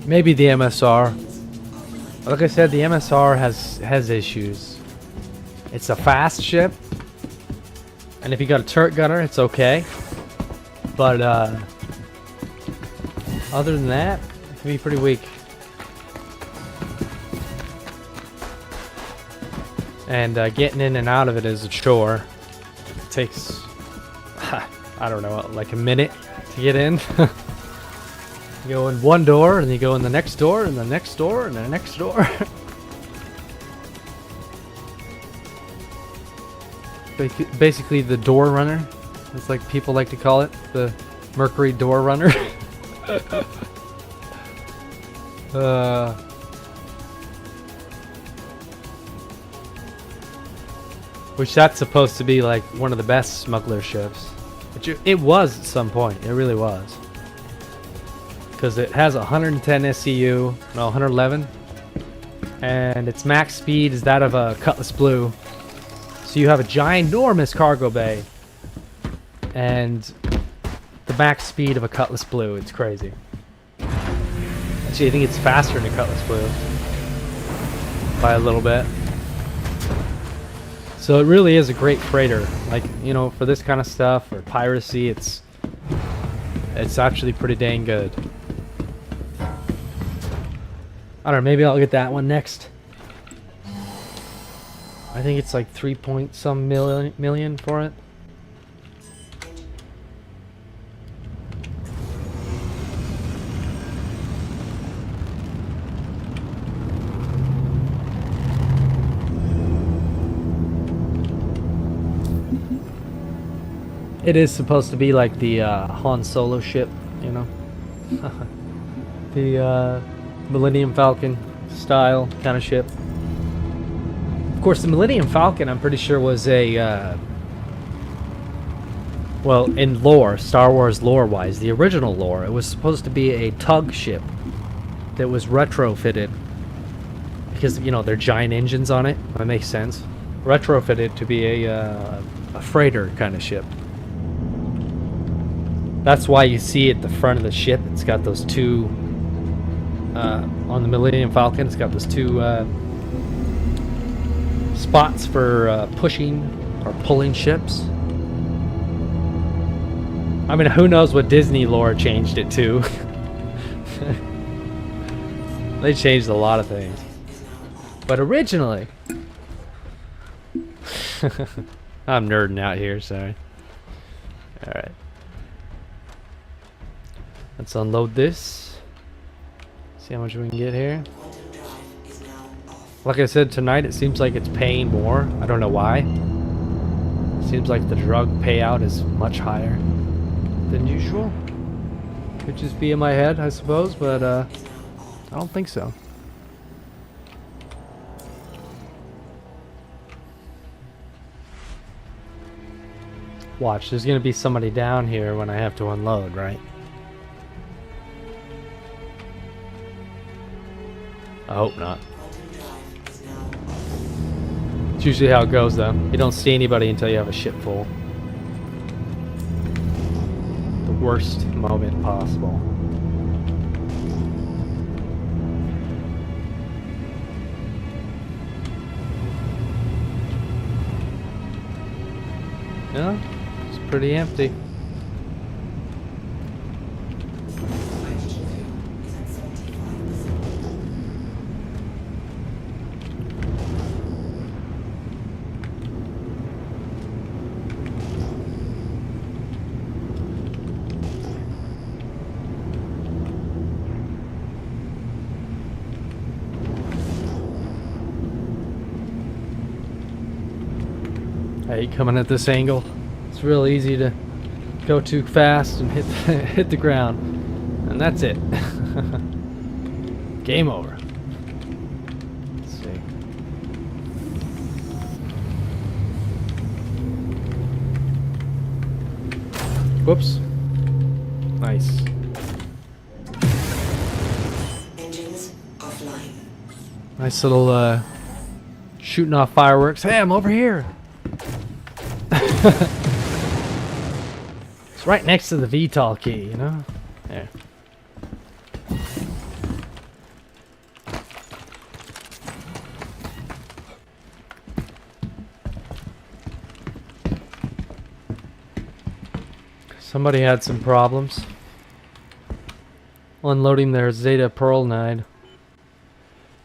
Maybe the MSR. Like I said, the MSR has issues. It's a fast ship, and if you got a turret gunner, it's okay. But other than that, it can be pretty weak. And getting in and out of it is a chore. It takes, I don't know, like a minute to get in. You go in one door, and you go in the next door, and the next door, and the next door. Basically the door runner. It's like people like to call it, the Mercury door runner. Which that's supposed to be like one of the best smuggler ships. Which it was at some point. It really was. Because it has 110 SCU, no, 111, and its max speed is that of a Cutlass Blue. So you have a ginormous cargo bay, and the max speed of a Cutlass Blue. It's crazy. Actually, I think it's faster than a Cutlass Blue by a little bit. So it really is a great freighter. Like, you know, for this kind of stuff or piracy, it's actually pretty dang good. I don't know, maybe I'll get that one next. I think it's like 3 point some million for it. It is supposed to be like the Han Solo ship, you know? The Millennium Falcon style kind of ship. Of course, the Millennium Falcon, I'm pretty sure, was a well, in lore, Star Wars lore-wise, the original lore, it was supposed to be a tug ship that was retrofitted because, you know, they're giant engines on it. That makes sense. Retrofitted to be a freighter kind of ship. That's why you see at the front of the ship, it's got those two. On the Millennium Falcon, it's got those two spots for pushing or pulling ships. I mean, who knows what Disney lore changed it to? They changed a lot of things. But originally, I'm nerding out here, sorry. Alright. Let's unload this. See how much we can get here. Quantum drive is now off. Like I said, tonight it seems like it's paying more. I don't know why. Seems like the drug payout is much higher than usual. Could just be in my head, I suppose, but I don't think so. Watch, there's gonna be somebody down here when I have to unload, right? I hope not. Quantum drive is now off. It's usually how it goes, though. You don't see anybody until you have a ship full. The worst moment possible. Yeah, it's pretty empty. Hydrogen fuel is at 75%. I hate coming at this angle. It's real easy to go too fast and hit the ground, and that's it. Game over. Let's see. Whoops. Nice. Engines offline. Nice little shooting off fireworks. Hey, I'm over here. It's right next to the VTOL key, you know? There. Somebody had some problems unloading their Zeta Pearl Nide.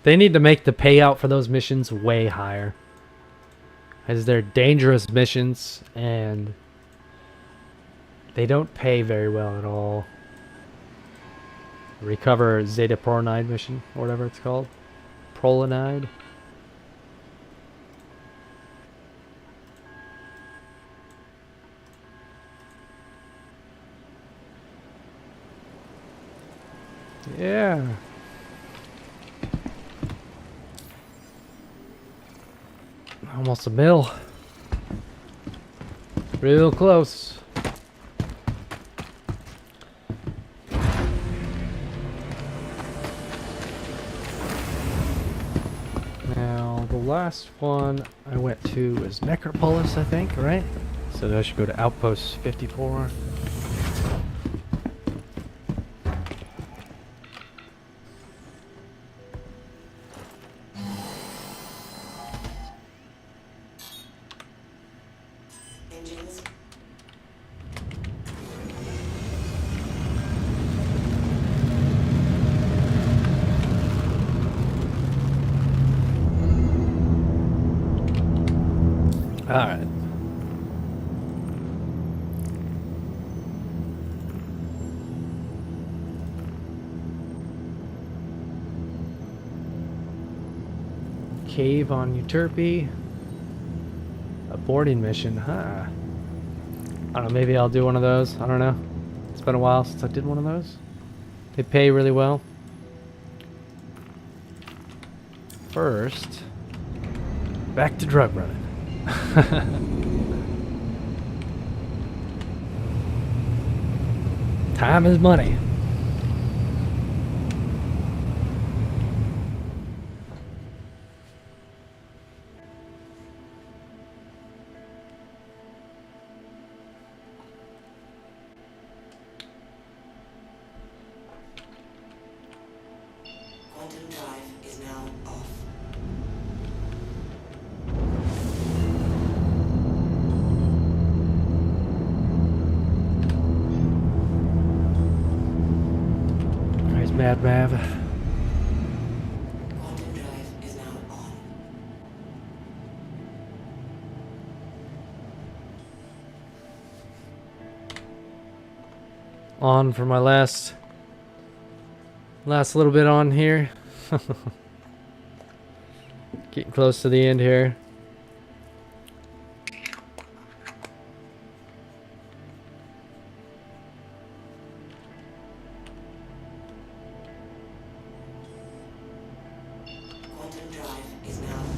They need to make the payout for those missions way higher, as they're dangerous missions and they don't pay very well at all. Recover Zeta Proronide mission, or whatever it's called. Prolanide. Yeah. Almost a mil. Real close. Now, the last one I went to was Necropolis, I think, right? So I should go to Outpost 54. Engines. All right. Cave on Euterpe. A boarding mission, huh? I don't know, maybe I'll do one of those. I don't know. It's been a while since I did one of those. They pay really well. First, back to drug running. Time is money. Quantum drive is now off. There's Mad Mav. Quantum drive is now on. on for my last little bit on here. Getting close to the end here. Quantum drive is now off.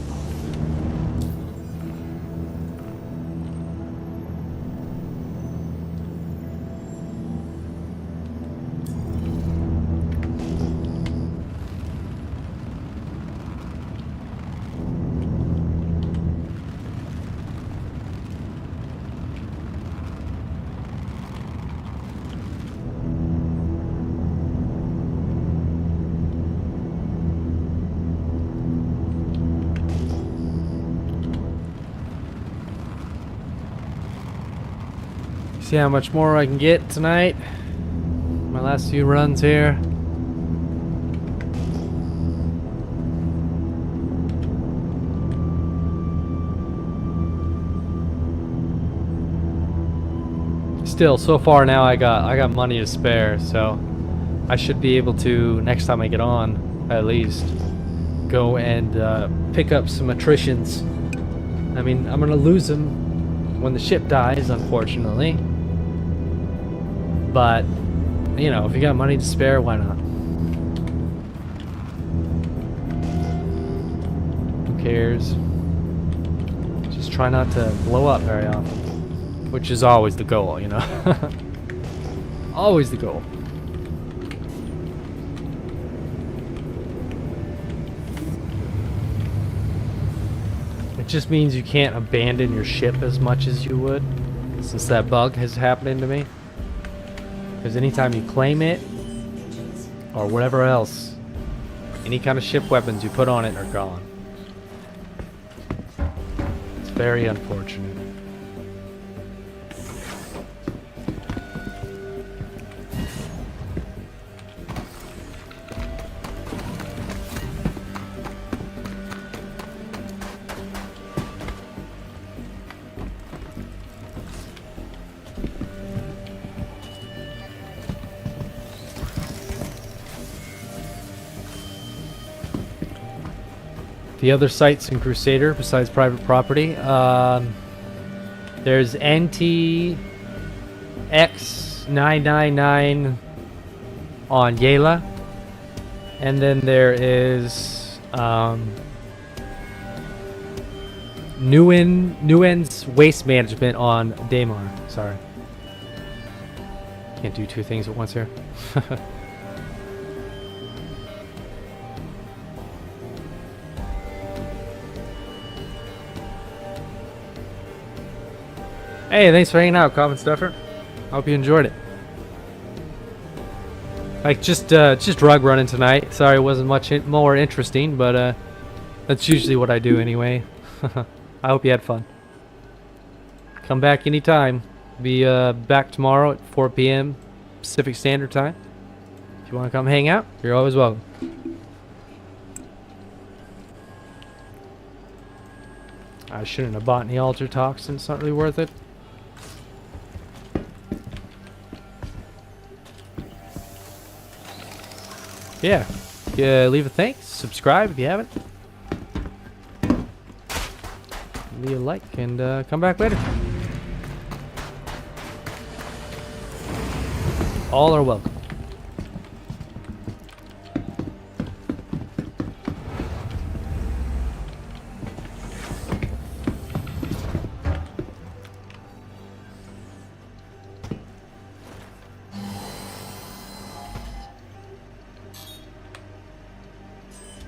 See how much more I can get tonight. My last few runs here. Still, so far now I got money to spare, so I should be able to, next time I get on, at least, go and pick up some attritions. I mean, I'm gonna lose them when the ship dies, unfortunately. But, you know, if you got money to spare, why not? Who cares? Just try not to blow up very often. Which is always the goal, you know? Always the goal. It just means you can't abandon your ship as much as you would, since that bug has happened to me. Because anytime you claim it, or whatever else, any kind of ship weapons you put on it are gone. It's very unfortunate. The other sites in Crusader, besides private property, there's NTX999 on Yela, and then there is Nguyen's Waste Management on Daymar. Sorry, can't do two things at once here. Hey, thanks for hanging out, Common Stuffer. Hope you enjoyed it. Like, just drug running tonight. Sorry it wasn't much more interesting, but that's usually what I do anyway. I hope you had fun. Come back anytime. Be back tomorrow at 4 p.m. Pacific Standard Time. If you want to come hang out, you're always welcome. I shouldn't have bought any alter toxin. It's not really worth it. Yeah, leave a thanks, subscribe if you haven't. Leave a like and come back later. All are welcome.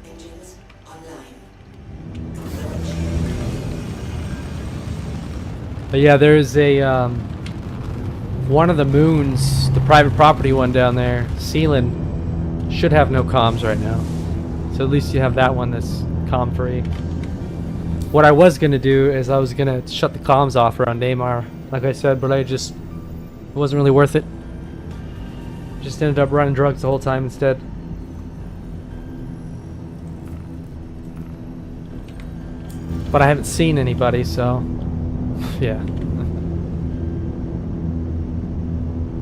Engines online. But yeah, there's a one of the moons, the private property one down there, Sealand, should have no comms right now. So at least you have that one that's comm free. What I was gonna do is I was gonna shut the comms off around Daymar, like I said, but it wasn't really worth it. Just ended up running drugs the whole time instead. But I haven't seen anybody, so yeah.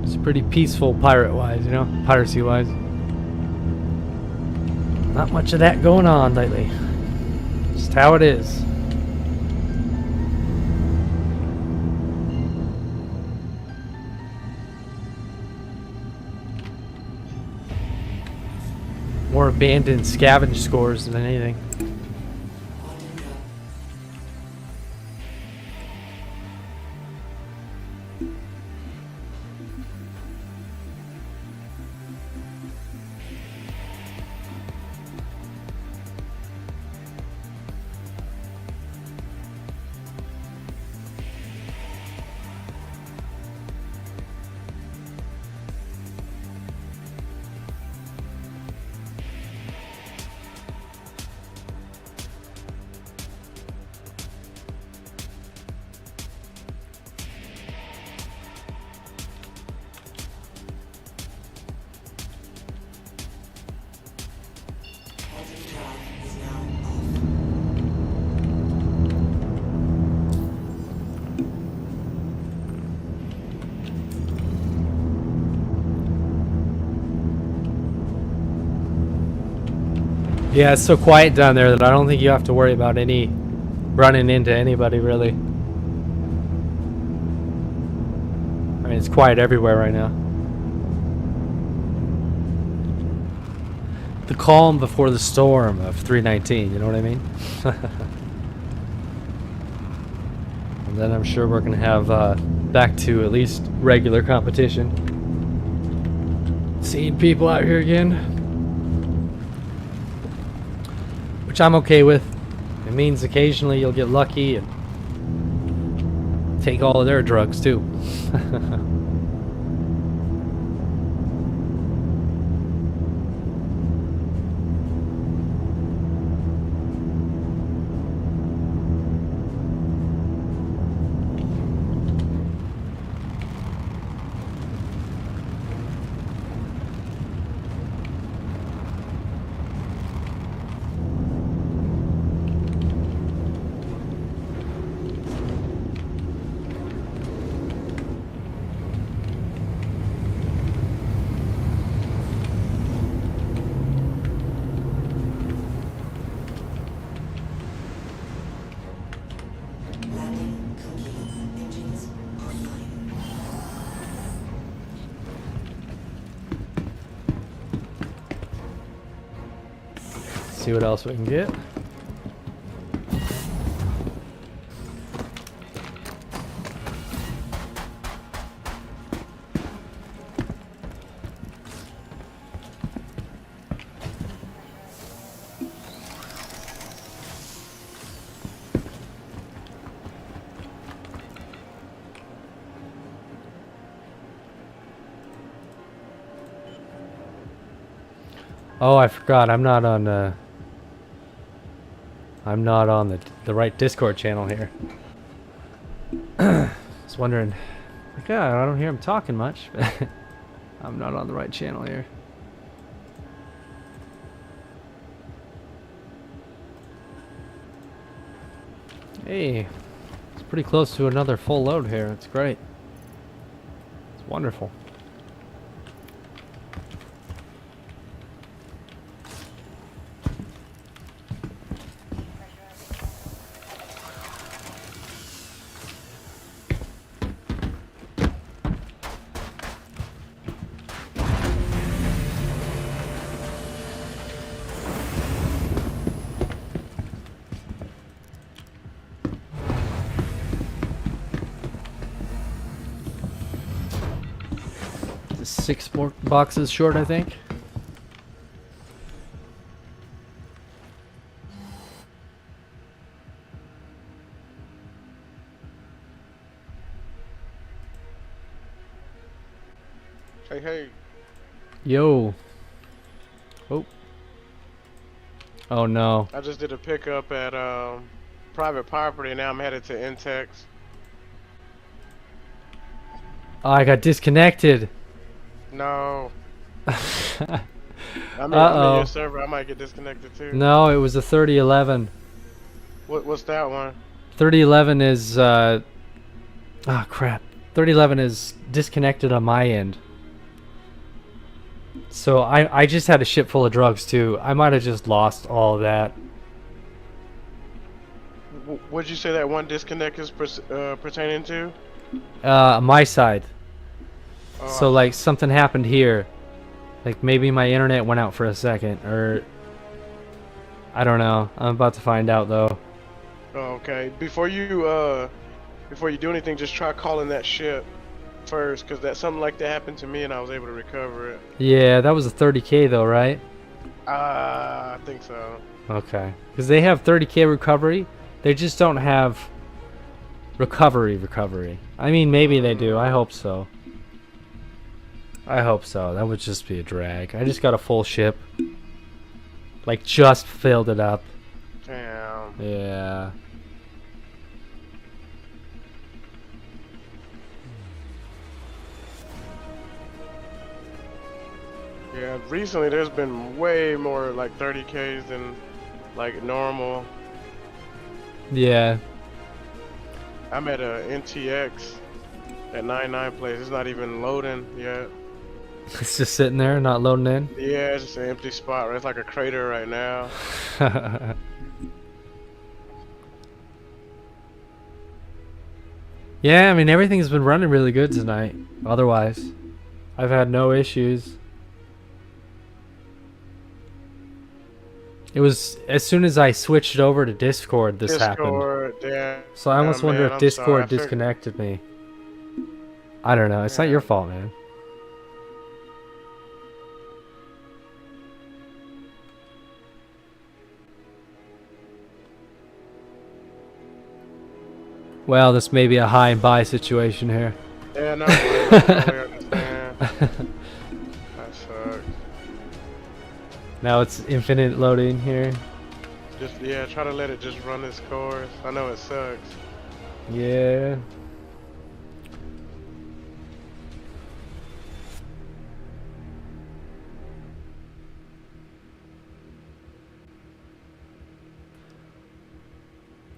Just pretty peaceful pirate-wise, you know, piracy-wise. Not much of that going on lately. Just how it is. More abandoned scavenge scores than anything. Haunted drop. Haunted drive is now off. Yeah, it's so quiet down there that I don't think you have to worry about any running into anybody, really. I mean, it's quiet everywhere right now. The calm before the storm of 319, you know what I mean? And then I'm sure we're gonna have back to at least regular competition. Seeing people out here again, which I'm okay with. It means occasionally you'll get lucky and take all of their drugs too. Landing complete. Engines online. See what else we can get. Oh, I forgot. I'm not on the right Discord channel here. I was wondering. Like, yeah, I don't hear him talking much. But I'm not on the right channel here. Hey, it's pretty close to another full load here. It's great. It's wonderful. Six more boxes short, I think. Hey, hey. Yo. Oh. Oh no. I just did a pickup at private property and now I'm headed to Intex. Oh, I got disconnected. No. I'm in Uh-oh. your server. I might get disconnected too. No, it was a 3011. What's that one? 3011 is oh crap. 3011 is disconnected on my end. So I just had a ship full of drugs too. I might have just lost all of that. What'd you say that one disconnect is pertaining to? My side. Oh, So like something happened here. Like maybe my internet went out for a second, or I don't know. I'm about to find out though. okay. Before you do anything, just try calling that ship first, cause that something like that happened to me and I was able to recover it. Yeah, that was a 30K though, right? I think so. Okay. Because they have 30K recovery. They just don't have recovery. I mean, maybe they do. I hope so. I hope so. That would just be a drag. I just got a full ship. Like, just filled it up. Damn. Yeah. Yeah, recently there's been way more like 30Ks than like normal. Yeah. I'm at a NTX at 99 place. It's not even loading yet. It's just sitting there, not loading in. Yeah, it's just an empty spot. Right? It's like a crater right now. Yeah, I mean, everything's been running really good tonight. Otherwise, I've had no issues. It was as soon as I switched over to Discord, this happened. Discord, yeah. So I almost wonder man, if I'm Discord sorry. I figured- disconnected me. I don't know. It's not Yeah. your fault, man. Well, this may be a high and buy situation here. Yeah, no, I totally understand. That sucks. Now it's infinite loading here. Just yeah, try to let it just run its course. I know it sucks. Yeah.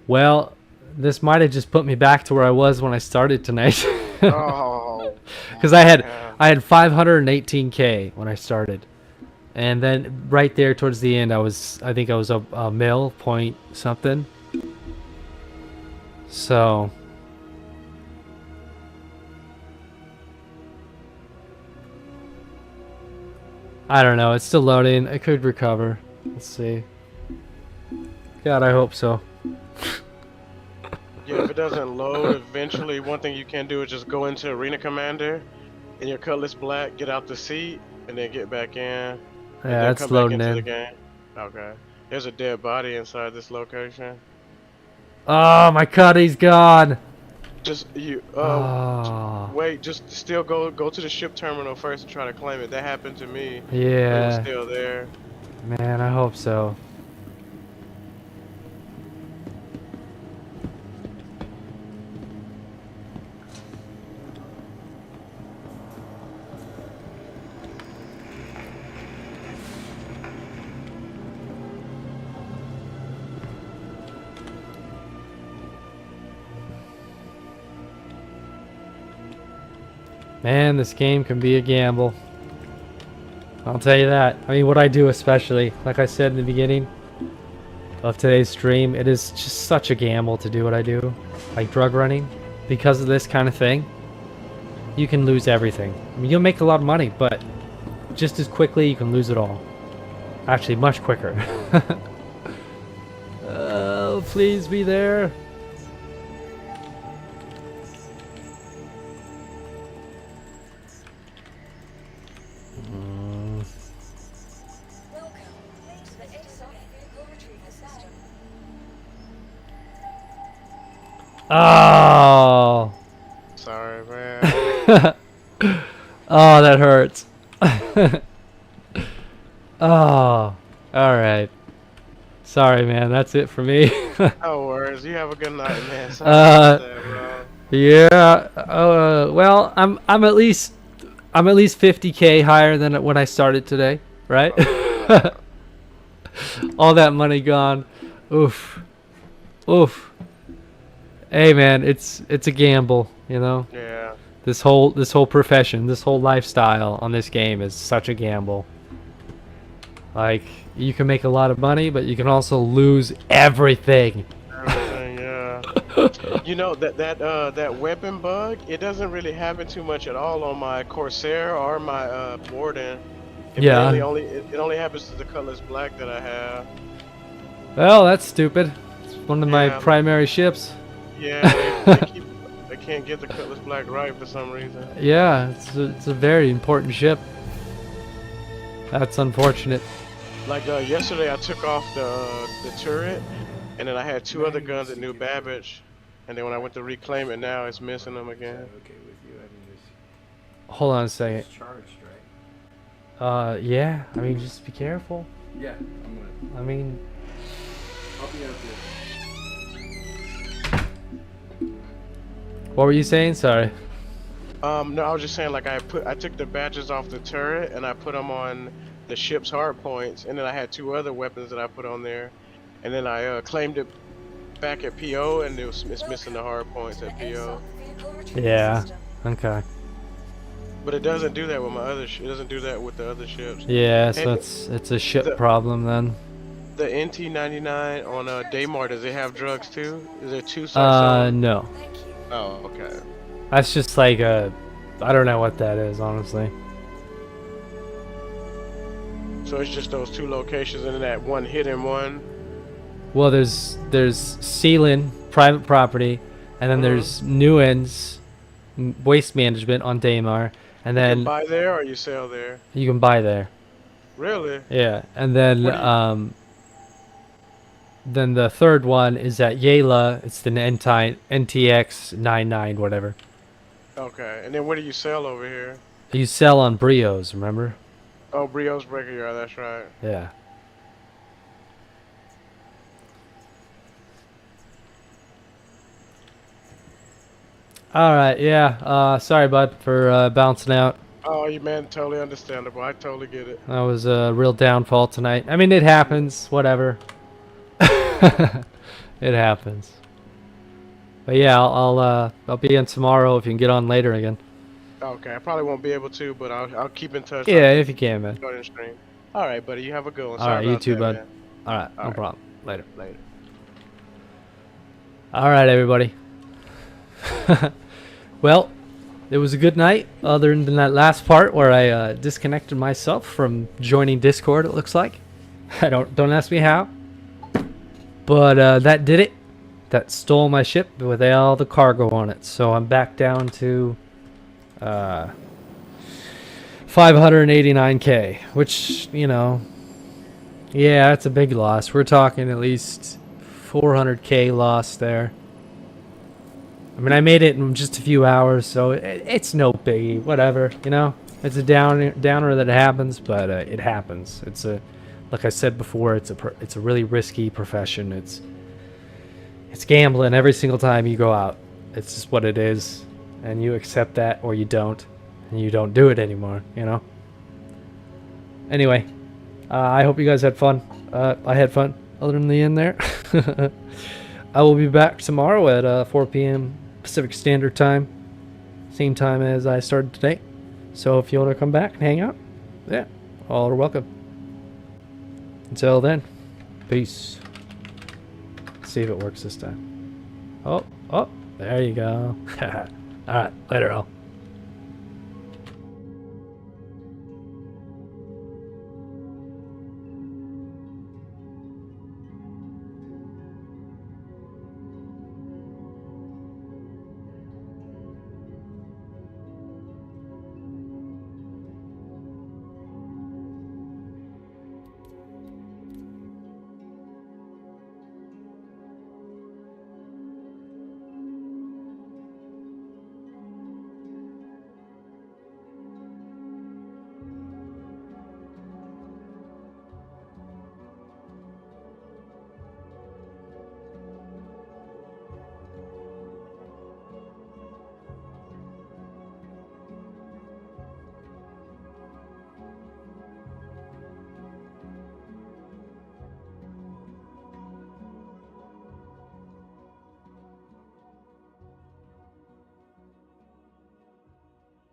Well, this might have just put me back to where I was when I started tonight. Oh. Because I yeah. had 518K when I started, and then right there towards the end, I think I was a mil point something. So I don't know. It's still loading. I could recover. Let's see. God, I hope so. Yeah, if it doesn't load, eventually one thing you can do is just go into Arena Commander, and your Cutlass Black, get out the seat, and then get back in. And Yeah, then it's come back loading into the in. game. Okay. There's a dead body inside this location. Oh, my cutty's gone. Just you. Oh. Wait. Just still go to the ship terminal first and try to claim it. That happened to me. It was Yeah. still there. Man, I hope so. Man, this game can be a gamble. I'll tell you that. I mean, what I do especially, like I said in the beginning of today's stream, it is just such a gamble to do what I do. Like drug running. Because of this kind of thing, you can lose everything. I mean, you'll make a lot of money, but just as quickly you can lose it all. Actually, much quicker. Oh, please be there. Oh. Sorry, man. Oh, that hurts. Oh. Alright. Sorry, man. That's it for me. No worries. You have a good night, man. Sorry about that, bro. Yeah. Well, I'm at least 50K higher than when I started today, right? All that money gone. Oof. Oof. Hey, man, it's a gamble, you know. Yeah. This whole profession, this whole lifestyle on this game is such a gamble. Like, you can make a lot of money, but you can also lose everything. Everything, yeah. You know that weapon bug, it doesn't really happen too much at all on my Corsair or my Warden. Yeah. It only happens to the Cutlass Black that I have. Well, that's stupid. It's one of my Yeah. primary ships. Yeah, they can't get the Cutlass Black right for some reason. Yeah, it's a very important ship. That's unfortunate. Like yesterday, I took off the turret, and then I had 2 other guns at New Babbage, and then when I went to reclaim it, now it's missing them again. Okay with you? I mean, Hold on a second. it's charged, right? Yeah. I mean, just be careful. Yeah, I'm gonna. I mean, I'll be out there. what were you saying? Sorry. No, I was just saying, like I took the badges off the turret and I put them on the ship's hard points, and then I had 2 other weapons that I put on there, and then I claimed it back at PO, and it's missing the hard points at PO. Yeah. Okay. But it doesn't do that with my other. It doesn't do that with the other ships. Yeah, so Hey, it's a ship the- problem then. The NT99 on Daymar, does it have drugs too? Is there 2 sites? No. Oh, okay. That's just like I don't know what that is, honestly. So it's just those 2 locations and then that one hidden one. Well, there's Sealand, private property, and then there's Newens, waste management on Daymar, and You then buy there or you sell there? you can buy there. Really? Yeah, and then What do then the third one is at Yala. It's the NTX 99 whatever. Okay. And then what do you sell over here? You sell on Brios, remember? Oh, Brio's Breaker Yard, that's right. Yeah. All right, yeah. Sorry, bud, for bouncing out. Oh, you man, totally understandable. I totally get it. That was a real downfall tonight. I mean, it happens. Whatever. It happens. But yeah, I'll be in tomorrow if you can get on later again. Okay, I probably won't be able to, but I'll keep in touch. Yeah, if you can, man. Go ahead and stream. All right, buddy. You have a good one. All Sorry right, you about too, that, bud. man. All right, All no right. problem. Later. Later. All right, everybody. Well, it was a good night, other than that last part where I disconnected myself from joining Discord. It looks like. I don't ask me how, but that did it. That stole my ship with all the cargo on it. So I'm back down to 589k, which, you know, yeah, that's a big loss. We're talking at least 400k loss there. I mean, I made it in just a few hours, so it's no biggie. Whatever, you know. It's a downer that happens, but it happens. It's like I said before, it's a really risky profession. It's gambling every single time you go out. It's just what it is, and you accept that or you don't, and you don't do it anymore. You know. Anyway, I hope you guys had fun. I had fun, other than the end there. I will be back tomorrow at 4 p.m. Pacific Standard Time, same time as I started today. So if you want to come back and hang out, yeah, all are welcome. Until then, peace. See if it works this time. Oh, there you go. All right, later all.